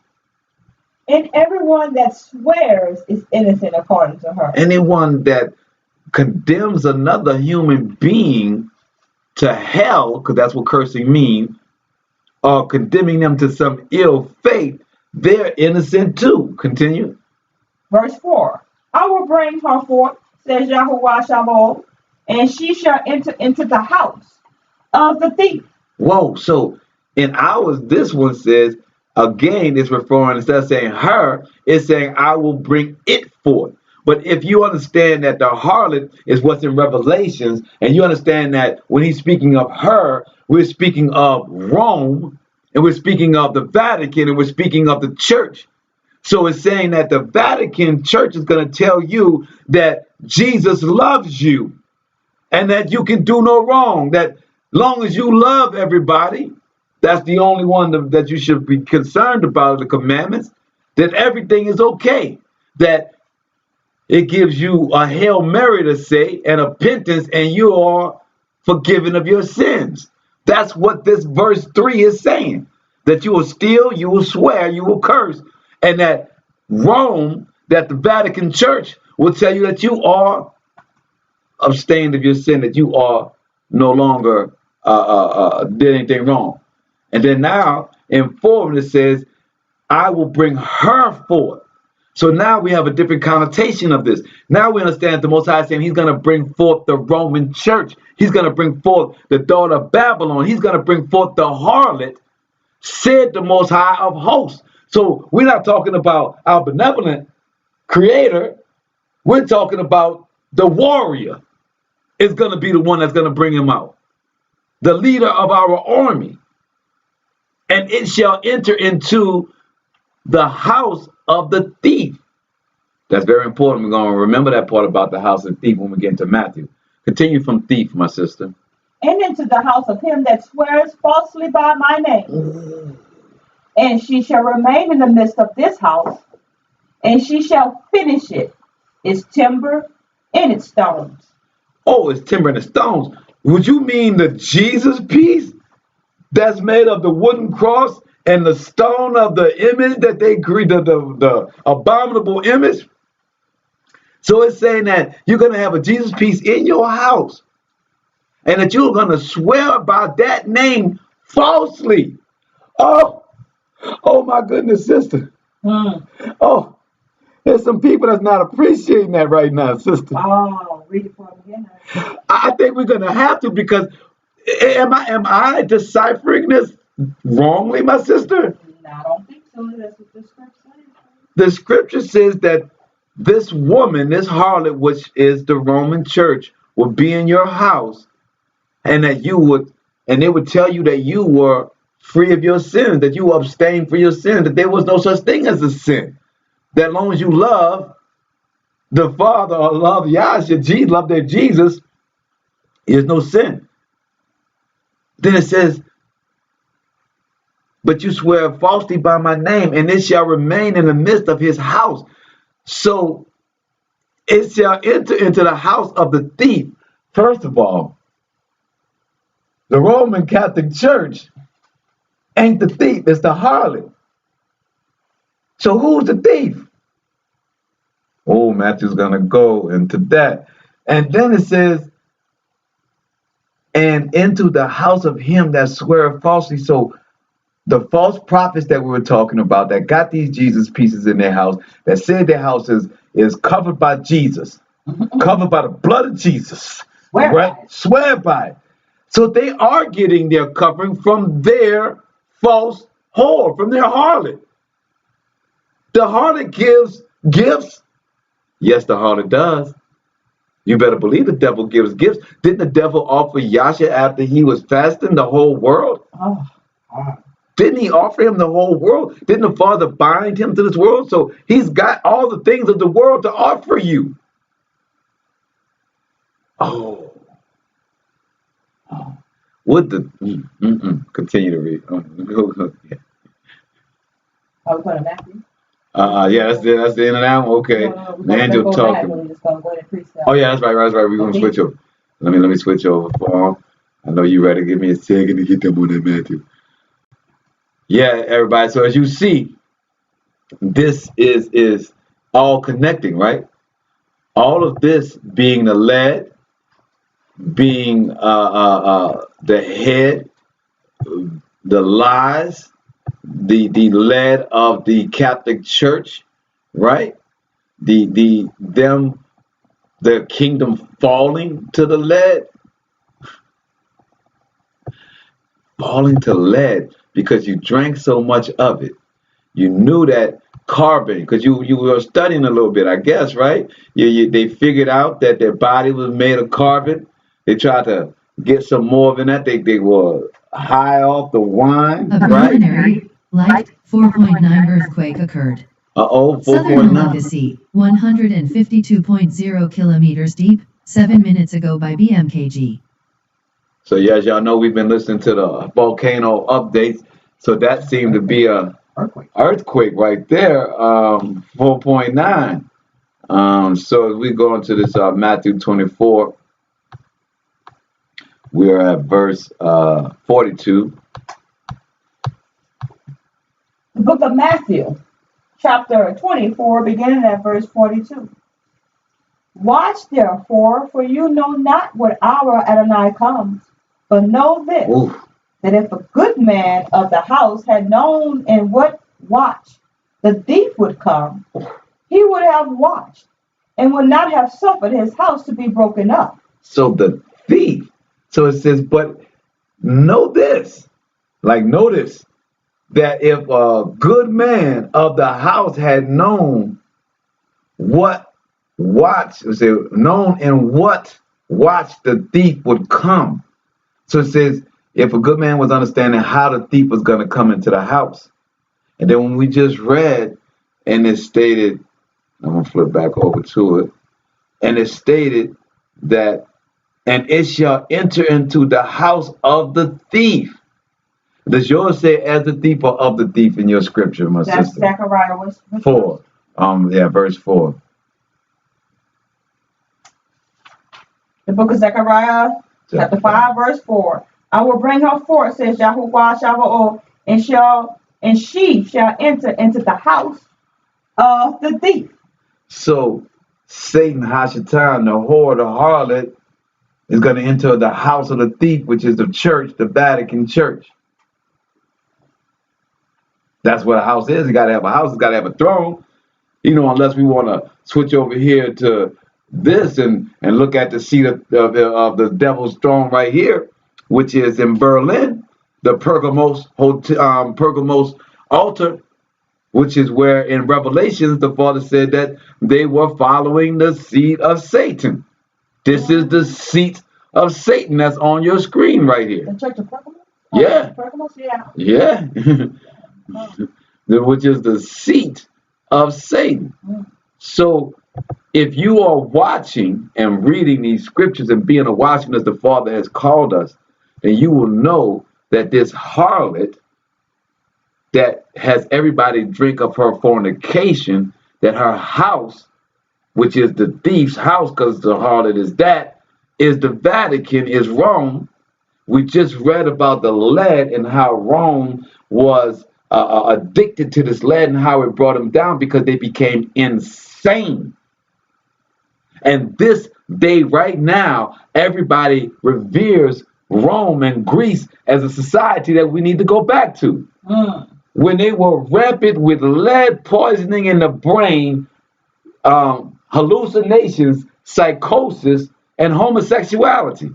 And everyone that swears is innocent according to her. Anyone that condemns another human being to hell, because that's what cursing means, or condemning them to some ill fate, they're innocent too. Continue. Verse 4. I will bring her forth, says Yahuwah Shalom, and she shall enter into the house of the thief. Whoa, so in ours, this one says, again, it's referring, instead of saying her, it's saying, I will bring it forth. But if you understand that the harlot is what's in Revelations, and you understand that when he's speaking of her, we're speaking of Rome, and we're speaking of the Vatican, and we're speaking of the church. So it's saying that the Vatican church is going to tell you that Jesus loves you and that you can do no wrong, that long as you love everybody, that's the only one that you should be concerned about, the commandments, that everything is okay, that It gives you a Hail Mary to say and a penance, and you are forgiven of your sins. That's what this verse 3 is saying. That you will steal, you will swear, you will curse, and that Rome, that the Vatican Church will tell you that you are abstained of your sin, that you are no longer did anything wrong. And then now in 4 it says, I will bring her forth. So now we have a different connotation of this. Now we understand that the Most High is saying he's going to bring forth the Roman church. He's going to bring forth the daughter of Babylon. He's going to bring forth the harlot, said the Most High of hosts. So we're not talking about our benevolent creator. We're talking about the warrior is going to be the one that's going to bring him out. The leader of our army. And it shall enter into the house of the thief. That's very important. We're going to remember that part about the house of the thief when we get into Matthew. Continue from thief, my sister. And into the house of him that swears falsely by my name. And she shall remain in the midst of this house, and she shall finish it, its timber and its stones. Oh, it's timber and its stones. Would you mean the Jesus piece that's made of the wooden cross and the stone of the image that they created, the abominable image? So it's saying that you're going to have a Jesus piece in your house and that you're going to swear by that name falsely. Oh my goodness, sister. Oh, there's some people that's not appreciating that right now, sister. Oh, read it for me again. I think we're going to have to, because am I deciphering this wrongly, my sister? I don't think so. That's what the scripture says. The scripture says that this woman, this harlot, which is the Roman church, will be in your house, and that you would, and they would tell you that you were free of your sins, that you abstained for your sins, that there was no such thing as a sin. That as long as you love the Father or love Yahshua, Jesus, love their Jesus, there's no sin. Then it says, but you swear falsely by my name, and it shall remain in the midst of his house. So it shall enter into the house of the thief. First of all, the Roman Catholic Church ain't the thief, it's the harlot. So who's the thief? Oh, Matthew's gonna go into that. And then it says, and into the house of him that sweareth falsely. So the false prophets that we were talking about, that got these Jesus pieces in their house, that said their house is covered by Jesus, covered by the blood of Jesus, swear by it. So they are getting their covering from their false whore, from their harlot. The harlot gives gifts. Yes, the harlot does. You better believe the devil gives gifts. Didn't the devil offer Yasha after he was fasting the whole world? Didn't he offer him the whole world? Didn't the Father bind him to this world? So he's got all the things of the world to offer you. Would the continue to read? Are we going to Matthew? Yeah, that's the end of that one. Okay. Angel talking. Oh yeah, that's right. We're gonna switch over. Let me switch over for him. I know you ready. Give me a second to get them on that Matthew. Yeah, everybody. So as you see, this is all connecting, right? All of this being the lead, being the head, the lies, the lead of the Catholic Church, right? The kingdom falling to the lead, falling to lead because you drank so much of it. You knew that carbon, because you were studying a little bit, I guess, right? They figured out that their body was made of carbon. They tried to get some more of that. They were high off the wine, a preliminary, light 4.9 earthquake occurred. 4.9. Southern Legacy, 152.0 kilometers deep, 7 minutes ago by BMKG. So yeah, as y'all know, we've been listening to the volcano updates. So that seemed to be a earthquake right there, 4.9. So as we go into this Matthew 24, we are at verse 42. The book of Matthew, chapter 24, beginning at verse 42. Watch therefore, for you know not what hour Adonai comes, but know this, that if a good man of the house had known in what watch the thief would come, he would have watched and would not have suffered his house to be broken up. So the thief, so it says, but know this, like notice that if a good man of the house had known what watch, it says, known in what watch the thief would come. So it says, if a good man was understanding how the thief was going to come into the house. And then when we just read, and it stated, I'm going to flip back over to it, and it stated that, and it shall enter into the house of the thief. Does yours say as the thief or of the thief in your scripture, my That's sister? Zechariah 4. Verse 4. The book of Zechariah, chapter 5, verse 4. I will bring her forth, says Yahuwah Shava'o, and she shall enter into the house of the thief. So Satan, Hashatan, the whore, the harlot, is going to enter the house of the thief, which is the church, the Vatican Church. That's what a house is. You got to have a house. It's got to have a throne. You know, unless we want to switch over here to this and look at the seat of the devil's throne right here, which is in Berlin, the Pergamos altar, which is where in Revelations the Father said that they were following the seat of Satan. This is the seat of Satan that's on your screen right here. The church of Pergamos? Yeah. Pergamos? Yeah. Yeah. Which is the seat of Satan. So if you are watching and reading these scriptures and being a watchman as the Father has called us, then you will know that this harlot that has everybody drink of her fornication, that her house, which is the thief's house, because the harlot is that, is the Vatican, is Rome. We just read about the lead and how Rome was addicted to this lead and how it brought them down because they became insane. And this day right now, everybody reveres Rome and Greece as a society that we need to go back to. When they were rampant with lead poisoning in the brain, hallucinations, psychosis, and homosexuality.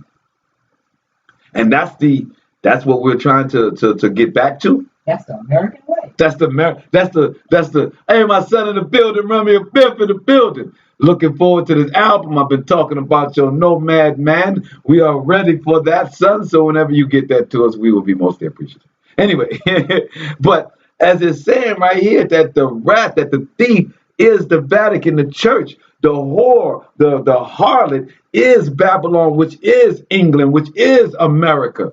And that's what we're trying to get back to. That's the American way. That's the hey, my son in the building, run me a fifth in the building. Looking forward to this album. I've been talking about your Nomad Man. We are ready for that, son. So whenever you get that to us, we will be mostly appreciative. Anyway, but as it's saying right here that the rat, that the thief is the Vatican, the church, the whore, the harlot is Babylon, which is England, which is America.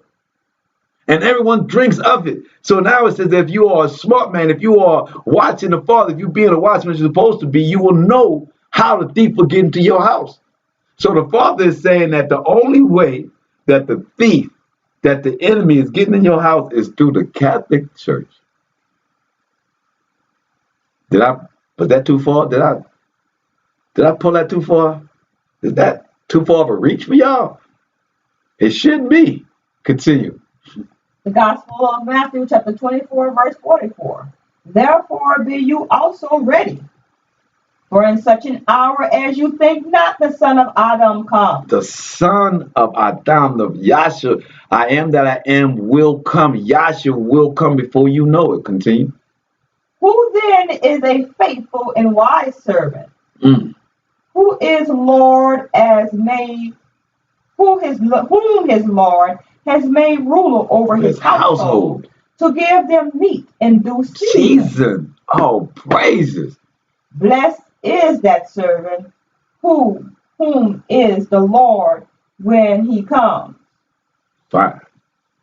And everyone drinks of it. So now it says if you are a smart man, if you are watching the Father, if you being a watchman you're supposed to be, you will know how the thief will get into your house. So the Father is saying that the only way that the thief, that the enemy is getting in your house is through the Catholic Church. Did I put that too far? Did I pull that too far? Is that too far of a reach for y'all? It shouldn't be. Continue. The Gospel of Matthew, chapter 24, verse 44. Therefore be you also ready, for in such an hour as you think not, the Son of Adam comes. The Son of Adam, the Yasha, I am that I am, will come. Yasha will come before you know it. Continue. Who then is a faithful and wise servant? Who is Lord whom his Lord has made ruler over his household to give them meat in due season. Oh, praises. Blessed is that servant whom is the Lord when he comes. Fine.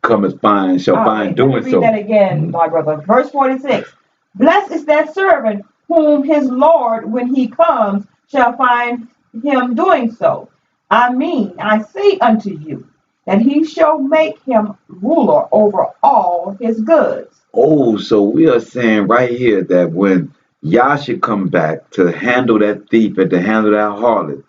Come as fine shall find doing so. Read that again, my brother. Verse 46. Blessed is that servant whom his Lord when he comes shall find him doing so. I say unto you, that he shall make him ruler over all his goods. Oh, so we are saying right here that when Yah should come back to handle that thief and to handle that harlot,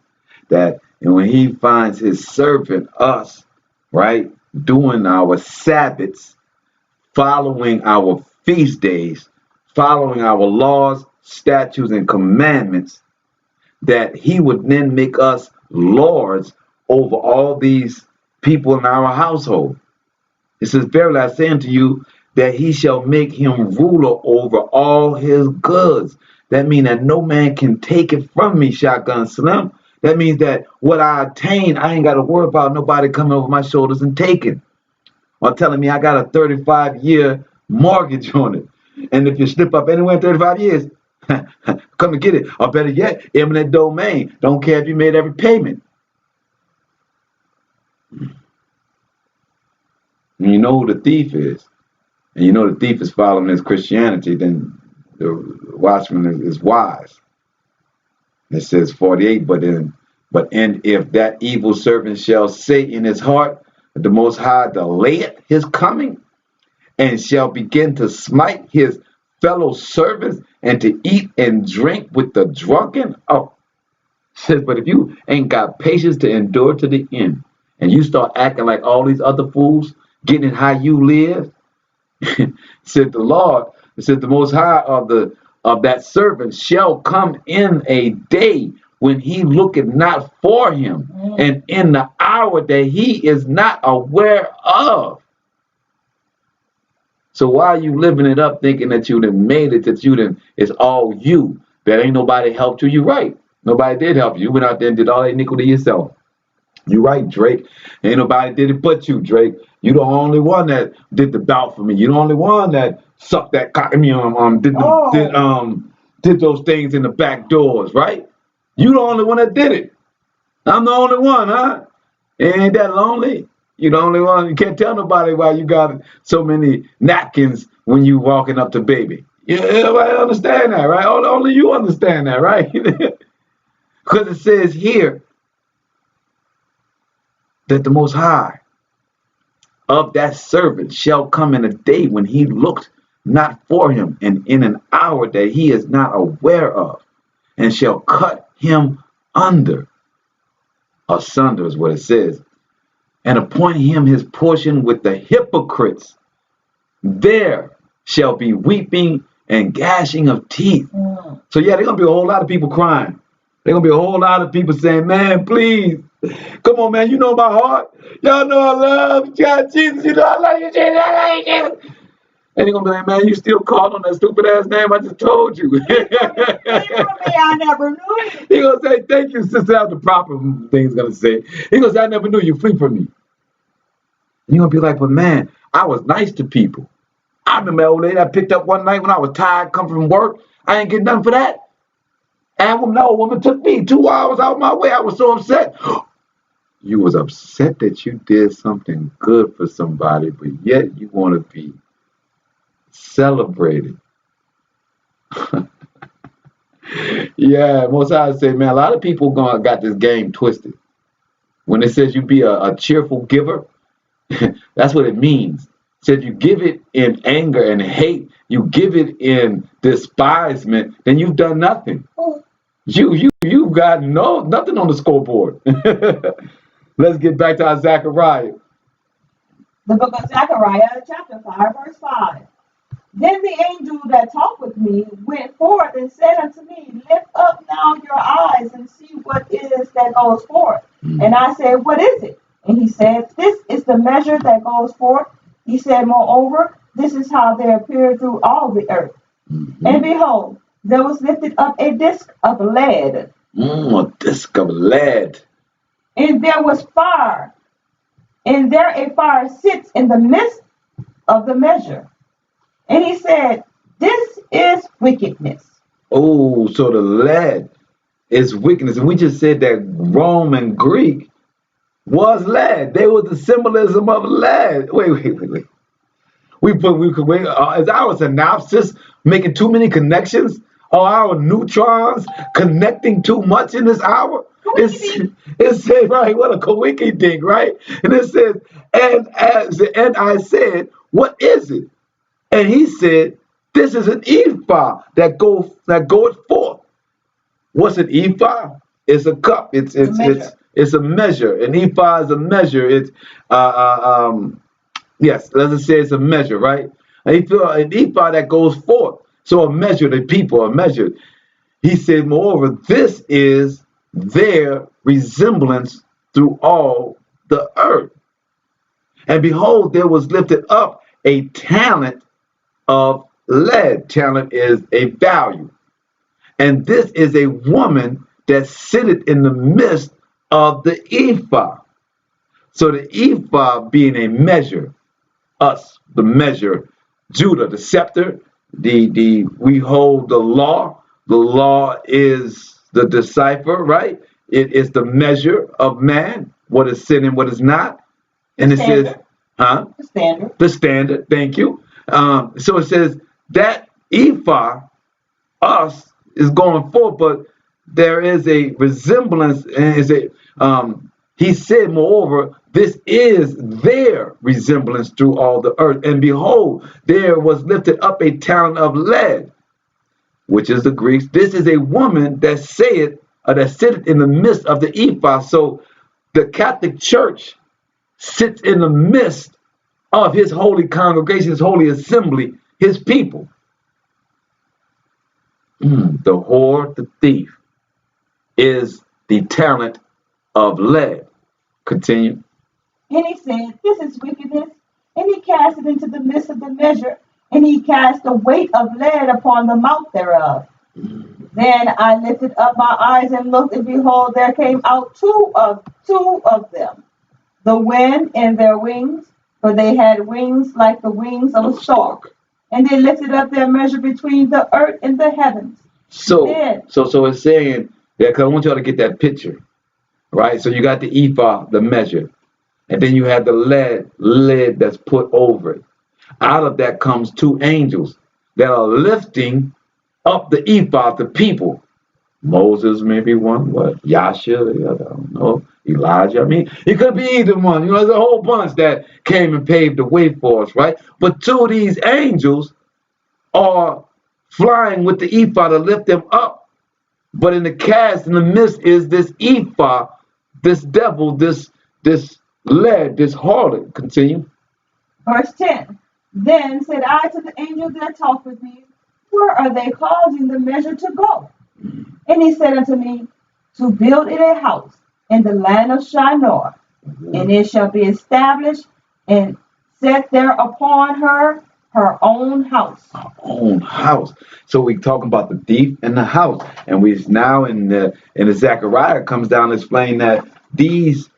that and when he finds his servant, us, right, doing our Sabbaths, following our feast days, following our laws, statutes, and commandments, that he would then make us lords over all these people in our household. It says, verily I say unto you, that he shall make him ruler over all his goods. That means that no man can take it from me, Shotgun Slim. That means that what I attain, I ain't got to worry about nobody coming over my shoulders and taking. Or telling me I got a 35-year mortgage on it. And if you slip up anywhere in 35 years, come and get it. Or better yet, eminent domain. Don't care if you made every payment. And you know who the thief is. And you know the thief is following his Christianity, then the watchman is wise. It says 48, but if that evil servant shall say in his heart, that the Most High delayeth his coming, and shall begin to smite his fellow servants, and to eat and drink with the drunken. Oh, says, but if you ain't got patience to endure to the end, and you start acting like all these other fools, getting how you live, said the Lord, said the Most High of that servant shall come in a day when he looketh not for him, and in the hour that he is not aware of. So why are you living it up thinking that you done made it, that you done, it's all you, that ain't nobody helped you? You right. Nobody did help you. You went out there and did all that iniquity yourself. You right, Drake. Ain't nobody did it but you, Drake. You the only one that did the bout for me. You the only one that sucked that cock. I mean, did those things in the back doors, right? You the only one that did it. I'm the only one, huh? Ain't that lonely? You the only one. You can't tell nobody why you got so many napkins when you walking up to baby. Everybody understand that, right? Only you understand that, right? Because it says here that the Most High of that servant shall come in a day when he looked not for him, and in an hour that he is not aware of, and shall cut him asunder is what it says, and appoint him his portion with the hypocrites. There shall be weeping and gashing of teeth. So yeah, there's going to be a whole lot of people crying. There's going to be a whole lot of people saying, man, please, come on, man, you know my heart. Y'all know I love God, Jesus. You know I love you, Jesus. I love you, Jesus. And they're going to be like, man, you still called on that stupid ass name I just told you. I never knew you. He's going to say, thank you, sister. That's the proper thing he's going to say. He's going to say, I never knew you. Flee from me. And you're going to be like, but man, I was nice to people. I remember that old lady I picked up one night when I was tired, come from work. I ain't getting nothing for that. And that old woman took me 2 hours out of my way. I was so upset. You was upset that you did something good for somebody, but yet you want to be celebrated. Yeah, Most High say, man, a lot of people got this game twisted. When it says you be a cheerful giver, that's what it means. It says you give it in anger and hate, you give it in despisement, then you've done nothing. You've got nothing on the scoreboard. Let's get back to our Zechariah. The book of Zechariah, chapter 5, verse 5. Then the angel that talked with me went forth and said unto me, lift up now your eyes and see what it is that goes forth. And I said, what is it? And he said, this is the measure that goes forth. He said, moreover, this is how they appear through all the earth. And behold, there was lifted up a disk of lead. A disk of lead. And there was fire. And there a fire sits in the midst of the measure. And he said, this is wickedness. Oh, so the lead is wickedness. And we just said that Rome and Greek was lead. They were the symbolism of lead. Wait. Is our synopsis making too many connections? Are our neutrons connecting too much in this hour? It said, right, what a coinky-dink, right? And it says, and I said, what is it? And he said, this is an ephah that goeth forth. What's an ephah? It's a cup. It's a measure. An ephah is a measure. It's yes, let's just say it's a measure, right? An ephah that goes forth. So a measure, the people are measured. He said, moreover, this is their resemblance through all the earth. And behold, there was lifted up a talent of lead. Talent is a value. And this is a woman that sitteth in the midst of the ephah. So the ephah being a measure, us, the measure, Judah, the scepter, we hold the law. The law is the decipher, right? It is the measure of man, what is sin and what is not. And it says, The standard. The standard, thank you. So it says that ephah, us, is going forth, but there is a resemblance, and he said, moreover, this is their resemblance through all the earth. And behold, there was lifted up a talent of lead, which is the Greeks. This is a woman that sitteth in the midst of the ephah. So the Catholic Church sits in the midst of his holy congregation, his holy assembly, his people. The whore, the thief, is the talent of lead. Continue. And he said, this is wickedness. And he cast it into the midst of the measure, and he cast the weight of lead upon the mouth thereof. Then I lifted up my eyes and looked, and behold, there came out two of them, the wind in their wings, for they had wings like the wings of a stork. And they lifted up their measure between the earth and the heavens. So it's saying that, because I want y'all to get that picture, right? So you got the ephah, the measure, and then you have the lead that's put over it. Out of that comes two angels that are lifting up the ephah, the people. Moses maybe one, Yasha, I don't know, Elijah. I mean, it could be either one. You know, there's a whole bunch that came and paved the way for us, right? But two of these angels are flying with the ephah to lift them up. But in the cast, in the midst, is this ephah, this devil, this lead, this harlot. Continue. Verse 10. Then said I to the angel that talked with me, where are they causing the measure to go? And he said unto me, to build it a house in the land of Shinar, and it shall be established and set there upon her own house. Her own house. So we talking about the thief and the house, and we now in the Zechariah comes down to explain that these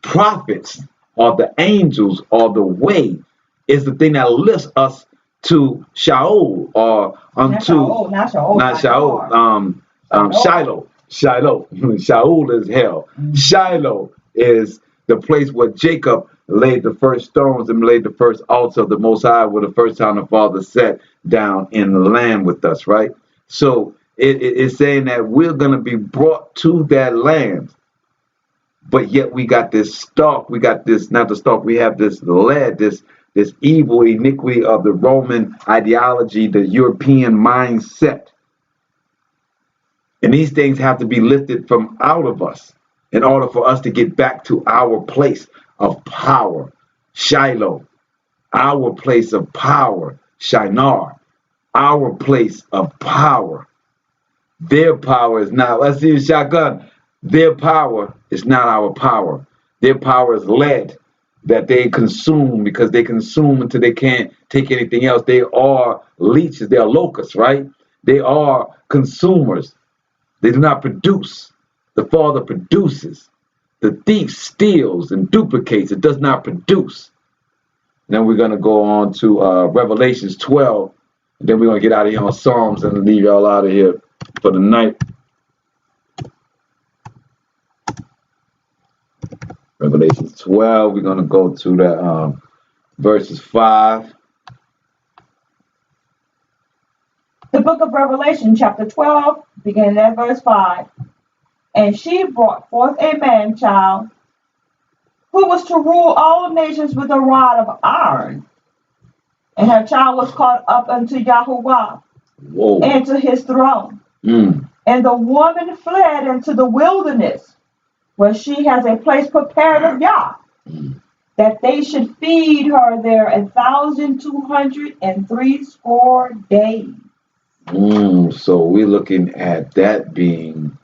prophets or the angels or the way is the thing that lifts us to Shaul or unto not Shaul, Shiloh. Shaul is hell. Shiloh is the place where Jacob laid the first stones and laid the first altar of the Most High, where the first time the Father sat down in the land with us, right? So it's saying that we're going to be brought to that land, but yet we got this stalk, we got this, not the stalk, we have this lead, this evil iniquity of the Roman ideology, the European mindset. And these things have to be lifted from out of us in order for us to get back to our place of power, Shiloh, our place of power, Shinar, our place of power. Their power is not, let's see the shotgun, their power is not our power. Their power is lead that they consume, because they consume until they can't take anything else. They are leeches, they are locusts, right? They are consumers. They do not produce. The Father produces. The thief steals and duplicates. It does not produce. Then we're going to go on to Revelations 12. And then we're going to get out of here on Psalms and leave y'all out of here for the night. Revelations 12. We're going to go to the verses 5. The book of Revelation, chapter 12, beginning at verse 5. And she brought forth a man-child who was to rule all nations with a rod of iron. And her child was caught up unto Yahuwah and to his throne. And the woman fled into the wilderness, where she has a place prepared of Yah, that they should feed her there 1,260 days. So we're looking at that being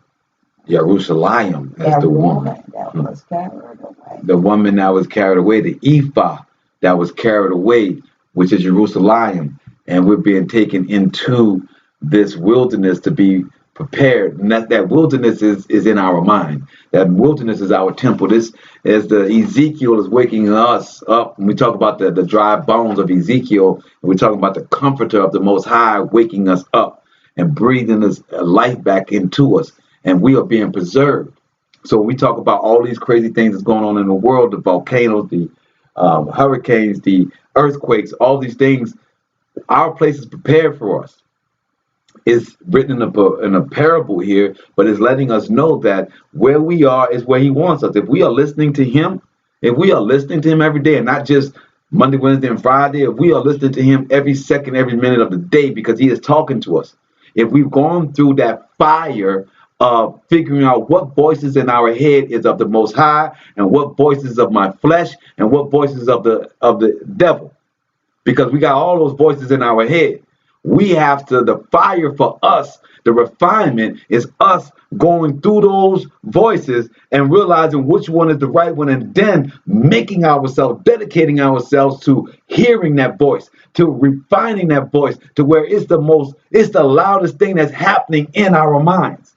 Yerushalayim as the woman. That was carried away. The woman that was carried away, the ephah that was carried away, which is Yerushalayim. And we're being taken into this wilderness to be prepared. And that wilderness is in our mind. That wilderness is our temple. This is the Ezekiel is waking us up. When we talk about the dry bones of Ezekiel, we're talking about the comforter of the Most High waking us up and breathing this life back into us. And we are being preserved. So we talk about all these crazy things that's going on in the world, the volcanoes, the hurricanes, the earthquakes, all these things. Our place is prepared for us. It's written in a parable here, but it's letting us know that where we are is where he wants us. If we are listening to him, every day, and not just Monday, Wednesday, and Friday, if we are listening to him every second, every minute of the day, because he is talking to us. If we've gone through that fire of figuring out what voices in our head is of the Most High, and what voices of my flesh, and what voices of the devil, because we got all those voices in our head. We have to, the fire for us, the refinement is us going through those voices and realizing which one is the right one, and then making ourselves, dedicating ourselves to hearing that voice, to refining that voice to where it's the loudest thing that's happening in our minds.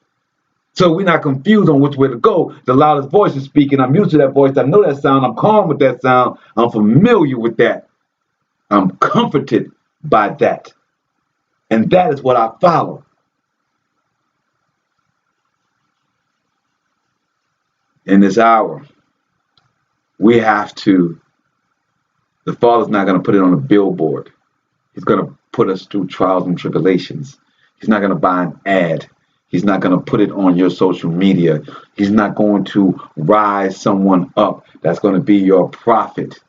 So we're not confused on which way to go. The loudest voice is speaking. I'm used to that voice. I know that sound. I'm calm with that sound. I'm familiar with that. I'm comforted by that. And that is what I follow. In this hour, we have to, the Father's not going to put it on a billboard. He's going to put us through trials and tribulations. He's not going to buy an ad. He's not going to put it on your social media. He's not going to rise someone up that's going to be your prophet.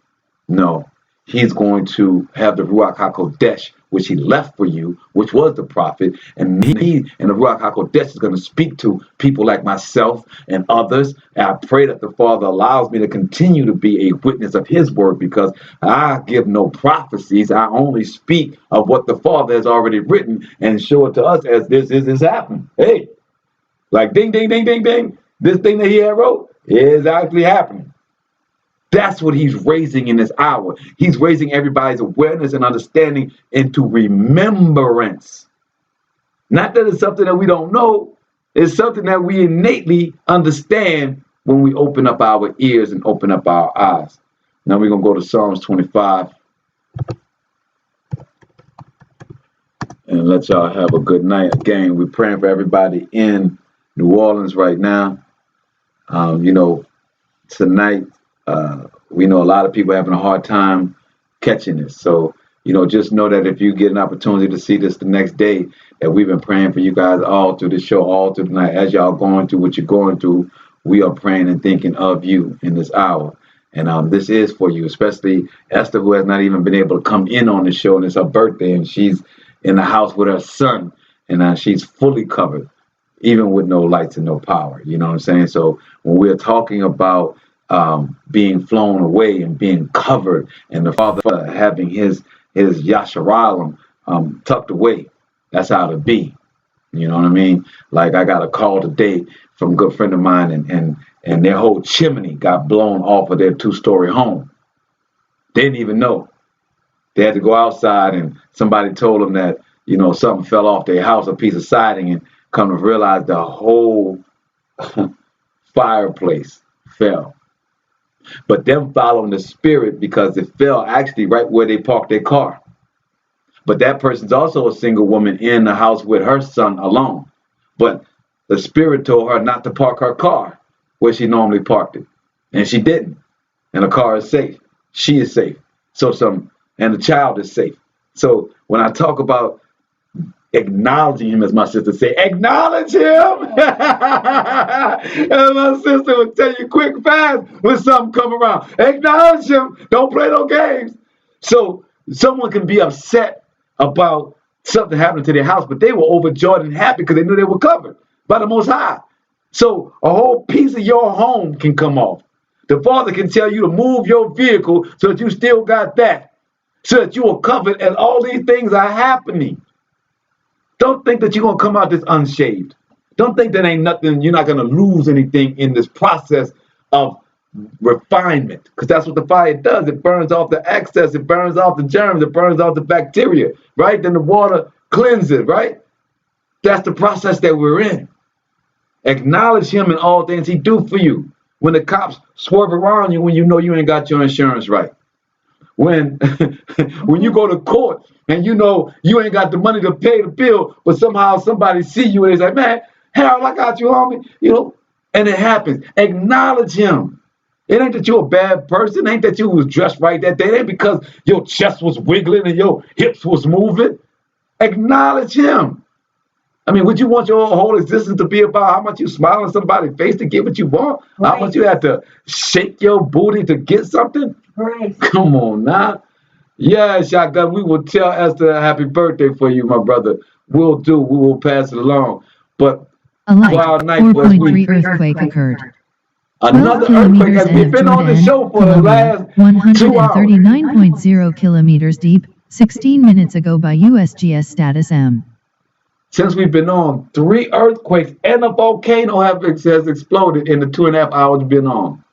No, he's going to have the Ruach HaKodesh, which he left for you, which was the prophet, and me and the Ruach HaKodesh is going to speak to people like myself and others. And I pray that the Father allows me to continue to be a witness of his word, because I give no prophecies. I only speak of what the Father has already written and show it to us as this is happening. Hey, like ding, ding, ding, ding, ding. This thing that he had wrote is actually happening. That's what he's raising in this hour. He's raising everybody's awareness and understanding into remembrance. Not that it's something that we don't know. It's something that we innately understand when we open up our ears and open up our eyes. Now we're going to go to Psalms 25. And let y'all have a good night. Again, we're praying for everybody in New Orleans right now. Tonight, we know a lot of people having a hard time catching this. So, just know that if you get an opportunity to see this the next day, that we've been praying for you guys all through the show, all through the night. As y'all going through what you're going through, we are praying and thinking of you in this hour. And this is for you, especially Esther, who has not even been able to come in on the show, and it's her birthday, and she's in the house with her son, and she's fully covered, even with no lights and no power. You know what I'm saying? So when we're talking about being flown away and being covered, and the Father having his Yasharale tucked away, that's how to be. You know what I mean? Like, I got a call today from a good friend of mine, and their whole chimney got blown off of their 2-story home. They didn't even know. They had to go outside, and somebody told them that, something fell off their house, a piece of siding, and come to realize the whole fireplace fell. But them following the spirit, because it fell actually right where they parked their car. But that person's also a single woman in the house with her son alone. But the spirit told her not to park her car where she normally parked it. And she didn't. And the car is safe. She is safe. And the child is safe. So when I talk about Acknowledging him, as my sister say, acknowledge him. And my sister will tell you quick, fast when something come around. Acknowledge him. Don't play no games. So someone can be upset about something happening to their house, but they were overjoyed and happy because they knew they were covered by the Most High. So a whole piece of your home can come off. The Father can tell you to move your vehicle so that you still got that, so that you are covered and all these things are happening. Don't think that you're going to come out this unshaved. Don't think that ain't nothing, you're not going to lose anything in this process of refinement, because that's what the fire does. It burns off the excess, it burns off the germs, it burns off the bacteria, right? Then the water cleanses, right? That's the process that we're in. Acknowledge him in all things he do for you. When the cops swerve around you when you know you ain't got your insurance right. When you go to court and you know you ain't got the money to pay the bill, but somehow somebody see you and they say, man, Harold, I got you, homie. You know, and it happens. Acknowledge him. It ain't that you're a bad person. It ain't that you was dressed right that day. It ain't because your chest was wiggling and your hips was moving. Acknowledge him. I mean, would you want your whole existence to be about how much you smile in somebody's face to get what you want? Right. How much you have to shake your booty to get something? Right. Come on now. Yeah, Shotgun, we will tell Esther a happy birthday for you, my brother. We'll do. We will pass it along. But a light 4.3 earthquake occurred. Another earthquake has been on the show for the last 2 hours. 139.0 kilometers deep, 16 minutes ago by USGS status M. Since we've been on, 3 earthquakes and a volcano has exploded in the 2.5 hours we've been on.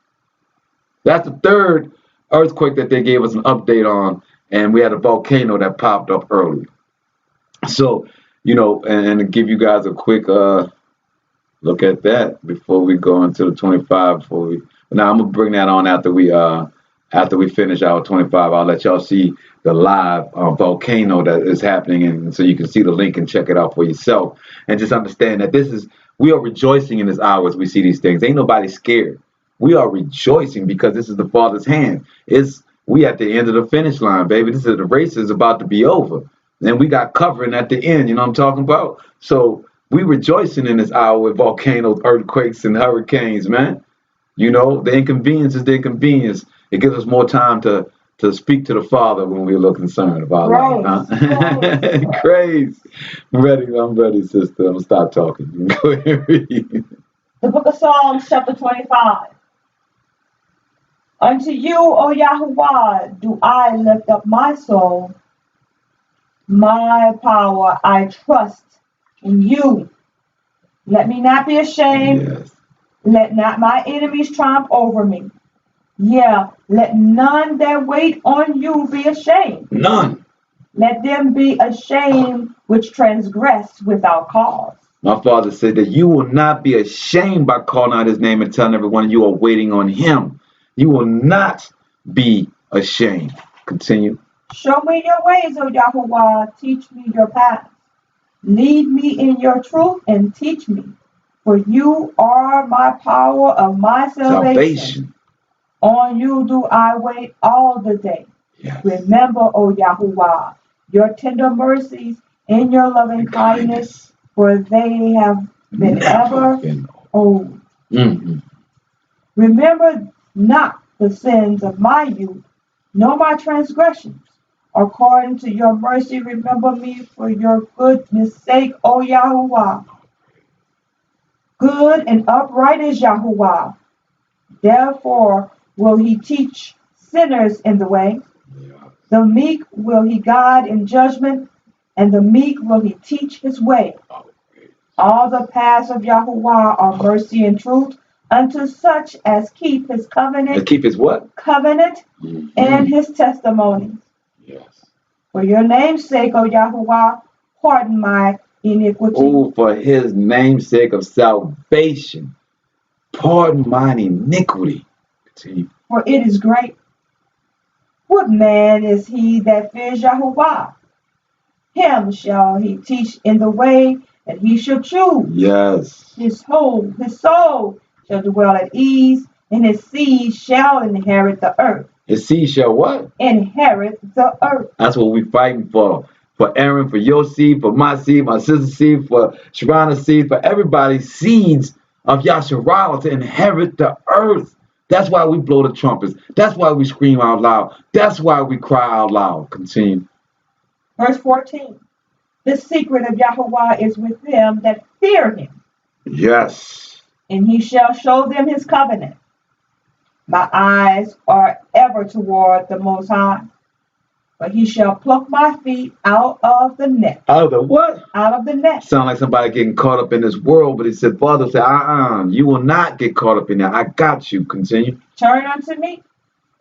That's the 3rd earthquake that they gave us an update on, and we had a volcano that popped up early. So, you know, and to give you guys a quick look at that before we go into the 25. Now I'm gonna bring that on after we finish our 25. I'll let y'all see the live volcano that is happening, and so you can see the link and check it out for yourself, and just understand that we are rejoicing in this hour as we see these things. Ain't nobody scared. We are rejoicing because this is the Father's hand. We at the end of the finish line, baby. The race is about to be over, and we got covering at the end. You know what I'm talking about? So we rejoicing in this hour with volcanoes, earthquakes, and hurricanes, man. You know, the inconvenience is the inconvenience. It gives us more time to speak to the Father when we're a little concerned about life, huh? Crazy. I'm ready, sister. I'm gonna stop talking. You can go ahead and read. The book of Psalms, chapter 25. Unto you, O Yahuwah, do I lift up my soul. My power, I trust in you. Let me not be ashamed. Yes. Let not my enemies triumph over me. Yeah, let none that wait on you be ashamed. None. Let them be ashamed which transgress without cause. My Father said that you will not be ashamed by calling out his name and telling everyone you are waiting on him. You will not be ashamed. Continue. Show me your ways, O Yahuwah. Teach me your paths. Lead me in your truth and teach me. For you are my power of my salvation. On you do I wait all the day. Yes. Remember, O Yahuwah, your tender mercies and your loving kindness, for they have been ever old. Mm-hmm. Remember not the sins of my youth, nor my transgressions. According to your mercy, remember me for your goodness' sake, O Yahuwah. Good and upright is Yahuwah. Therefore will he teach sinners in the way. The meek will he guide in judgment, and the meek will he teach his way. All the paths of Yahuwah are mercy and truth unto such as keep his covenant. Keep his what? Covenant and his testimonies. Yes. For your name's sake, O Yahuwah, pardon my iniquity. Oh, for his name's sake of salvation, pardon mine iniquity. Continue. For it is great. What man is he that fears Yahuwah? Him shall he teach in the way that he shall choose. Yes. His soul shall dwell at ease, and his seed shall inherit the earth. His seed shall what? Inherit the earth. That's what we're fighting for. For Aaron, for your seed, for my sister's seed, for Sharana's seed, for everybody's seeds of Yasharale to inherit the earth. That's why we blow the trumpets. That's why we scream out loud. That's why we cry out loud. Continue. Verse 14. The secret of Yahweh is with them that fear him. Yes. And he shall show them his covenant. My eyes are ever toward the Most High, but he shall pluck my feet out of the net. Out of the what? Out of the net. Sound like somebody getting caught up in this world, but he said, Father said, you will not get caught up in that. I got you. Continue. Turn unto me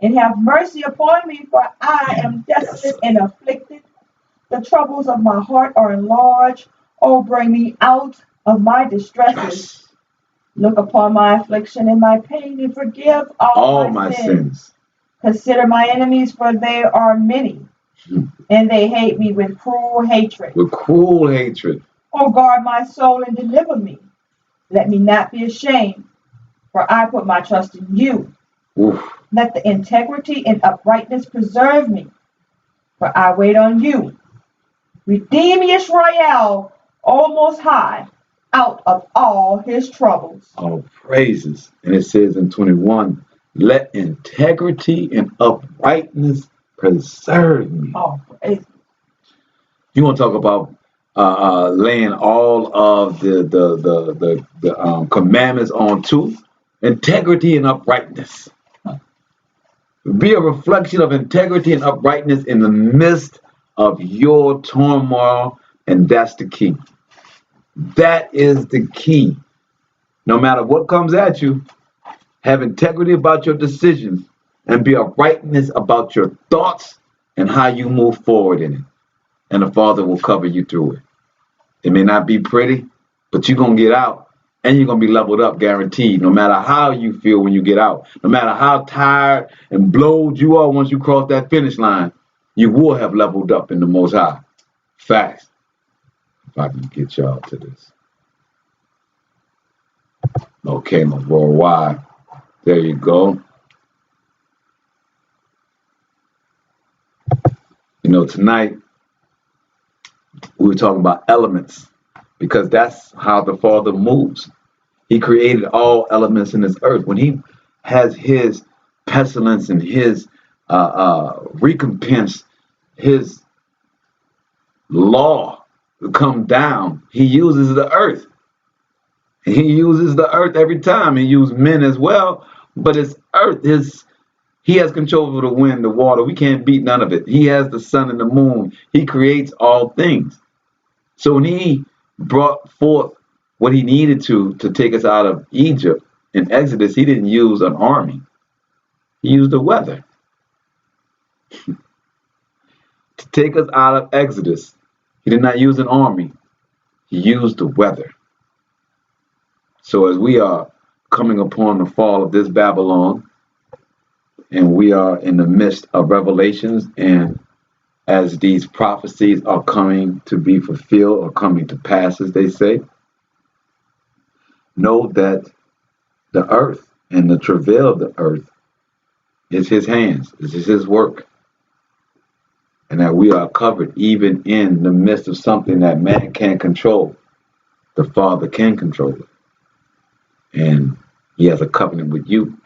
and have mercy upon me, for I am desolate and afflicted. The troubles of my heart are enlarged. Oh, bring me out of my distresses. Yes. Look upon my affliction and my pain and forgive all my sins. Consider my enemies, for they are many, and they hate me with cruel hatred. With cruel hatred. Oh, guard my soul and deliver me. Let me not be ashamed, for I put my trust in you. Oof. Let the integrity and uprightness preserve me, for I wait on you. Redeem Yisrael, O Most High, out of all his troubles. All praises. And it says in 21, let integrity and uprightness preserve me. Oh, praises. You want to talk about laying all of the commandments on truth, integrity and uprightness. Be a reflection of integrity and uprightness in the midst of your turmoil, and that's the key. That is the key. No matter what comes at you, have integrity about your decisions and be uprightness about your thoughts and how you move forward in it. And the Father will cover you through it. It may not be pretty, but you're going to get out and you're going to be leveled up, guaranteed, no matter how you feel when you get out. No matter how tired and blowed you are once you cross that finish line, you will have leveled up in the Most High. Facts. If I can get y'all to this. Okay, my worldwide. There you go. You know, tonight we were talking about elements because that's how the Father moves. He created all elements in this earth. When he has his pestilence and his recompense, his law to come down, he uses the earth. He uses the earth every time. He uses men as well, but it's earth. He has control over the wind, the water. We can't beat none of it. He has the sun and the moon. He creates all things. So when he brought forth what he needed to take us out of Egypt in Exodus, he didn't use an army. He used the weather. To take us out of Exodus, he did not use an army. He used the weather. So as we are coming upon the fall of this Babylon, and we are in the midst of revelations, and as these prophecies are coming to be fulfilled or coming to pass, as they say, know that the earth and the travail of the earth is his hands, this is his work, and that we are covered even in the midst of something that man can't control. The Father can control it. And he has a covenant with you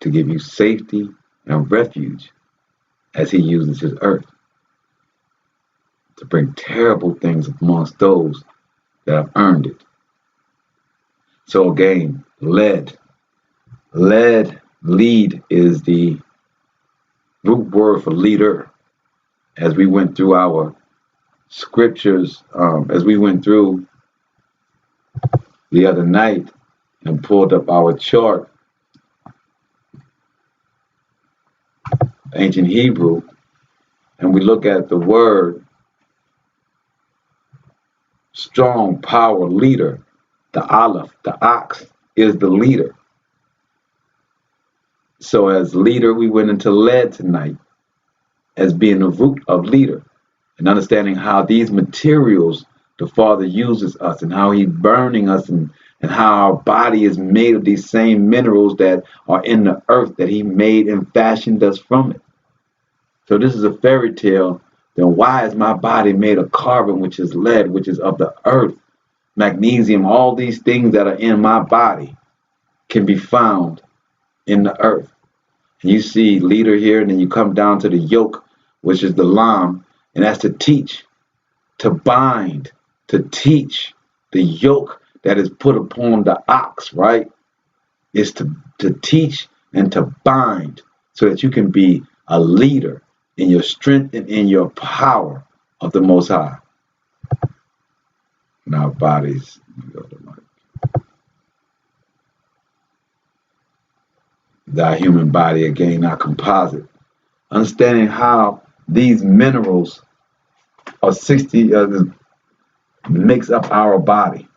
to give you safety and refuge as he uses his earth to bring terrible things amongst those that have earned it. So again, lead is the root word for leader. As we went through our scriptures, as we went through the other night and pulled up our chart, ancient Hebrew, and we look at the word strong, power, leader, the Aleph, the ox is the leader. So as leader, we went into lead tonight as being the root of leader, and understanding how these materials the Father uses us and how he's burning us, and how our body is made of these same minerals that are in the earth that he made and fashioned us from it. So this is a fairy tale then why is my body made of carbon, which is lead, which is of the earth, magnesium? All these things that are in my body can be found in the earth. And you see leader here, and then you come down to the yoke, which is the lam, and that's to teach, to bind, to teach. The yoke that is put upon the ox, right, is to teach and to bind so that you can be a leader in your strength and in your power of the Most High. In our bodies, thy human body, again, our composite. Understanding how these minerals are 60 makes up our body.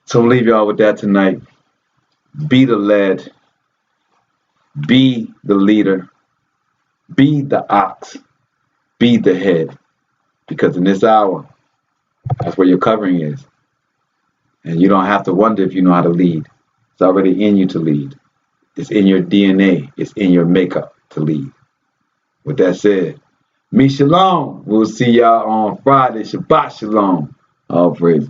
So I'll leave y'all with that tonight. Be the lead, be the leader, be the ox, be the head. Because in this hour, that's where your covering is. And you don't have to wonder if you know how to lead. It's already in you to lead. It's in your DNA. It's in your makeup to lead. With that said, me shalom. We'll see y'all on Friday. Shabbat shalom. All praise.